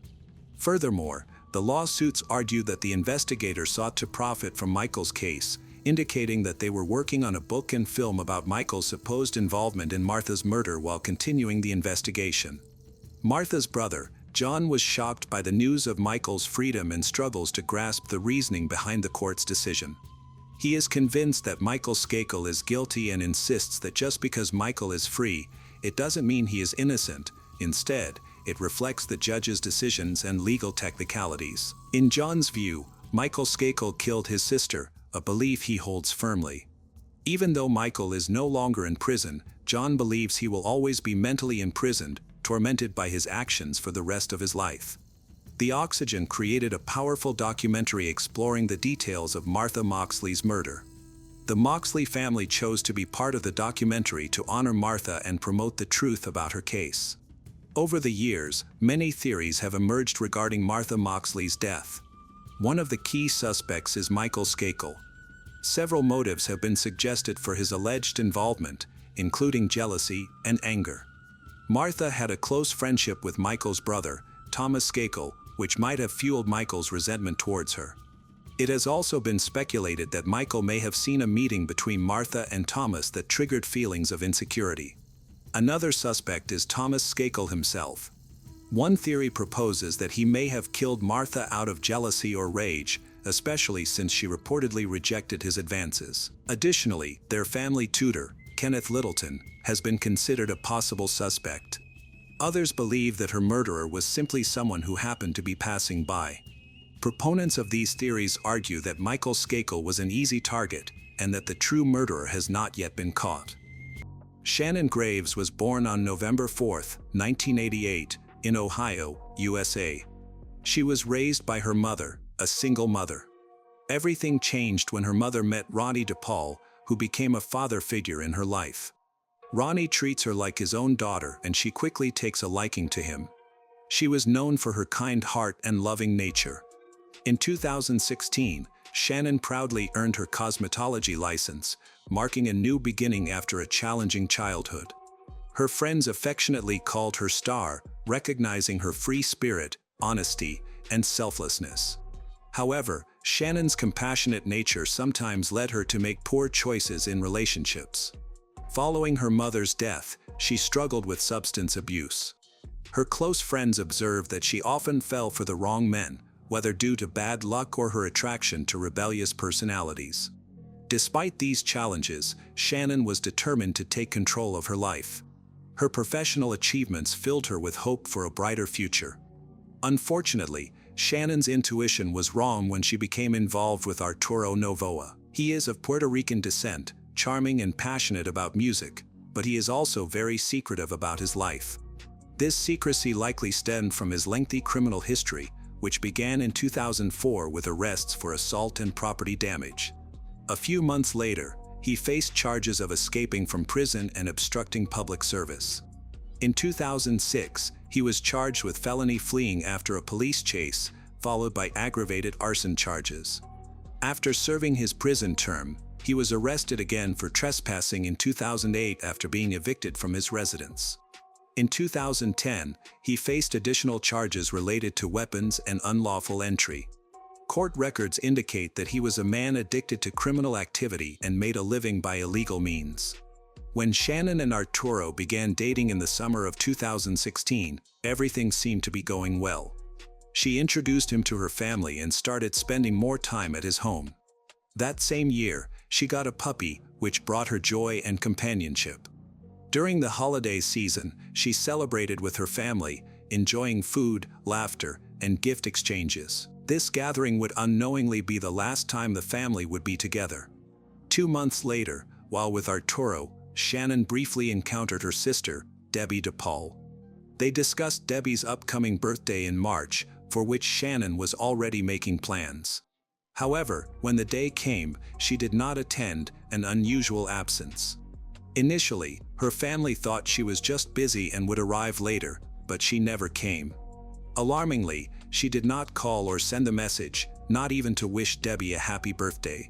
Furthermore, the lawsuits argued that the investigator sought to profit from Michael's case, indicating that they were working on a book and film about Michael's supposed involvement in Martha's murder while continuing the investigation. Martha's brother, John, was shocked by the news of Michael's freedom and struggles to grasp the reasoning behind the court's decision. He is convinced that Michael Skakel is guilty and insists that just because Michael is free, it doesn't mean he is innocent. Instead, it reflects the judge's decisions and legal technicalities. In John's view, Michael Skakel killed his sister, a belief he holds firmly. Even though Michael is no longer in prison, John believes he will always be mentally imprisoned, tormented by his actions for the rest of his life. The Oxygen created a powerful documentary exploring the details of Martha Moxley's murder. The Moxley family chose to be part of the documentary to honor Martha and promote the truth about her case. Over the years, many theories have emerged regarding Martha Moxley's death. One of the key suspects is Michael Skakel. Several motives have been suggested for his alleged involvement, including jealousy and anger. Martha had a close friendship with Michael's brother, Thomas Skakel, which might have fueled Michael's resentment towards her. It has also been speculated that Michael may have seen a meeting between Martha and Thomas that triggered feelings of insecurity. Another suspect is Thomas Skakel himself. One theory proposes that he may have killed Martha out of jealousy or rage, especially since she reportedly rejected his advances. Additionally, their family tutor, Kenneth Littleton, has been considered a possible suspect. Others believe that her murderer was simply someone who happened to be passing by. Proponents of these theories argue that Michael Skakel was an easy target and that the true murderer has not yet been caught. Shannon Graves was born on November 4, 1988, in Ohio, USA. She was raised by her mother, a single mother. Everything changed when her mother met Ronnie DePaul, who became a father figure in her life. Ronnie treats her like his own daughter, and she quickly takes a liking to him. She was known for her kind heart and loving nature. In 2016, Shannon proudly earned her cosmetology license, marking a new beginning after a challenging childhood. Her friends affectionately called her Star, recognizing her free spirit, honesty, and selflessness. However, Shannon's compassionate nature sometimes led her to make poor choices in relationships. Following her mother's death, she struggled with substance abuse. Her close friends observed that she often fell for the wrong men, whether due to bad luck or her attraction to rebellious personalities. Despite these challenges, Shannon was determined to take control of her life. Her professional achievements filled her with hope for a brighter future. Unfortunately, Shannon's intuition was wrong when she became involved with Arturo Novoa. He is of Puerto Rican descent, charming and passionate about music, but he is also very secretive about his life. This secrecy likely stemmed from his lengthy criminal history, which began in 2004 with arrests for assault and property damage. A few months later, he faced charges of escaping from prison and obstructing public service. In 2006, he was charged with felony fleeing after a police chase, followed by aggravated arson charges. After serving his prison term, he was arrested again for trespassing in 2008 after being evicted from his residence. In 2010, he faced additional charges related to weapons and unlawful entry. Court records indicate that he was a man addicted to criminal activity and made a living by illegal means. When Shannon and Arturo began dating in the summer of 2016, everything seemed to be going well. She introduced him to her family and started spending more time at his home. That same year, she got a puppy, which brought her joy and companionship. During the holiday season, she celebrated with her family, enjoying food, laughter, and gift exchanges. This gathering would unknowingly be the last time the family would be together. 2 months later, while with Arturo, Shannon briefly encountered her sister, Debbie DePaul. They discussed Debbie's upcoming birthday in March, for which Shannon was already making plans. However, when the day came, she did not attend, an unusual absence. Initially, her family thought she was just busy and would arrive later, but she never came. Alarmingly, she did not call or send a message, not even to wish Debbie a happy birthday.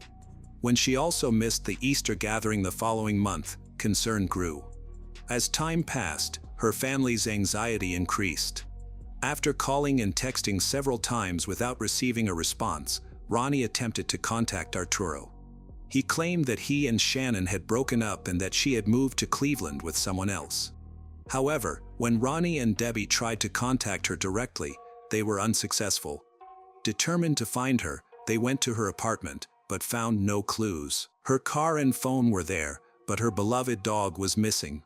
When she also missed the Easter gathering the following month, concern grew. As time passed, her family's anxiety increased. After calling and texting several times without receiving a response, Ronnie attempted to contact Arturo. He claimed that he and Shannon had broken up and that she had moved to Cleveland with someone else. However, when Ronnie and Debbie tried to contact her directly, they were unsuccessful. Determined to find her, they went to her apartment, but found no clues. Her car and phone were there, but her beloved dog was missing.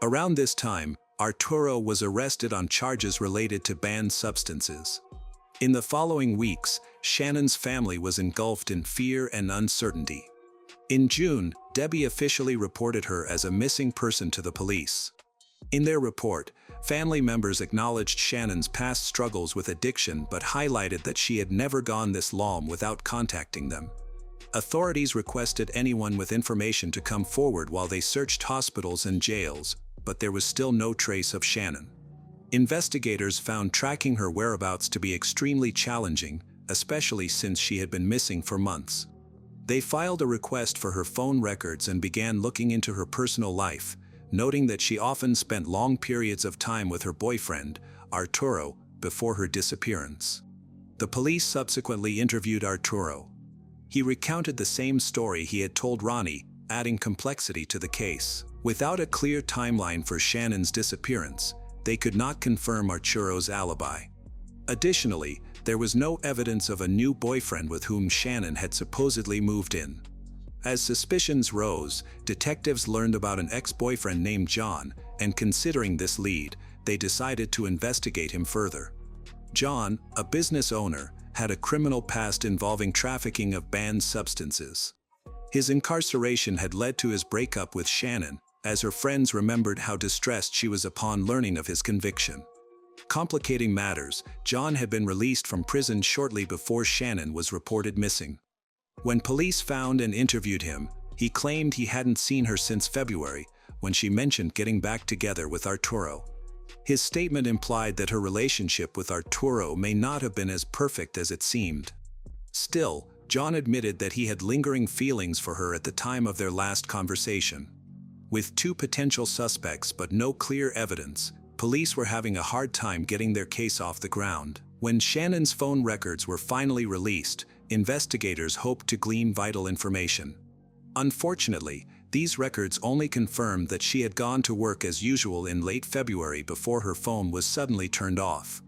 Around this time, Arturo was arrested on charges related to banned substances. In the following weeks, Shannon's family was engulfed in fear and uncertainty. In June, Debbie officially reported her as a missing person to the police. In their report, family members acknowledged Shannon's past struggles with addiction but highlighted that she had never gone this long without contacting them. Authorities requested anyone with information to come forward while they searched hospitals and jails, but there was still no trace of Shannon. Investigators found tracking her whereabouts to be extremely challenging, especially since she had been missing for months. They filed a request for her phone records and began looking into her personal life, noting that she often spent long periods of time with her boyfriend, Arturo, before her disappearance. The police subsequently interviewed Arturo. He recounted the same story he had told Ronnie, adding complexity to the case. Without a clear timeline for Shannon's disappearance, they could not confirm Arturo's alibi. Additionally, there was no evidence of a new boyfriend with whom Shannon had supposedly moved in. As suspicions rose, detectives learned about an ex-boyfriend named John, and considering this lead, they decided to investigate him further. John, a business owner, had a criminal past involving trafficking of banned substances. His incarceration had led to his breakup with Shannon, as her friends remembered how distressed she was upon learning of his conviction. Complicating matters, John had been released from prison shortly before Shannon was reported missing. When police found and interviewed him, he claimed he hadn't seen her since February, when she mentioned getting back together with Arturo. His statement implied that her relationship with Arturo may not have been as perfect as it seemed. Still, John admitted that he had lingering feelings for her at the time of their last conversation. With 2 potential suspects but no clear evidence, police were having a hard time getting their case off the ground. When Shannon's phone records were finally released, investigators hoped to glean vital information. Unfortunately, these records only confirmed that she had gone to work as usual in late February before her phone was suddenly turned off.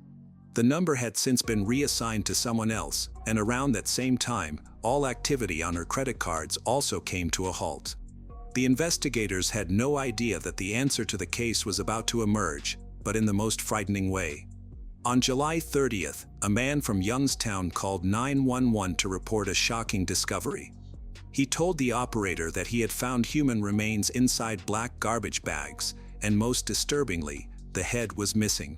The number had since been reassigned to someone else, and around that same time, all activity on her credit cards also came to a halt. The investigators had no idea that the answer to the case was about to emerge, but in the most frightening way. On July 30th, a man from Youngstown called 911 to report a shocking discovery. He told the operator that he had found human remains inside black garbage bags, and most disturbingly, the head was missing.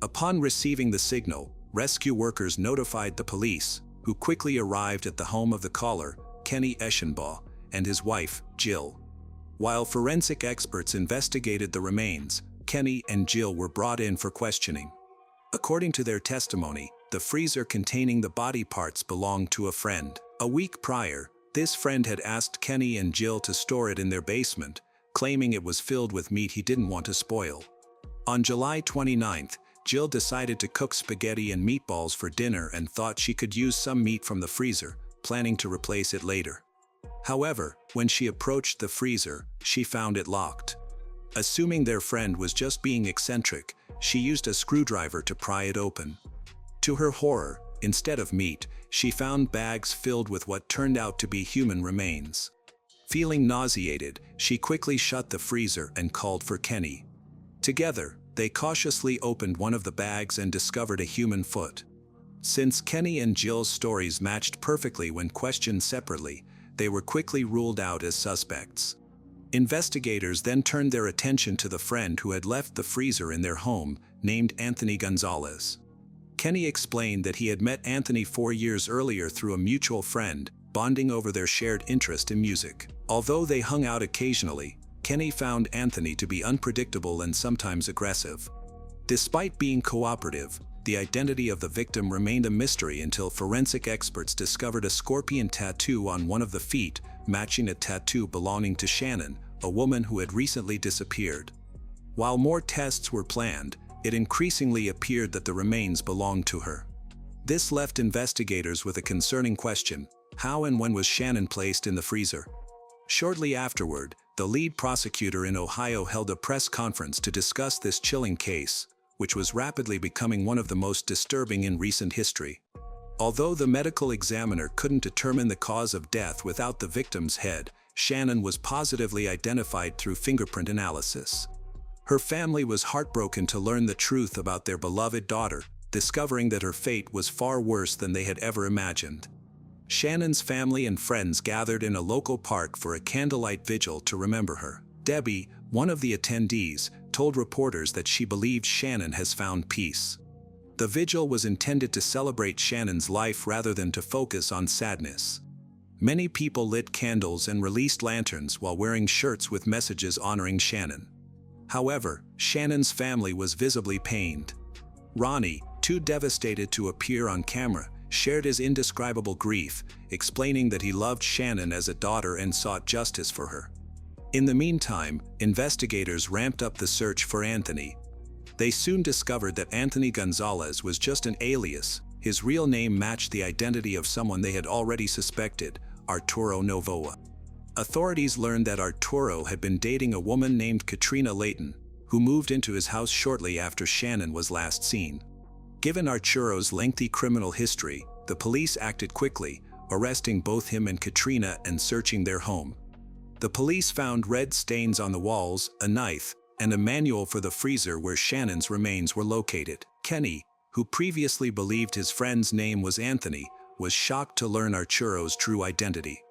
Upon receiving the signal, rescue workers notified the police, who quickly arrived at the home of the caller, Kenny Eschenbaugh, and his wife, Jill. While forensic experts investigated the remains, Kenny and Jill were brought in for questioning. According to their testimony, the freezer containing the body parts belonged to a friend. A week prior, this friend had asked Kenny and Jill to store it in their basement, claiming it was filled with meat he didn't want to spoil. On July 29th, Jill decided to cook spaghetti and meatballs for dinner and thought she could use some meat from the freezer, planning to replace it later. However, when she approached the freezer, she found it locked. Assuming their friend was just being eccentric, she used a screwdriver to pry it open. To her horror, instead of meat, she found bags filled with what turned out to be human remains. Feeling nauseated, she quickly shut the freezer and called for Kenny. Together, they cautiously opened one of the bags and discovered a human foot. Since Kenny and Jill's stories matched perfectly when questioned separately, they were quickly ruled out as suspects. Investigators then turned their attention to the friend who had left the freezer in their home, named Anthony Gonzalez. Kenny explained that he had met Anthony 4 years earlier through a mutual friend, bonding over their shared interest in music. Although they hung out occasionally, Kenny found Anthony to be unpredictable and sometimes aggressive. Despite being cooperative, the identity of the victim remained a mystery until forensic experts discovered a scorpion tattoo on one of the feet, matching a tattoo belonging to Shannon, a woman who had recently disappeared. While more tests were planned, it increasingly appeared that the remains belonged to her. This left investigators with a concerning question: how and when was Shannon placed in the freezer? Shortly afterward, the lead prosecutor in Ohio held a press conference to discuss this chilling case, which was rapidly becoming one of the most disturbing in recent history. Although the medical examiner couldn't determine the cause of death without the victim's head, Shannon was positively identified through fingerprint analysis. Her family was heartbroken to learn the truth about their beloved daughter, discovering that her fate was far worse than they had ever imagined. Shannon's family and friends gathered in a local park for a candlelight vigil to remember her. Debbie, one of the attendees, told reporters that she believed Shannon has found peace. The vigil was intended to celebrate Shannon's life rather than to focus on sadness. Many people lit candles and released lanterns while wearing shirts with messages honoring Shannon. However, Shannon's family was visibly pained. Ronnie, too devastated to appear on camera, shared his indescribable grief, explaining that he loved Shannon as a daughter and sought justice for her. In the meantime, investigators ramped up the search for Anthony. They soon discovered that Anthony Gonzalez was just an alias. His real name matched the identity of someone they had already suspected, Arturo Novoa. Authorities learned that Arturo had been dating a woman named Katrina Layton, who moved into his house shortly after Shannon was last seen. Given Arturo's lengthy criminal history, the police acted quickly, arresting both him and Katrina and searching their home. The police found red stains on the walls, a knife, and a manual for the freezer where Shannon's remains were located. Kenny, who previously believed his friend's name was Anthony, was shocked to learn Arturo's true identity.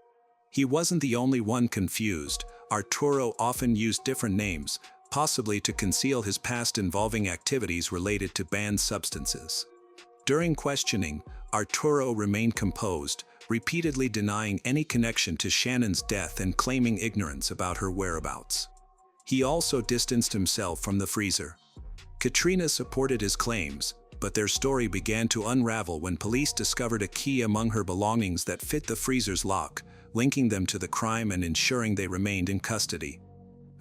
He wasn't the only one confused. Arturo often used different names, possibly to conceal his past involving activities related to banned substances. During questioning, Arturo remained composed, repeatedly denying any connection to Shannon's death and claiming ignorance about her whereabouts. He also distanced himself from the freezer. Katrina supported his claims, but their story began to unravel when police discovered a key among her belongings that fit the freezer's lock, linking them to the crime and ensuring they remained in custody.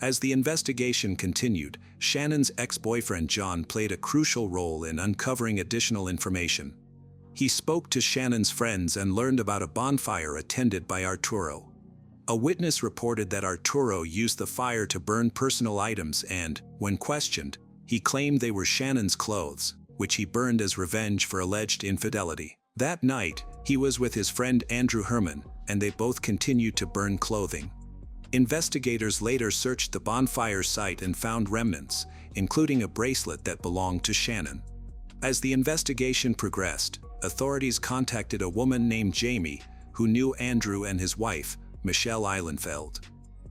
As the investigation continued, Shannon's ex-boyfriend John played a crucial role in uncovering additional information. He spoke to Shannon's friends and learned about a bonfire attended by Arturo. A witness reported that Arturo used the fire to burn personal items and, when questioned, he claimed they were Shannon's clothes, which he burned as revenge for alleged infidelity. That night, he was with his friend Andrew Herman, and they both continued to burn clothing. Investigators later searched the bonfire site and found remnants, including a bracelet that belonged to Shannon. As the investigation progressed, authorities contacted a woman named Jamie, who knew Andrew and his wife, Michelle Eilenfeld.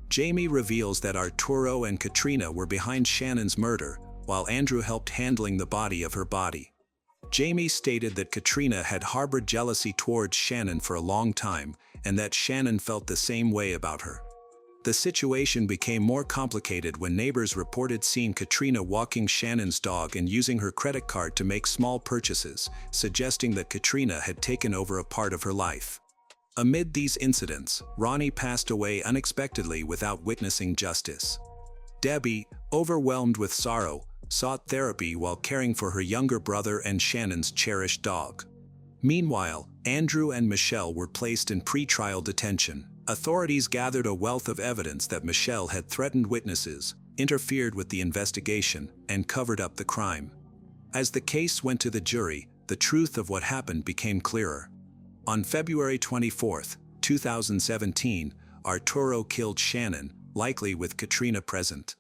Jamie reveals that Arturo and Katrina were behind Shannon's murder, while Andrew helped handling the body of her body. Jamie stated that Katrina had harbored jealousy towards Shannon for a long time, and that Shannon felt the same way about her. The situation became more complicated when neighbors reported seeing Katrina walking Shannon's dog and using her credit card to make small purchases, suggesting that Katrina had taken over a part of her life. Amid these incidents, Ronnie passed away unexpectedly without witnessing justice. Debbie, overwhelmed with sorrow, sought therapy while caring for her younger brother and Shannon's cherished dog. Meanwhile, Andrew and Michelle were placed in pretrial detention. Authorities gathered a wealth of evidence that Michelle had threatened witnesses, interfered with the investigation, and covered up the crime. As the case went to the jury, the truth of what happened became clearer. On February 24, 2017, Arturo killed Shannon, likely with Katrina present.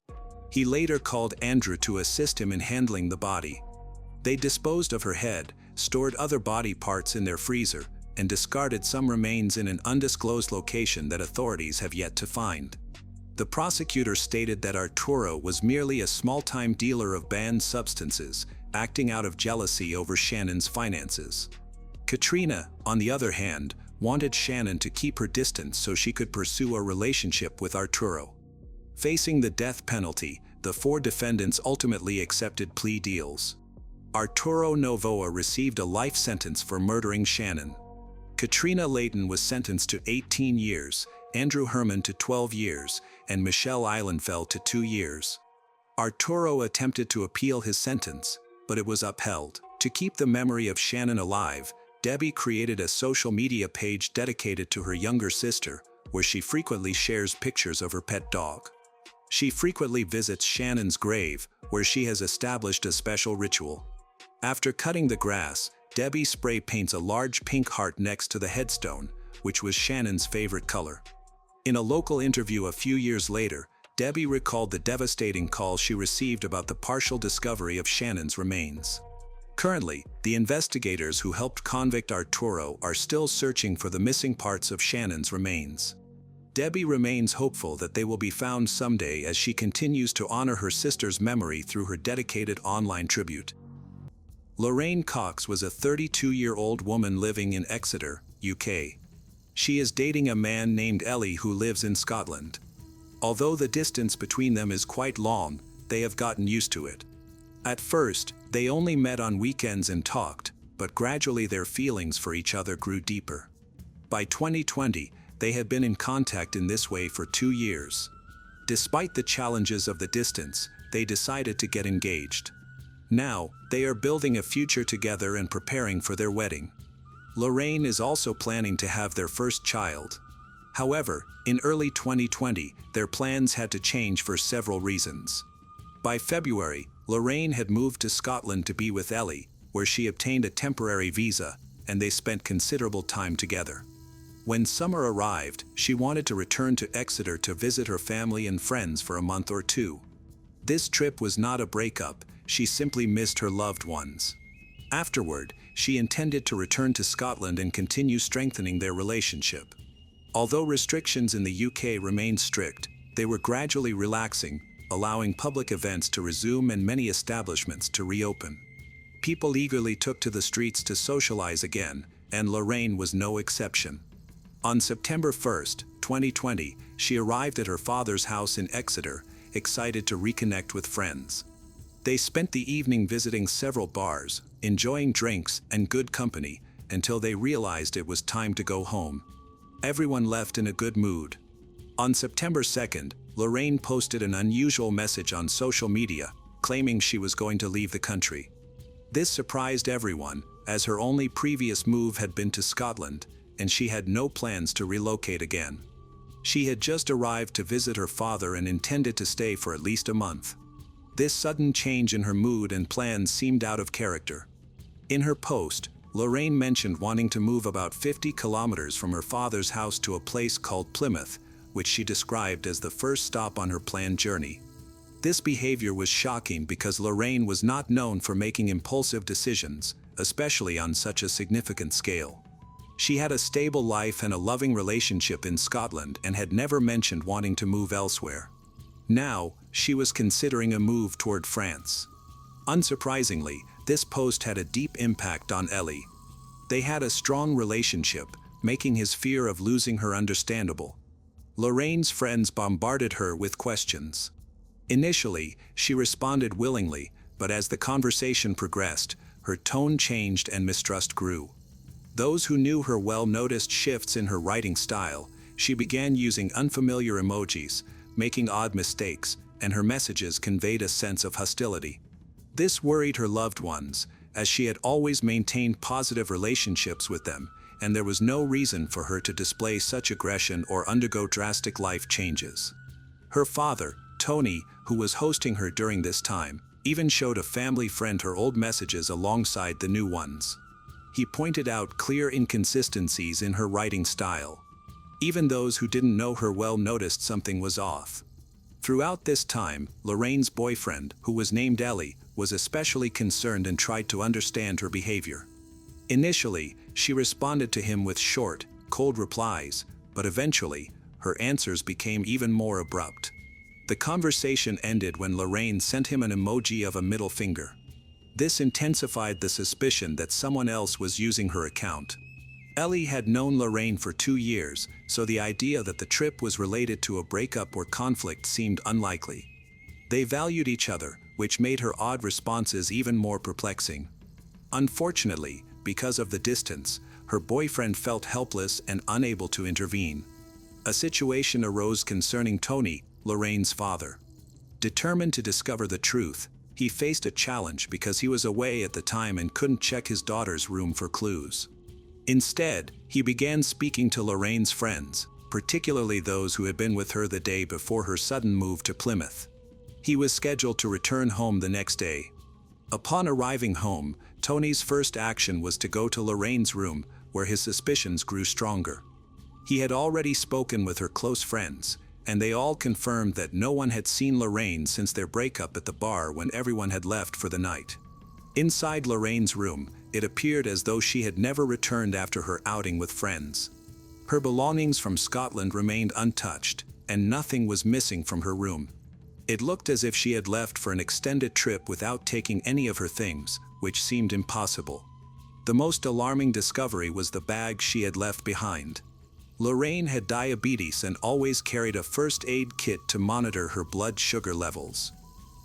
He later called Andrew to assist him in handling the body. They disposed of her head, stored other body parts in their freezer, and discarded some remains in an undisclosed location that authorities have yet to find. The prosecutor stated that Arturo was merely a small-time dealer of banned substances, acting out of jealousy over Shannon's finances. Katrina, on the other hand, wanted Shannon to keep her distance so she could pursue a relationship with Arturo. Facing the death penalty, the 4 defendants ultimately accepted plea deals. Arturo Novoa received a life sentence for murdering Shannon. Katrina Layton was sentenced to 18 years, Andrew Herman to 12 years, and Michelle Eilenfeld to 2 years. Arturo attempted to appeal his sentence, but it was upheld. To keep the memory of Shannon alive, Debbie created a social media page dedicated to her younger sister, where she frequently shares pictures of her pet dog. She frequently visits Shannon's grave, where she has established a special ritual. After cutting the grass, Debbie spray paints a large pink heart next to the headstone, which was Shannon's favorite color. In a local interview a few years later, Debbie recalled the devastating call she received about the partial discovery of Shannon's remains. Currently, the investigators who helped convict Arturo are still searching for the missing parts of Shannon's remains. Debbie remains hopeful that they will be found someday as she continues to honor her sister's memory through her dedicated online tribute. Lorraine Cox was a 32-year-old woman living in Exeter, UK. She is dating a man named Ellie who lives in Scotland. Although the distance between them is quite long, they have gotten used to it. At first, they only met on weekends and talked, but gradually their feelings for each other grew deeper. By 2020, they had been in contact in this way for 2 years. Despite the challenges of the distance, they decided to get engaged. Now, they are building a future together and preparing for their wedding. Lorraine is also planning to have their first child. However, in early 2020, their plans had to change for several reasons. By February, Lorraine had moved to Scotland to be with Ellie, where she obtained a temporary visa, and they spent considerable time together. When summer arrived, she wanted to return to Exeter to visit her family and friends for a month or 2. This trip was not a breakup, she simply missed her loved ones. Afterward, she intended to return to Scotland and continue strengthening their relationship. Although restrictions in the UK remained strict, they were gradually relaxing, allowing public events to resume and many establishments to reopen. People eagerly took to the streets to socialize again, and Lorraine was no exception. On September 1, 2020, she arrived at her father's house in Exeter, excited to reconnect with friends. They spent the evening visiting several bars, enjoying drinks and good company, until they realized it was time to go home. Everyone left in a good mood. On September 2nd, Lorraine posted an unusual message on social media, claiming she was going to leave the country. This surprised everyone, as her only previous move had been to Scotland, and she had no plans to relocate again. She had just arrived to visit her father and intended to stay for at least a month. This sudden change in her mood and plans seemed out of character. In her post, Lorraine mentioned wanting to move about 50 kilometers from her father's house to a place called Plymouth, which she described as the first stop on her planned journey. This behavior was shocking because Lorraine was not known for making impulsive decisions, especially on such a significant scale. She had a stable life and a loving relationship in Scotland and had never mentioned wanting to move elsewhere. Now, she was considering a move toward France. Unsurprisingly, this post had a deep impact on Ellie. They had a strong relationship, making his fear of losing her understandable. Lorraine's friends bombarded her with questions. Initially, she responded willingly, but as the conversation progressed, her tone changed and mistrust grew. Those who knew her well noticed shifts in her writing style. She began using unfamiliar emojis, making odd mistakes, and her messages conveyed a sense of hostility. This worried her loved ones, as she had always maintained positive relationships with them, and there was no reason for her to display such aggression or undergo drastic life changes. Her father, Tony, who was hosting her during this time, even showed a family friend her old messages alongside the new ones. He pointed out clear inconsistencies in her writing style. Even those who didn't know her well noticed something was off. Throughout this time, Lorraine's boyfriend, who was named Ellie, was especially concerned and tried to understand her behavior. Initially, she responded to him with short, cold replies, but eventually, her answers became even more abrupt. The conversation ended when Lorraine sent him an emoji of a middle finger. This intensified the suspicion that someone else was using her account. Ellie had known Lorraine for 2 years, so the idea that the trip was related to a breakup or conflict seemed unlikely. They valued each other, which made her odd responses even more perplexing. Unfortunately, because of the distance, her boyfriend felt helpless and unable to intervene. A situation arose concerning Tony, Lorraine's father. Determined to discover the truth, he faced a challenge because he was away at the time and couldn't check his daughter's room for clues. Instead, he began speaking to Lorraine's friends, particularly those who had been with her the day before her sudden move to Plymouth. He was scheduled to return home the next day. Upon arriving home, Tony's first action was to go to Lorraine's room, where his suspicions grew stronger. He had already spoken with her close friends, and they all confirmed that no one had seen Lorraine since their breakup at the bar when everyone had left for the night. Inside Lorraine's room, it appeared as though she had never returned after her outing with friends. Her belongings from Scotland remained untouched, and nothing was missing from her room. It looked as if she had left for an extended trip without taking any of her things, which seemed impossible. The most alarming discovery was the bag she had left behind. Lorraine had diabetes and always carried a first aid kit to monitor her blood sugar levels.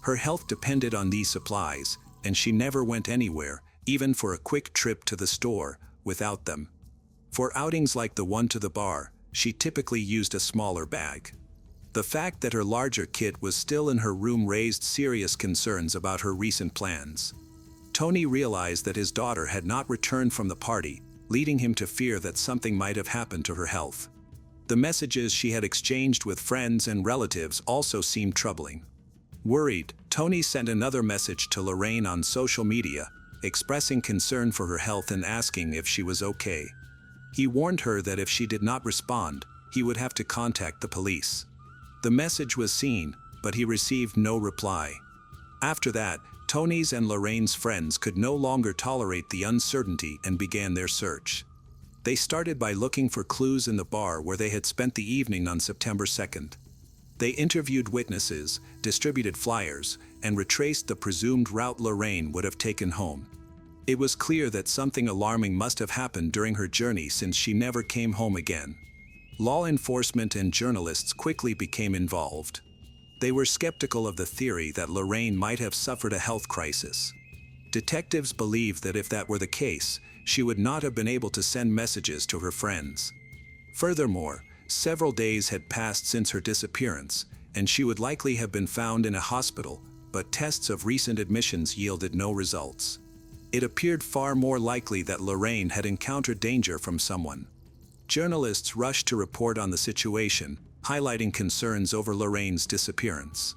Her health depended on these supplies, and she never went anywhere, even for a quick trip to the store, without them. For outings like the one to the bar, she typically used a smaller bag. The fact that her larger kit was still in her room raised serious concerns about her recent plans. Tony realized that his daughter had not returned from the party, leading him to fear that something might have happened to her health. The messages she had exchanged with friends and relatives also seemed troubling. Worried, Tony sent another message to Lorraine on social media, expressing concern for her health and asking if she was okay. He warned her that if she did not respond, he would have to contact the police. The message was seen, but he received no reply. After that, Tony's and Lorraine's friends could no longer tolerate the uncertainty and began their search. They started by looking for clues in the bar where they had spent the evening on September 2nd. They interviewed witnesses, distributed flyers, and retraced the presumed route Lorraine would have taken home. It was clear that something alarming must have happened during her journey since she never came home again. Law enforcement and journalists quickly became involved. They were skeptical of the theory that Lorraine might have suffered a health crisis. Detectives believed that if that were the case, she would not have been able to send messages to her friends. Furthermore, several days had passed since her disappearance, and she would likely have been found in a hospital, but tests of recent admissions yielded no results. It appeared far more likely that Lorraine had encountered danger from someone. Journalists rushed to report on the situation, highlighting concerns over Lorraine's disappearance.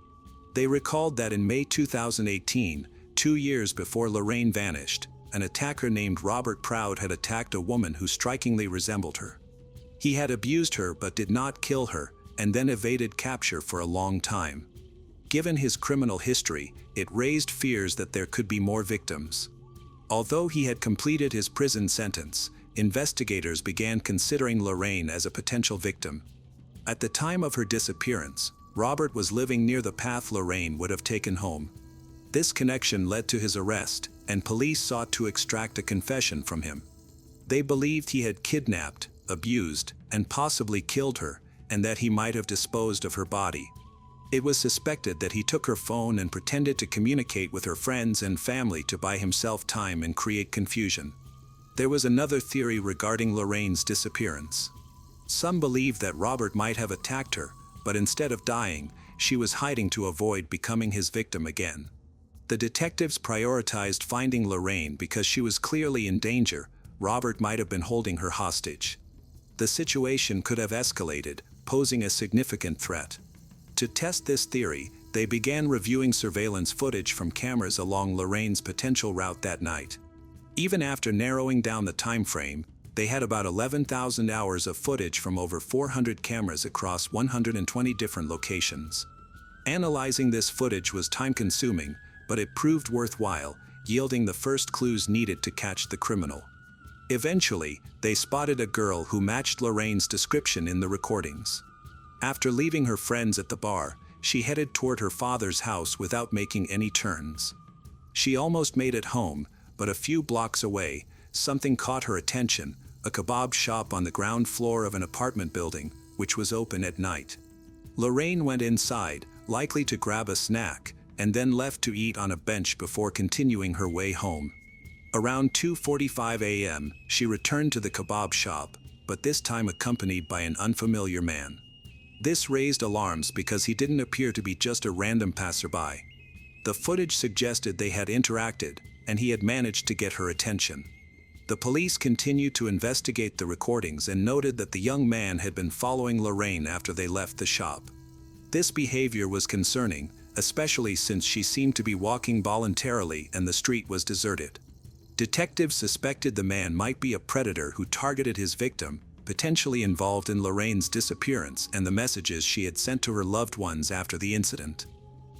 They recalled that in May 2018, 2 years before Lorraine vanished, an attacker named Robert Proud had attacked a woman who strikingly resembled her. He had abused her but did not kill her, and then evaded capture for a long time. Given his criminal history, it raised fears that there could be more victims. Although he had completed his prison sentence, investigators began considering Lorraine as a potential victim. At the time of her disappearance, Robert was living near the path Lorraine would have taken home. This connection led to his arrest, and police sought to extract a confession from him. They believed he had kidnapped, abused, and possibly killed her, and that he might have disposed of her body. It was suspected that he took her phone and pretended to communicate with her friends and family to buy himself time and create confusion. There was another theory regarding Lorraine's disappearance. Some believed that Robert might have attacked her, but instead of dying, she was hiding to avoid becoming his victim again. The detectives prioritized finding Lorraine because she was clearly in danger, Robert might have been holding her hostage. The situation could have escalated, posing a significant threat. To test this theory, they began reviewing surveillance footage from cameras along Lorraine's potential route that night. Even after narrowing down the time frame, they had about 11,000 hours of footage from over 400 cameras across 120 different locations. Analyzing this footage was time-consuming, but it proved worthwhile, yielding the first clues needed to catch the criminal. Eventually, they spotted a girl who matched Lorraine's description in the recordings. After leaving her friends at the bar, she headed toward her father's house without making any turns. She almost made it home, but a few blocks away, something caught her attention: a kebab shop on the ground floor of an apartment building, which was open at night. Lorraine went inside, likely to grab a snack, and then left to eat on a bench before continuing her way home. Around 2:45 a.m., she returned to the kebab shop, but this time accompanied by an unfamiliar man. This raised alarms because he didn't appear to be just a random passerby. The footage suggested they had interacted, and he had managed to get her attention. The police continued to investigate the recordings and noted that the young man had been following Lorraine after they left the shop. This behavior was concerning, especially since she seemed to be walking voluntarily and the street was deserted. Detectives suspected the man might be a predator who targeted his victim, potentially involved in Lorraine's disappearance and the messages she had sent to her loved ones after the incident.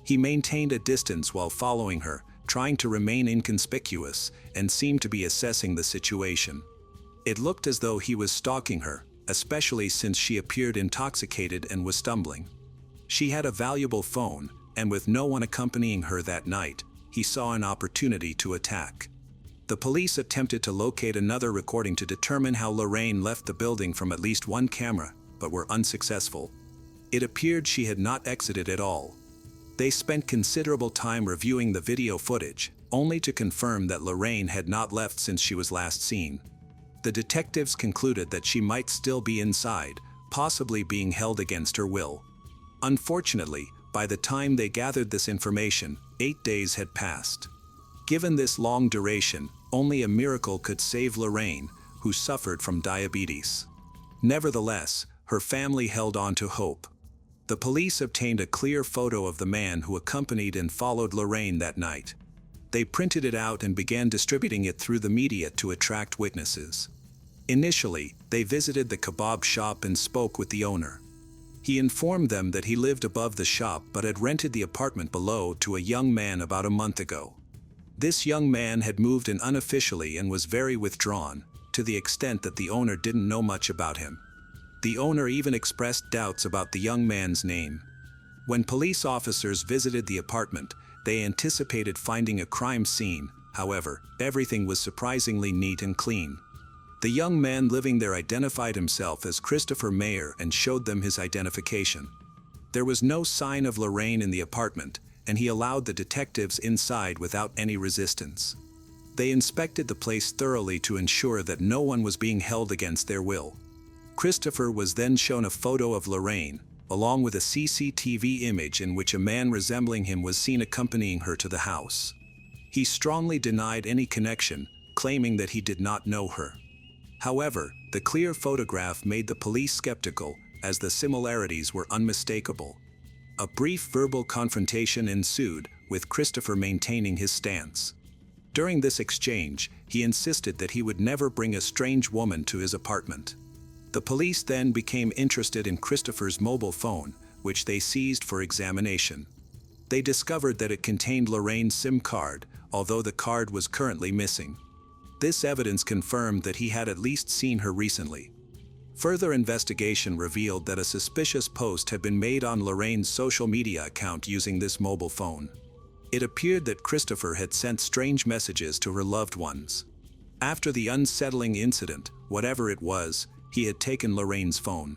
He maintained a distance while following her, trying to remain inconspicuous, and seemed to be assessing the situation. It looked as though he was stalking her, especially since she appeared intoxicated and was stumbling. She had a valuable phone, and with no one accompanying her that night, he saw an opportunity to attack. The police attempted to locate another recording to determine how Lorraine left the building from at least one camera, but were unsuccessful. It appeared she had not exited at all. They spent considerable time reviewing the video footage, only to confirm that Lorraine had not left since she was last seen. The detectives concluded that she might still be inside, possibly being held against her will. Unfortunately, by the time they gathered this information, 8 days had passed. Given this long duration, only a miracle could save Lorraine, who suffered from diabetes. Nevertheless, her family held on to hope. The police obtained a clear photo of the man who accompanied and followed Lorraine that night. They printed it out and began distributing it through the media to attract witnesses. Initially, they visited the kebab shop and spoke with the owner. He informed them that he lived above the shop but had rented the apartment below to a young man about a month ago. This young man had moved in unofficially and was very withdrawn, to the extent that the owner didn't know much about him. The owner even expressed doubts about the young man's name. When police officers visited the apartment, they anticipated finding a crime scene. However, everything was surprisingly neat and clean. The young man living there identified himself as Christopher Mayer and showed them his identification. There was no sign of Lorraine in the apartment, and he allowed the detectives inside without any resistance. They inspected the place thoroughly to ensure that no one was being held against their will. Christopher was then shown a photo of Lorraine, along with a CCTV image in which a man resembling him was seen accompanying her to the house. He strongly denied any connection, claiming that he did not know her. However, the clear photograph made the police skeptical, as the similarities were unmistakable. A brief verbal confrontation ensued, with Christopher maintaining his stance. During this exchange, he insisted that he would never bring a strange woman to his apartment. The police then became interested in Christopher's mobile phone, which they seized for examination. They discovered that it contained Lorraine's SIM card, although the card was currently missing. This evidence confirmed that he had at least seen her recently. Further investigation revealed that a suspicious post had been made on Lorraine's social media account using this mobile phone. It appeared that Christopher had sent strange messages to her loved ones. After the unsettling incident, whatever it was, he had taken Lorraine's phone.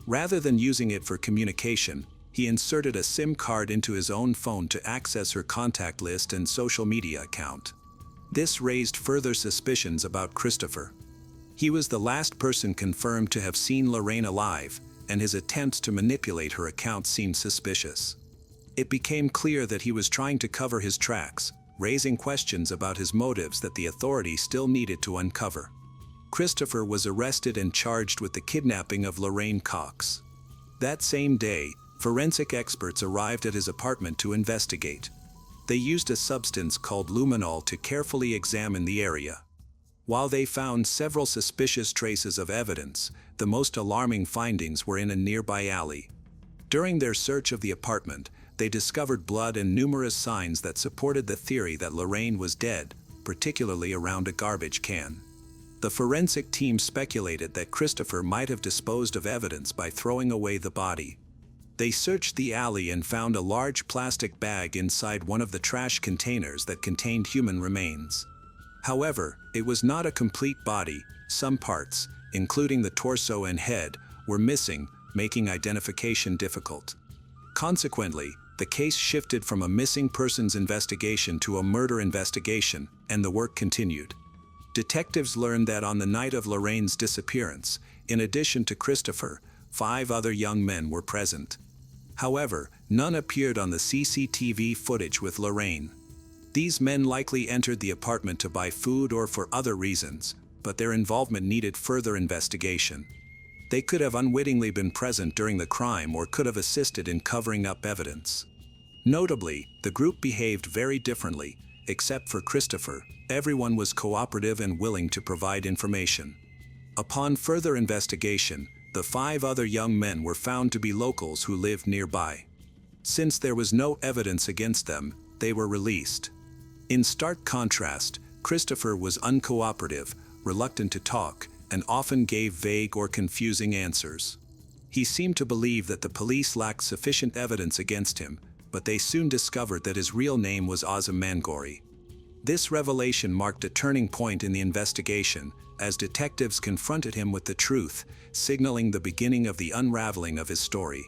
Rather than using it for communication, he inserted a SIM card into his own phone to access her contact list and social media account. This raised further suspicions about Christopher. He was the last person confirmed to have seen Lorraine alive, and his attempts to manipulate her account seemed suspicious. It became clear that he was trying to cover his tracks, raising questions about his motives that the authorities still needed to uncover. Christopher was arrested and charged with the kidnapping of Lorraine Cox. That same day, forensic experts arrived at his apartment to investigate. They used a substance called luminol to carefully examine the area. While they found several suspicious traces of evidence, the most alarming findings were in a nearby alley. During their search of the apartment, they discovered blood and numerous signs that supported the theory that Lorraine was dead, particularly around a garbage can. The forensic team speculated that Christopher might have disposed of evidence by throwing away the body. They searched the alley and found a large plastic bag inside one of the trash containers that contained human remains. However, it was not a complete body. Some parts, including the torso and head, were missing, making identification difficult. Consequently, the case shifted from a missing persons investigation to a murder investigation, and the work continued. Detectives learned that on the night of Lorraine's disappearance, in addition to Christopher, 5 other young men were present. However, none appeared on the CCTV footage with Lorraine. These men likely entered the apartment to buy food or for other reasons, but their involvement needed further investigation. They could have unwittingly been present during the crime or could have assisted in covering up evidence. Notably, the group behaved very differently. Except for Christopher, everyone was cooperative and willing to provide information. Upon further investigation, the 5 other young men were found to be locals who lived nearby. Since there was no evidence against them, they were released. In stark contrast, Christopher was uncooperative, reluctant to talk, and often gave vague or confusing answers. He seemed to believe that the police lacked sufficient evidence against him, but they soon discovered that his real name was Azam Mangori. This revelation marked a turning point in the investigation, as detectives confronted him with the truth, signaling the beginning of the unraveling of his story.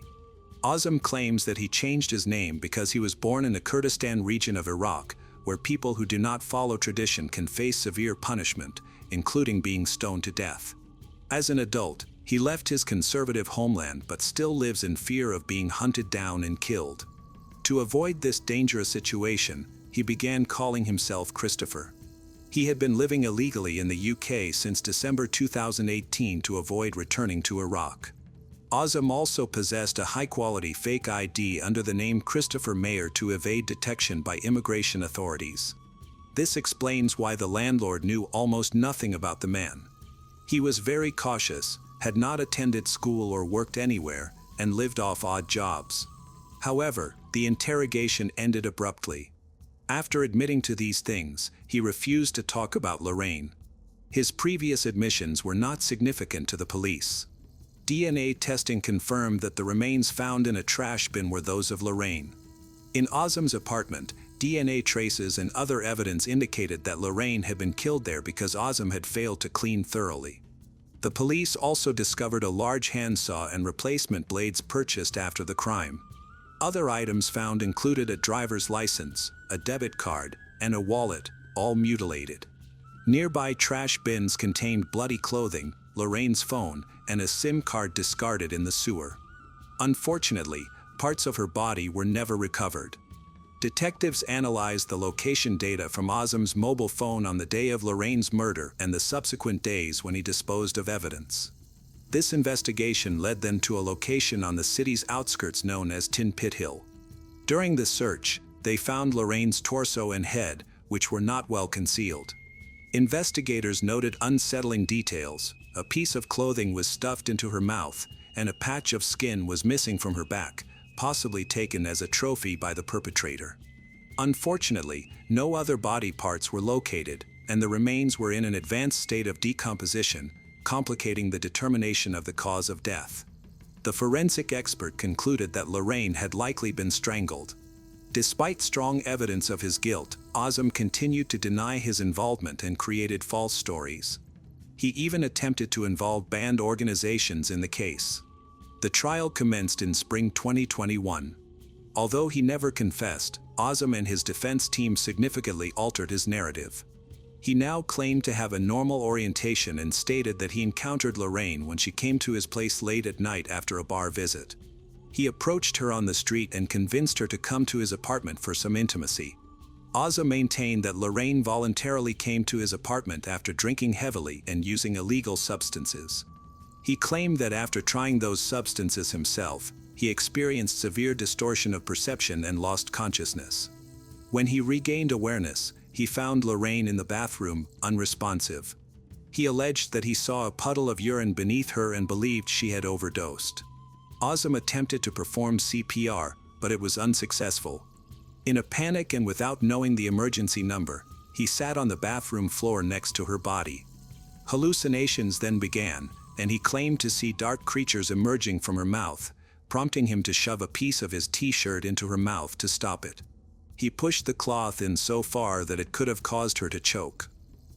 Azam claims that he changed his name because he was born in the Kurdistan region of Iraq, where people who do not follow tradition can face severe punishment, including being stoned to death. As an adult, he left his conservative homeland but still lives in fear of being hunted down and killed. To avoid this dangerous situation, he began calling himself Christopher. He had been living illegally in the UK since December 2018 to avoid returning to Iraq. Azam also possessed a high-quality fake ID under the name Christopher Mayer to evade detection by immigration authorities. This explains why the landlord knew almost nothing about the man. He was very cautious, had not attended school or worked anywhere, and lived off odd jobs. However, the interrogation ended abruptly. After admitting to these things, he refused to talk about Lorraine. His previous admissions were not significant to the police. DNA testing confirmed that the remains found in a trash bin were those of Lorraine. In Azam's apartment, DNA traces and other evidence indicated that Lorraine had been killed there because Azam had failed to clean thoroughly. The police also discovered a large handsaw and replacement blades purchased after the crime. Other items found included a driver's license, a debit card, and a wallet, all mutilated. Nearby trash bins contained bloody clothing, Lorraine's phone, and a SIM card discarded in the sewer. Unfortunately, parts of her body were never recovered. Detectives analyzed the location data from Azam's mobile phone on the day of Lorraine's murder and the subsequent days when he disposed of evidence. This investigation led them to a location on the city's outskirts known as Tin Pit Hill. During the search, they found Lorraine's torso and head, which were not well concealed. Investigators noted unsettling details. A piece of clothing was stuffed into her mouth, and a patch of skin was missing from her back, possibly taken as a trophy by the perpetrator. Unfortunately, no other body parts were located, and the remains were in an advanced state of decomposition, complicating the determination of the cause of death. The forensic expert concluded that Lorraine had likely been strangled. Despite strong evidence of his guilt, Azam continued to deny his involvement and created false stories. He even attempted to involve banned organizations in the case. The trial commenced in spring 2021. Although he never confessed, Azam and his defense team significantly altered his narrative. He now claimed to have a normal orientation and stated that he encountered Lorraine when she came to his place late at night after a bar visit. He approached her on the street and convinced her to come to his apartment for some intimacy. Ozza maintained that Lorraine voluntarily came to his apartment after drinking heavily and using illegal substances. He claimed that after trying those substances himself, he experienced severe distortion of perception and lost consciousness. When he regained awareness, he found Lorraine in the bathroom, unresponsive. He alleged that he saw a puddle of urine beneath her and believed she had overdosed. Ozza attempted to perform CPR, but it was unsuccessful. In a panic and without knowing the emergency number, he sat on the bathroom floor next to her body. Hallucinations then began, and he claimed to see dark creatures emerging from her mouth, prompting him to shove a piece of his t-shirt into her mouth to stop it. He pushed the cloth in so far that it could have caused her to choke.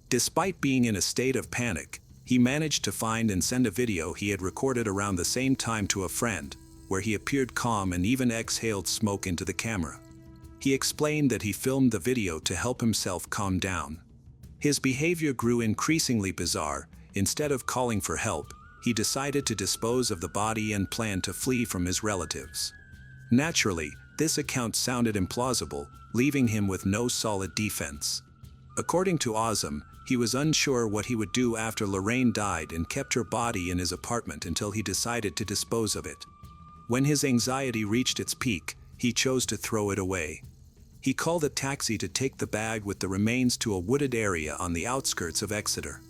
Despite being in a state of panic, he managed to find and send a video he had recorded around the same time to a friend, where he appeared calm and even exhaled smoke into the camera. He explained that he filmed the video to help himself calm down. His behavior grew increasingly bizarre. Instead of calling for help, he decided to dispose of the body and planned to flee from his relatives. Naturally, this account sounded implausible, leaving him with no solid defense. According to Ozza, he was unsure what he would do after Lorraine died and kept her body in his apartment until he decided to dispose of it. When his anxiety reached its peak, he chose to throw it away. He called a taxi to take the bag with the remains to a wooded area on the outskirts of Exeter.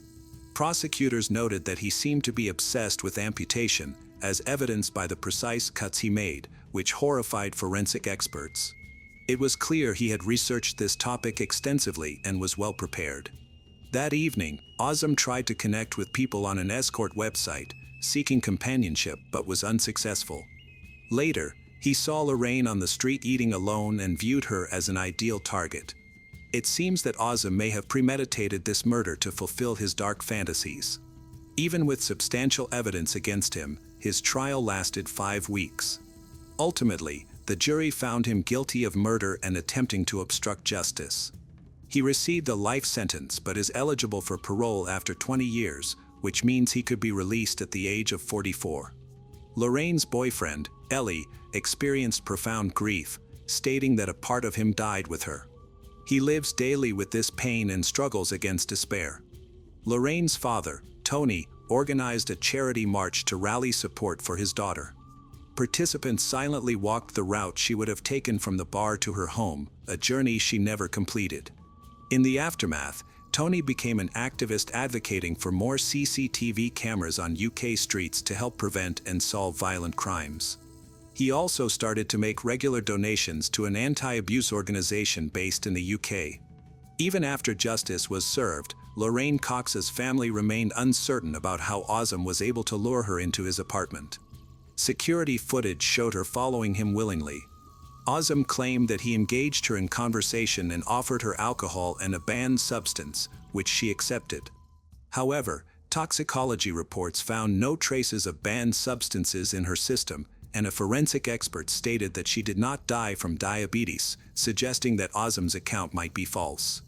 Prosecutors noted that he seemed to be obsessed with amputation, as evidenced by the precise cuts he made, which horrified forensic experts. It was clear he had researched this topic extensively and was well prepared. That evening, Ozza tried to connect with people on an escort website, seeking companionship but was unsuccessful. Later, he saw Lorraine on the street eating alone and viewed her as an ideal target. It seems that Ozza may have premeditated this murder to fulfill his dark fantasies. Even with substantial evidence against him, his trial lasted 5 weeks. Ultimately, the jury found him guilty of murder and attempting to obstruct justice. He received a life sentence but is eligible for parole after 20 years, which means he could be released at the age of 44. Lorraine's boyfriend, Ellie, experienced profound grief, stating that a part of him died with her. He lives daily with this pain and struggles against despair. Lorraine's father, Tony, organized a charity march to rally support for his daughter. Participants silently walked the route she would have taken from the bar to her home, a journey she never completed. In the aftermath, Tony became an activist advocating for more CCTV cameras on UK streets to help prevent and solve violent crimes. He also started to make regular donations to an anti-abuse organization based in the UK. Even after justice was served, Lorraine Cox's family remained uncertain about how Ozza was able to lure her into his apartment. Security footage showed her following him willingly. Ozza claimed that he engaged her in conversation and offered her alcohol and a banned substance, which she accepted. However, toxicology reports found no traces of banned substances in her system, and a forensic expert stated that she did not die from diabetes, suggesting that Ozza's account might be false.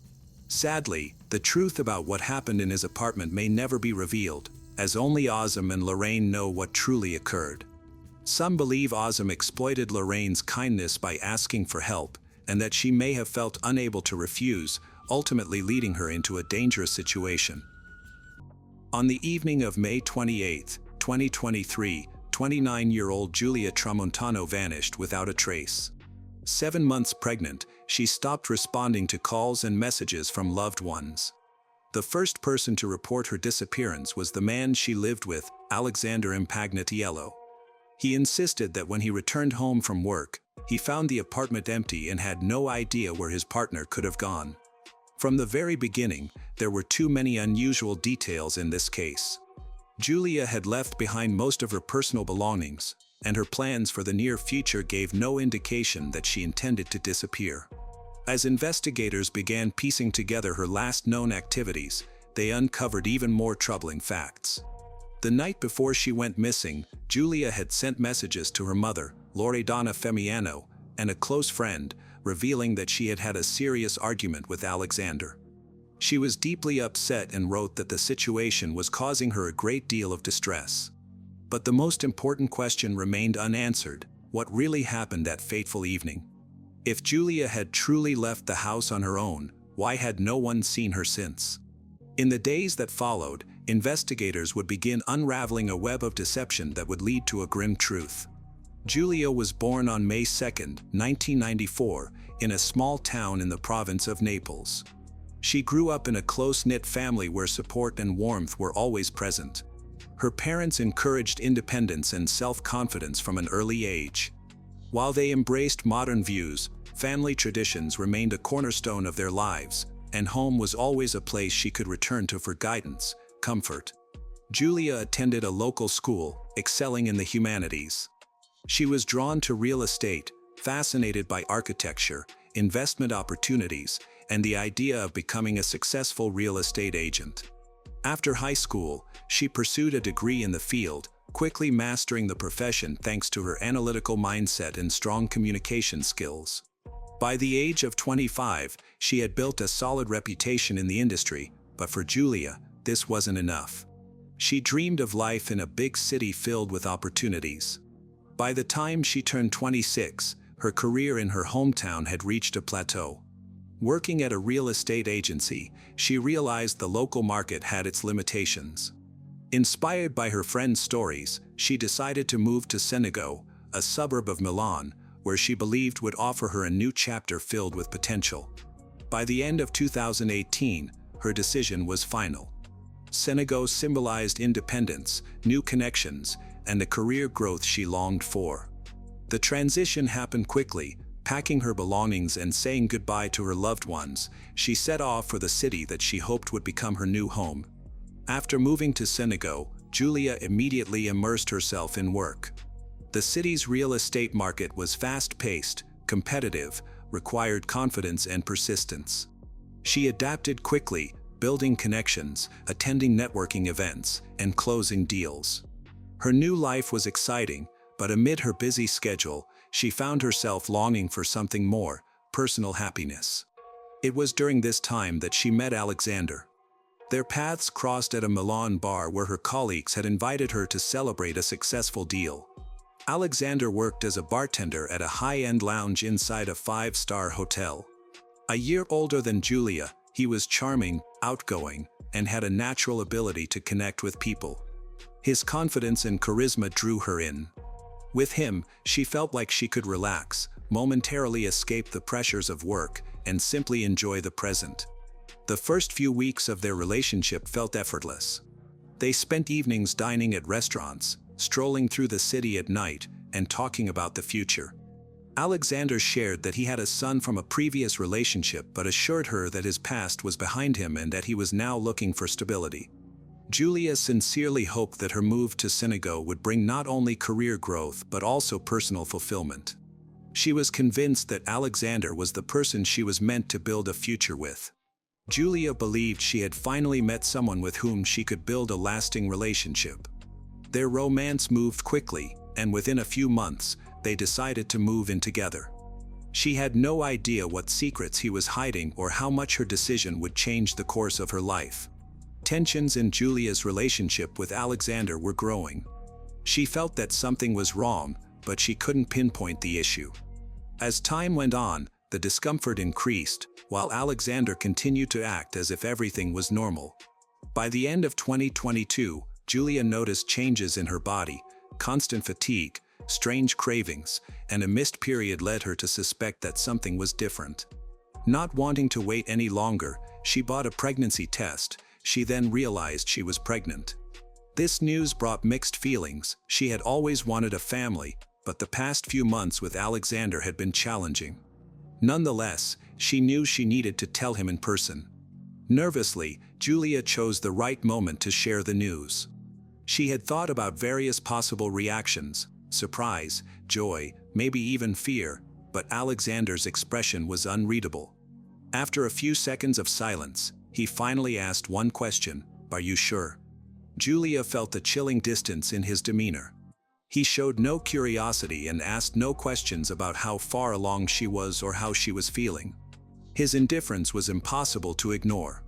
Sadly, the truth about what happened in his apartment may never be revealed, as only Ozza and Lorraine know what truly occurred. Some believe Ozza exploited Lorraine's kindness by asking for help, and that she may have felt unable to refuse, ultimately leading her into a dangerous situation. On the evening of May 28, 2023, 29-year-old Giulia Tramontano vanished without a trace. 7 months pregnant, she stopped responding to calls and messages from loved ones. The first person to report her disappearance was the man she lived with, Alexander Impagnatiello. He insisted that when he returned home from work, he found the apartment empty and had no idea where his partner could have gone. From the very beginning, there were too many unusual details in this case. Giulia had left behind most of her personal belongings, and her plans for the near future gave no indication that she intended to disappear. As investigators began piecing together her last known activities, they uncovered even more troubling facts. The night before she went missing, Giulia had sent messages to her mother, Loredana Femiano, and a close friend, revealing that she had had a serious argument with Alexander. She was deeply upset and wrote that the situation was causing her a great deal of distress. But the most important question remained unanswered: what really happened that fateful evening? If Julia had truly left the house on her own, why had no one seen her since? In the days that followed, investigators would begin unraveling a web of deception that would lead to a grim truth. Julia was born on May 2, 1994, in a small town in the province of Naples. She grew up in a close-knit family where support and warmth were always present. Her parents encouraged independence and self-confidence from an early age. While they embraced modern views, family traditions remained a cornerstone of their lives, and home was always a place she could return to for guidance, comfort. Julia attended a local school, excelling in the humanities. She was drawn to real estate, fascinated by architecture, investment opportunities, and the idea of becoming a successful real estate agent. After high school, she pursued a degree in the field, quickly mastering the profession thanks to her analytical mindset and strong communication skills. By the age of 25, she had built a solid reputation in the industry, but for Julia, this wasn't enough. She dreamed of life in a big city filled with opportunities. By the time she turned 26, her career in her hometown had reached a plateau. Working at a real estate agency, she realized the local market had its limitations. Inspired by her friends' stories, she decided to move to Senego, a suburb of Milan, where she believed would offer her a new chapter filled with potential. By the end of 2018, her decision was final. Senego symbolized independence, new connections, and the career growth she longed for. The transition happened quickly. Packing her belongings and saying goodbye to her loved ones, she set off for the city that she hoped would become her new home. After moving to Senego, Julia immediately immersed herself in work. The city's real estate market was fast-paced, competitive, required confidence and persistence. She adapted quickly, building connections, attending networking events, and closing deals. Her new life was exciting, but amid her busy schedule, she found herself longing for something more, personal happiness. It was during this time that she met Alexander. Their paths crossed at a Milan bar where her colleagues had invited her to celebrate a successful deal. Alexander worked as a bartender at a high-end lounge inside a five-star hotel. A year older than Julia, he was charming, outgoing, and had a natural ability to connect with people. His confidence and charisma drew her in. With him, she felt like she could relax, momentarily escape the pressures of work, and simply enjoy the present. The first few weeks of their relationship felt effortless. They spent evenings dining at restaurants, strolling through the city at night, and talking about the future. Alexander shared that he had a son from a previous relationship but assured her that his past was behind him and that he was now looking for stability. Julia sincerely hoped that her move to Senego would bring not only career growth but also personal fulfillment. She was convinced that Alexander was the person she was meant to build a future with. Julia believed she had finally met someone with whom she could build a lasting relationship. Their romance moved quickly, and within a few months, they decided to move in together. She had no idea what secrets he was hiding or how much her decision would change the course of her life. Tensions in Julia's relationship with Alexander were growing. She felt that something was wrong, but she couldn't pinpoint the issue. As time went on, the discomfort increased, while Alexander continued to act as if everything was normal. By the end of 2022, Julia noticed changes in her body, constant fatigue, strange cravings, and a missed period led her to suspect that something was different. Not wanting to wait any longer, she bought a pregnancy test. She then realized she was pregnant. This news brought mixed feelings. She had always wanted a family, but the past few months with Alexander had been challenging. Nonetheless, she knew she needed to tell him in person. Nervously, Julia chose the right moment to share the news. She had thought about various possible reactions: surprise, joy, maybe even fear, but Alexander's expression was unreadable. After a few seconds of silence, he finally asked one question: "Are you sure?" Julia felt a chilling distance in his demeanor. He showed no curiosity and asked no questions about how far along she was or how she was feeling. His indifference was impossible to ignore.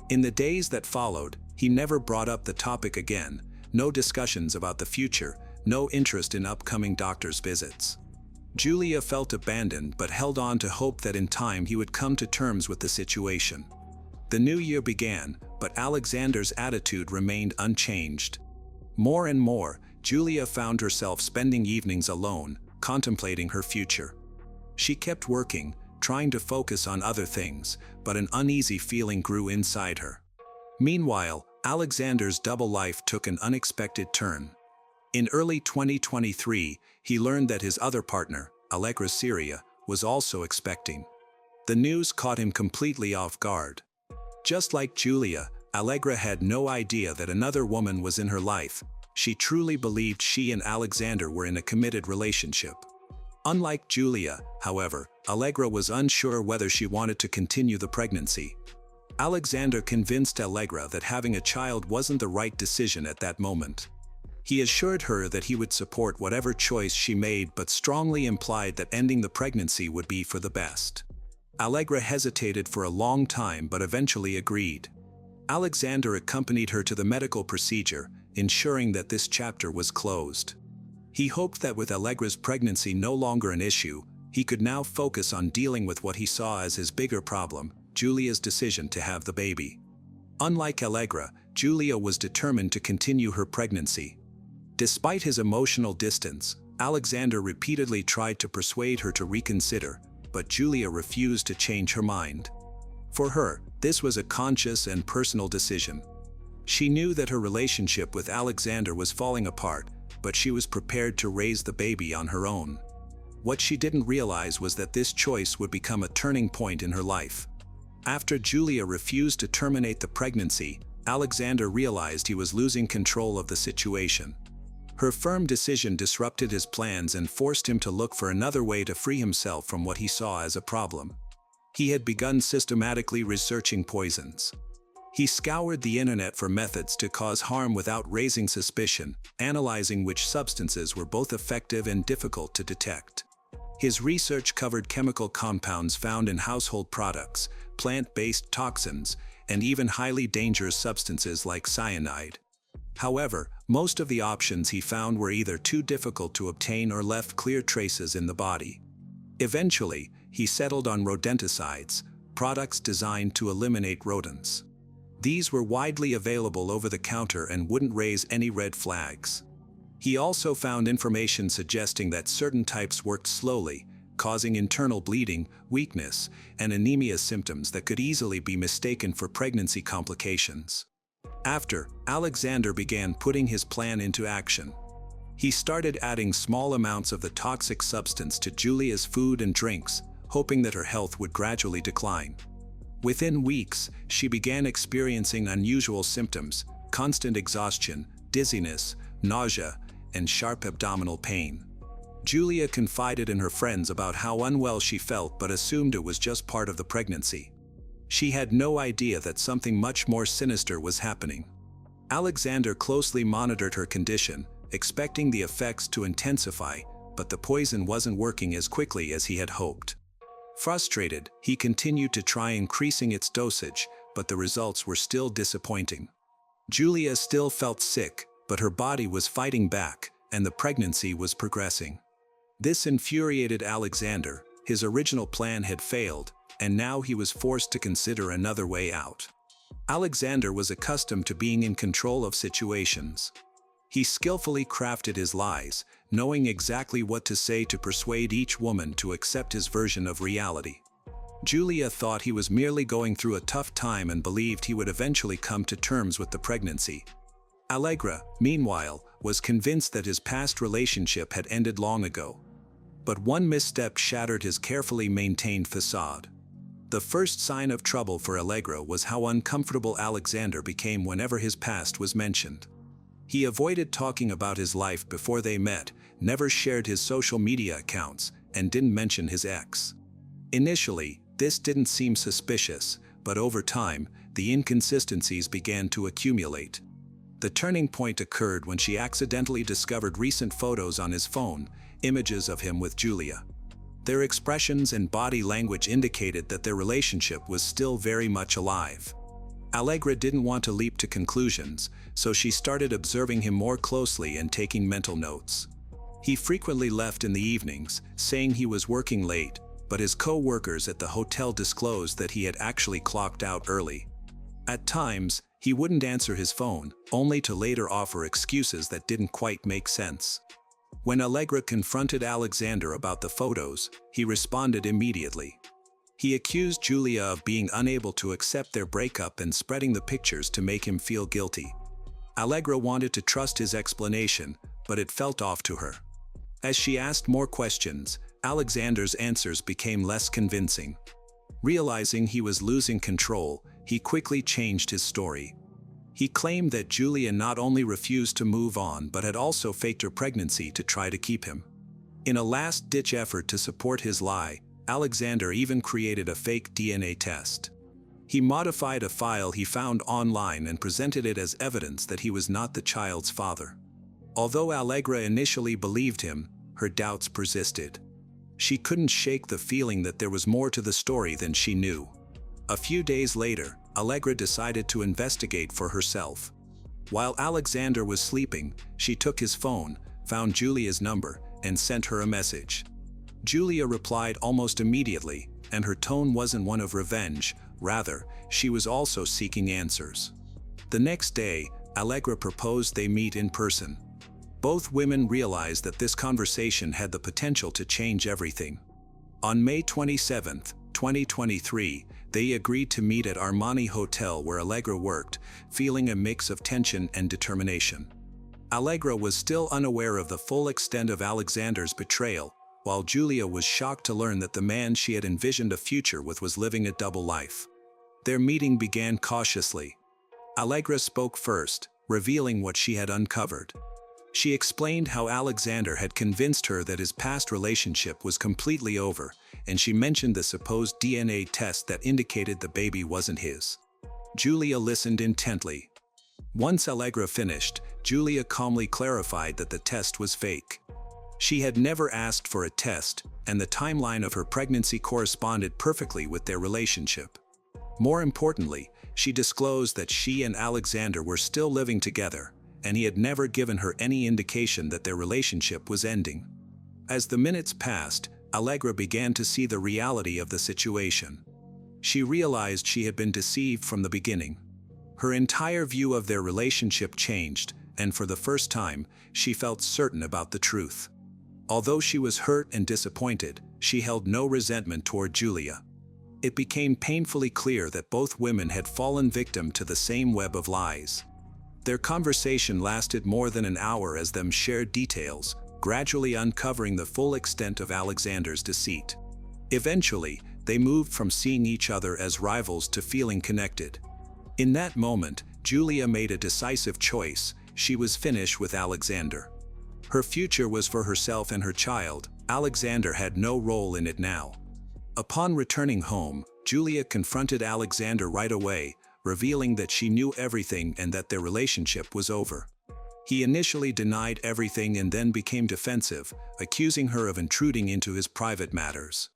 In the days that followed, he never brought up the topic again. No discussions about the future, no interest in upcoming doctor's visits. Julia felt abandoned but held on to hope that in time he would come to terms with the situation. The new year began, but Alexander's attitude remained unchanged. More and more, Julia found herself spending evenings alone, contemplating her future. She kept working, trying to focus on other things, but an uneasy feeling grew inside her. Meanwhile, Alexander's double life took an unexpected turn. In early 2023, he learned that his other partner, Allegra Syria, was also expecting. The news caught him completely off guard. Just like Julia, Allegra had no idea that another woman was in her life. She truly believed she and Alexander were in a committed relationship. Unlike Julia, however, Allegra was unsure whether she wanted to continue the pregnancy. Alexander convinced Allegra that having a child wasn't the right decision at that moment. He assured her that he would support whatever choice she made, but strongly implied that ending the pregnancy would be for the best. Allegra hesitated for a long time but eventually agreed. Alexander accompanied her to the medical procedure, ensuring that this chapter was closed. He hoped that with Allegra's pregnancy no longer an issue, he could now focus on dealing with what he saw as his bigger problem, Julia's decision to have the baby. Unlike Allegra, Julia was determined to continue her pregnancy. Despite his emotional distance, Alexander repeatedly tried to persuade her to reconsider, but Julia refused to change her mind. For her, this was a conscious and personal decision. She knew that her relationship with Alexander was falling apart, but she was prepared to raise the baby on her own. What she didn't realize was that this choice would become a turning point in her life. After Julia refused to terminate the pregnancy, Alexander realized he was losing control of the situation. Her firm decision disrupted his plans and forced him to look for another way to free himself from what he saw as a problem. He had begun systematically researching poisons. He scoured the internet for methods to cause harm without raising suspicion, analyzing which substances were both effective and difficult to detect. His research covered chemical compounds found in household products, plant-based toxins, and even highly dangerous substances like cyanide. However, most of the options he found were either too difficult to obtain or left clear traces in the body. Eventually, he settled on rodenticides, products designed to eliminate rodents. These were widely available over the counter and wouldn't raise any red flags. He also found information suggesting that certain types worked slowly, causing internal bleeding, weakness, and anemia symptoms that could easily be mistaken for pregnancy complications. After, Alexander began putting his plan into action. He started adding small amounts of the toxic substance to Julia's food and drinks, hoping that her health would gradually decline. Within weeks, she began experiencing unusual symptoms: constant exhaustion, dizziness, nausea, and sharp abdominal pain. Julia confided in her friends about how unwell she felt but assumed it was just part of the pregnancy. She had no idea that something much more sinister was happening. Alexander closely monitored her condition, expecting the effects to intensify, but the poison wasn't working as quickly as he had hoped. Frustrated, he continued to try increasing its dosage, but the results were still disappointing. Julia still felt sick, but her body was fighting back, and the pregnancy was progressing. This infuriated Alexander. His original plan had failed, and now he was forced to consider another way out. Alexander was accustomed to being in control of situations. He skillfully crafted his lies, knowing exactly what to say to persuade each woman to accept his version of reality. Julia thought he was merely going through a tough time and believed he would eventually come to terms with the pregnancy. Allegra, meanwhile, was convinced that his past relationship had ended long ago. But one misstep shattered his carefully maintained facade. The first sign of trouble for Allegra was how uncomfortable Alexander became whenever his past was mentioned. He avoided talking about his life before they met, never shared his social media accounts, and didn't mention his ex. Initially, this didn't seem suspicious, but over time, the inconsistencies began to accumulate. The turning point occurred when she accidentally discovered recent photos on his phone, images of him with Julia. Their expressions and body language indicated that their relationship was still very much alive. Allegra didn't want to leap to conclusions, so she started observing him more closely and taking mental notes. He frequently left in the evenings, saying he was working late, but his co-workers at the hotel disclosed that he had actually clocked out early. At times, he wouldn't answer his phone, only to later offer excuses that didn't quite make sense. When Allegra confronted Alexander about the photos, he responded immediately. He accused Julia of being unable to accept their breakup and spreading the pictures to make him feel guilty. Allegra wanted to trust his explanation, but it felt off to her. As she asked more questions, Alexander's answers became less convincing. Realizing he was losing control, he quickly changed his story. He claimed that Julia not only refused to move on but had also faked her pregnancy to try to keep him. In a last-ditch effort to support his lie, Alexander even created a fake DNA test. He modified a file he found online and presented it as evidence that he was not the child's father. Although Allegra initially believed him, her doubts persisted. She couldn't shake the feeling that there was more to the story than she knew. A few days later, Allegra decided to investigate for herself. While Alexander was sleeping, she took his phone, found Julia's number, and sent her a message. Julia replied almost immediately, and her tone wasn't one of revenge, rather, she was also seeking answers. The next day, Allegra proposed they meet in person. Both women realized that this conversation had the potential to change everything. On May 27, 2023, they agreed to meet at Armani Hotel where Allegra worked, feeling a mix of tension and determination. Allegra was still unaware of the full extent of Alexander's betrayal, while Julia was shocked to learn that the man she had envisioned a future with was living a double life. Their meeting began cautiously. Allegra spoke first, revealing what she had uncovered. She explained how Alexander had convinced her that his past relationship was completely over, and she mentioned the supposed DNA test that indicated the baby wasn't his. Julia listened intently. Once Allegra finished, Julia calmly clarified that the test was fake. She had never asked for a test, and the timeline of her pregnancy corresponded perfectly with their relationship. More importantly, she disclosed that she and Alexander were still living together, and he had never given her any indication that their relationship was ending. As the minutes passed, Allegra began to see the reality of the situation. She realized she had been deceived from the beginning. Her entire view of their relationship changed, and for the first time, she felt certain about the truth. Although she was hurt and disappointed, she held no resentment toward Julia. It became painfully clear that both women had fallen victim to the same web of lies. Their conversation lasted more than an hour as them shared details, gradually uncovering the full extent of Alexander's deceit. Eventually, they moved from seeing each other as rivals to feeling connected. In that moment, Julia made a decisive choice. She was finished with Alexander. Her future was for herself and her child. Alexander had no role in it now. Upon returning home, Julia confronted Alexander right away, revealing that she knew everything and that their relationship was over. He initially denied everything and then became defensive, accusing her of intruding into his private matters.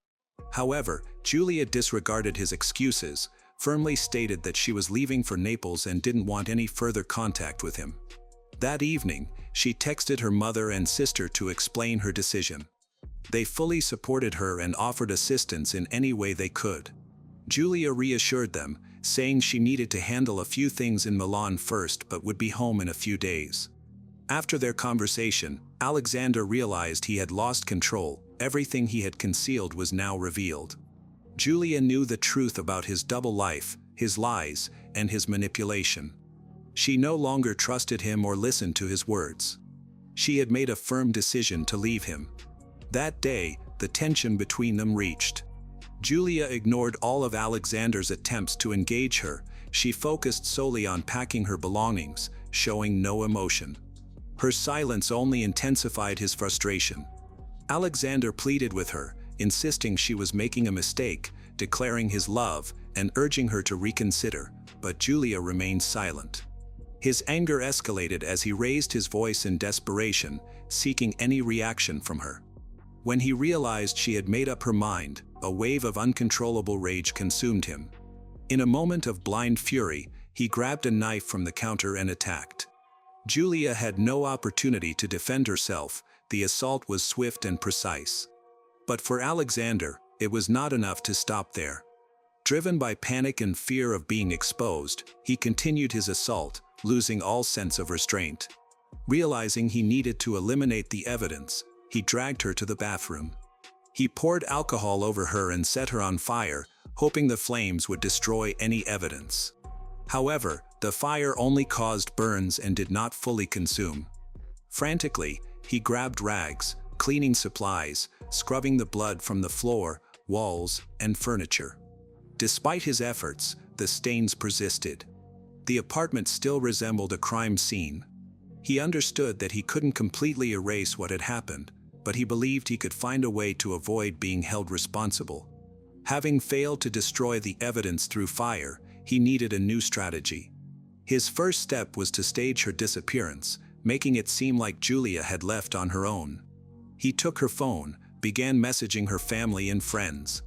However, Julia disregarded his excuses, firmly stated that she was leaving for Naples and didn't want any further contact with him. That evening, she texted her mother and sister to explain her decision. They fully supported her and offered assistance in any way they could. Julia reassured them, saying she needed to handle a few things in Milan first but would be home in a few days. After their conversation, Alexander realized he had lost control. Everything he had concealed was now revealed. Julia knew the truth about his double life, his lies, and his manipulation. She no longer trusted him or listened to his words. She had made a firm decision to leave him. That day, the tension between them reached. Julia ignored all of Alexander's attempts to engage her. She focused solely on packing her belongings, showing no emotion. Her silence only intensified his frustration. Alexander pleaded with her, insisting she was making a mistake, declaring his love, and urging her to reconsider, but Julia remained silent. His anger escalated as he raised his voice in desperation, seeking any reaction from her. When he realized she had made up her mind, a wave of uncontrollable rage consumed him. In a moment of blind fury, he grabbed a knife from the counter and attacked. Julia had no opportunity to defend herself, the assault was swift and precise. But for Alexander, it was not enough to stop there. Driven by panic and fear of being exposed, he continued his assault, losing all sense of restraint. Realizing he needed to eliminate the evidence, he dragged her to the bathroom. He poured alcohol over her and set her on fire, hoping the flames would destroy any evidence. However, the fire only caused burns and did not fully consume. Frantically, he grabbed rags, cleaning supplies, scrubbing the blood from the floor, walls, and furniture. Despite his efforts, the stains persisted. The apartment still resembled a crime scene. He understood that he couldn't completely erase what had happened, but he believed he could find a way to avoid being held responsible. Having failed to destroy the evidence through fire, he needed a new strategy. His first step was to stage her disappearance, making it seem like Julia had left on her own. He took her phone, began messaging her family and friends.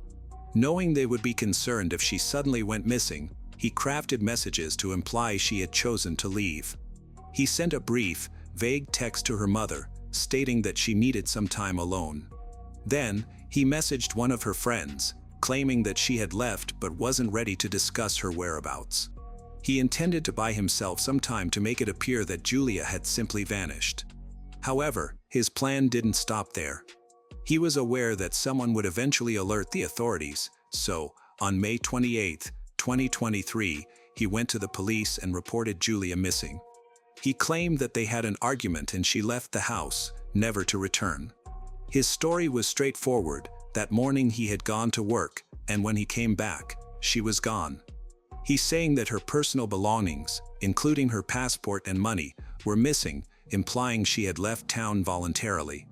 Knowing they would be concerned if she suddenly went missing, he crafted messages to imply she had chosen to leave. He sent a brief, vague text to her mother, stating that she needed some time alone. Then, he messaged one of her friends, claiming that she had left but wasn't ready to discuss her whereabouts. He intended to buy himself some time to make it appear that Julia had simply vanished. However, his plan didn't stop there. He was aware that someone would eventually alert the authorities, so, on May 28, 2023, he went to the police and reported Julia missing. He claimed that they had an argument and she left the house, never to return. His story was straightforward. That morning he had gone to work, and when he came back, she was gone. He's saying that her personal belongings, including her passport and money, were missing, implying she had left town voluntarily.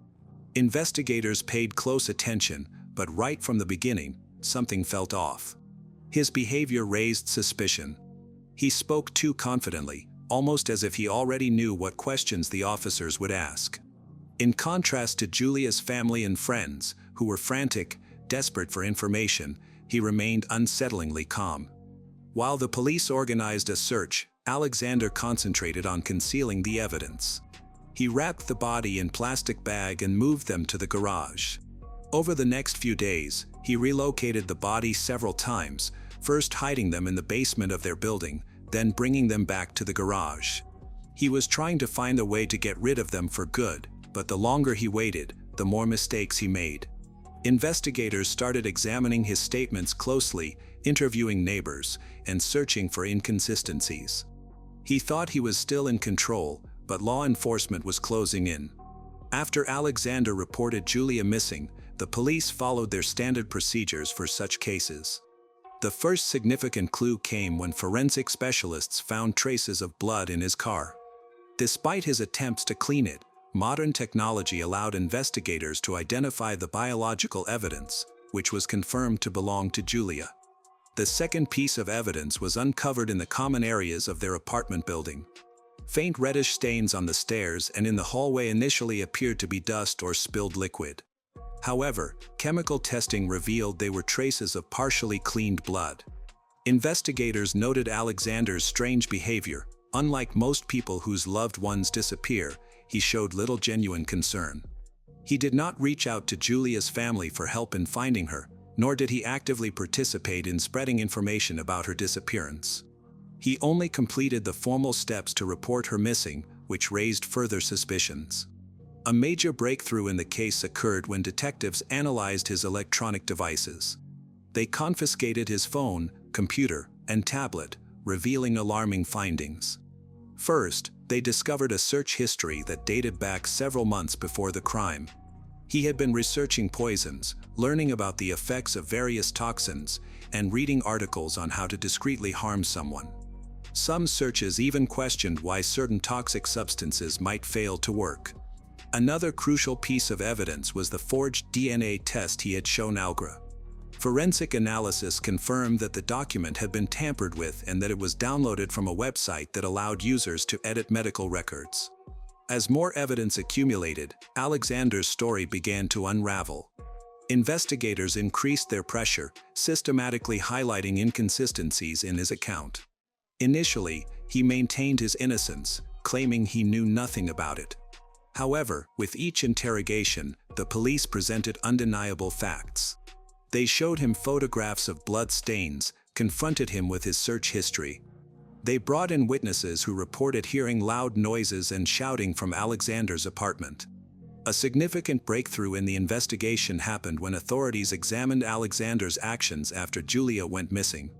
Investigators paid close attention, but right from the beginning, something felt off. His behavior raised suspicion. He spoke too confidently, almost as if he already knew what questions the officers would ask. In contrast to Julia's family and friends, who were frantic, desperate for information, he remained unsettlingly calm. While the police organized a search, Alexander concentrated on concealing the evidence. He wrapped the body in a plastic bag and moved them to the garage. Over the next few days, he relocated the body several times, first hiding them in the basement of their building, then bringing them back to the garage. He was trying to find a way to get rid of them for good, but the longer he waited, the more mistakes he made. Investigators started examining his statements closely, interviewing neighbors, and searching for inconsistencies. He thought he was still in control, but law enforcement was closing in. After Alexander reported Julia missing, the police followed their standard procedures for such cases. The first significant clue came when forensic specialists found traces of blood in his car. Despite his attempts to clean it, modern technology allowed investigators to identify the biological evidence, which was confirmed to belong to Julia. The second piece of evidence was uncovered in the common areas of their apartment building. Faint reddish stains on the stairs and in the hallway initially appeared to be dust or spilled liquid. However, chemical testing revealed they were traces of partially cleaned blood. Investigators noted Alexander's strange behavior. Unlike most people whose loved ones disappear, he showed little genuine concern. He did not reach out to Julia's family for help in finding her, nor did he actively participate in spreading information about her disappearance. He only completed the formal steps to report her missing, which raised further suspicions. A major breakthrough in the case occurred when detectives analyzed his electronic devices. They confiscated his phone, computer, and tablet, revealing alarming findings. First, they discovered a search history that dated back several months before the crime. He had been researching poisons, learning about the effects of various toxins, and reading articles on how to discreetly harm someone. Some searches even questioned why certain toxic substances might fail to work. Another crucial piece of evidence was the forged DNA test he had shown Algra. Forensic analysis confirmed that the document had been tampered with and that it was downloaded from a website that allowed users to edit medical records. As more evidence accumulated, Alexander's story began to unravel. Investigators increased their pressure, systematically highlighting inconsistencies in his account. Initially, he maintained his innocence, claiming he knew nothing about it. However, with each interrogation, the police presented undeniable facts. They showed him photographs of blood stains, confronted him with his search history. They brought in witnesses who reported hearing loud noises and shouting from Alexander's apartment. A significant breakthrough in the investigation happened when authorities examined Alexander's actions after Julia went missing.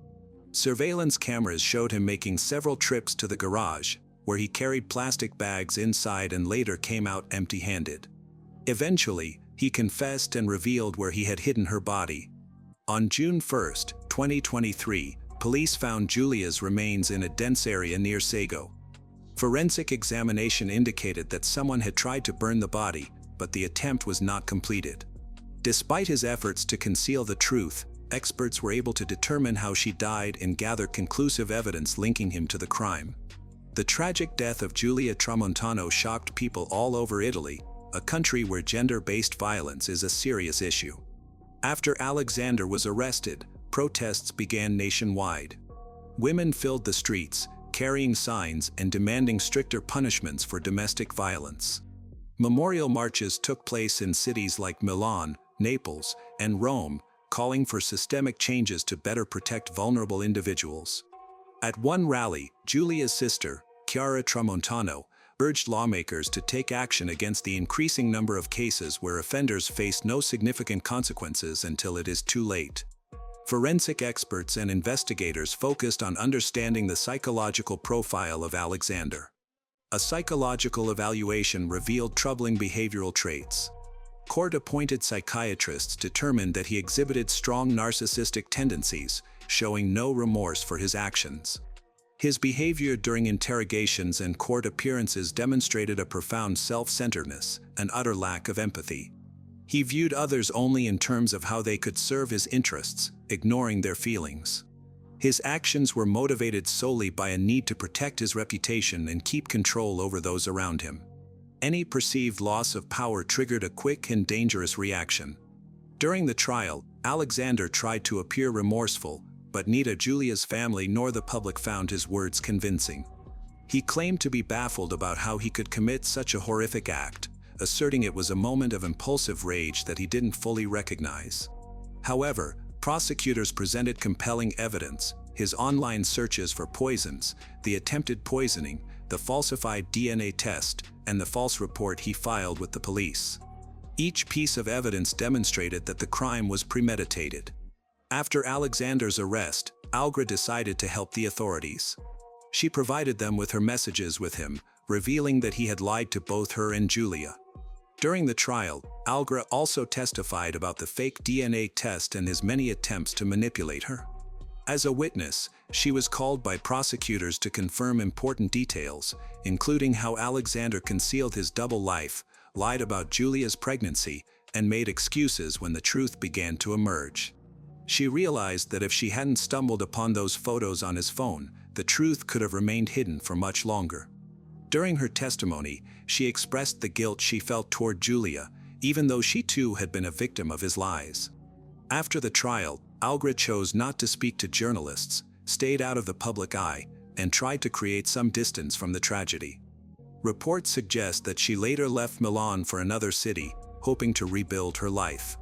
Surveillance cameras showed him making several trips to the garage, where he carried plastic bags inside and later came out empty-handed. Eventually, he confessed and revealed where he had hidden her body. On June 1, 2023, police found Julia's remains in a dense area near Sago. Forensic examination indicated that someone had tried to burn the body, but the attempt was not completed. Despite his efforts to conceal the truth, experts were able to determine how she died and gather conclusive evidence linking him to the crime. The tragic death of Giulia Tramontano shocked people all over Italy, a country where gender-based violence is a serious issue. After Alexander was arrested, protests began nationwide. Women filled the streets, carrying signs and demanding stricter punishments for domestic violence. Memorial marches took place in cities like Milan, Naples, and Rome, calling for systemic changes to better protect vulnerable individuals. At one rally, Giulia's sister, Chiara Tramontano, urged lawmakers to take action against the increasing number of cases where offenders face no significant consequences until it is too late. Forensic experts and investigators focused on understanding the psychological profile of Alexander. A psychological evaluation revealed troubling behavioral traits. Court-appointed psychiatrists determined that he exhibited strong narcissistic tendencies, showing no remorse for his actions. His behavior during interrogations and court appearances demonstrated a profound self-centeredness, an utter lack of empathy. He viewed others only in terms of how they could serve his interests, ignoring their feelings. His actions were motivated solely by a need to protect his reputation and keep control over those around him. Any perceived loss of power triggered a quick and dangerous reaction. During the trial, Alexander tried to appear remorseful, but neither Giulia's family nor the public found his words convincing. He claimed to be baffled about how he could commit such a horrific act, asserting it was a moment of impulsive rage that he didn't fully recognize. However, prosecutors presented compelling evidence: his online searches for poisons, the attempted poisoning, the falsified DNA test, and the false report he filed with the police. Each piece of evidence demonstrated that the crime was premeditated. After Alexander's arrest, Algra decided to help the authorities. She provided them with her messages with him, revealing that he had lied to both her and Giulia. During the trial, Algra also testified about the fake DNA test and his many attempts to manipulate her. As a witness, she was called by prosecutors to confirm important details, including how Alexander concealed his double life, lied about Giulia's pregnancy, and made excuses when the truth began to emerge. She realized that if she hadn't stumbled upon those photos on his phone, the truth could have remained hidden for much longer. During her testimony, she expressed the guilt she felt toward Giulia, even though she too had been a victim of his lies. After the trial, Algra chose not to speak to journalists, stayed out of the public eye, and tried to create some distance from the tragedy. Reports suggest that she later left Milan for another city, hoping to rebuild her life.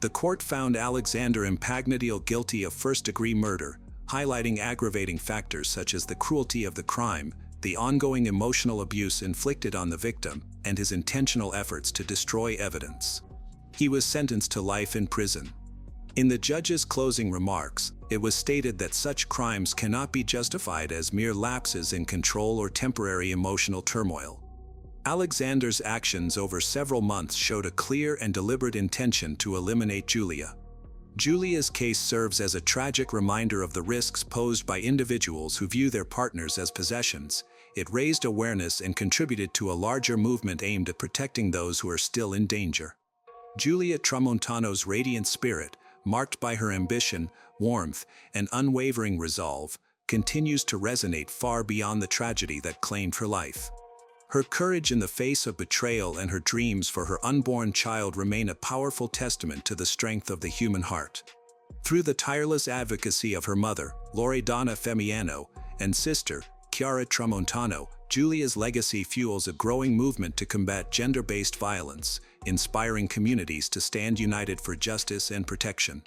The court found Alexander Impagnadio guilty of first-degree murder, highlighting aggravating factors such as the cruelty of the crime, the ongoing emotional abuse inflicted on the victim, and his intentional efforts to destroy evidence. He was sentenced to life in prison. In the judge's closing remarks, it was stated that such crimes cannot be justified as mere lapses in control or temporary emotional turmoil. Alexander's actions over several months showed a clear and deliberate intention to eliminate Giulia. Giulia's case serves as a tragic reminder of the risks posed by individuals who view their partners as possessions. It raised awareness and contributed to a larger movement aimed at protecting those who are still in danger. Giulia Tramontano's radiant spirit, marked by her ambition, warmth, and unwavering resolve, continues to resonate far beyond the tragedy that claimed her life. Her courage in the face of betrayal and her dreams for her unborn child remain a powerful testament to the strength of the human heart. Through the tireless advocacy of her mother, Loredana Femiano, and sister, Chiara Tramontano, Giulia's legacy fuels a growing movement to combat gender-based violence, inspiring communities to stand united for justice and protection.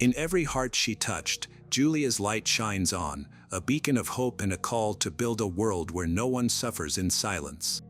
In every heart she touched, Giulia's light shines on, a beacon of hope and a call to build a world where no one suffers in silence.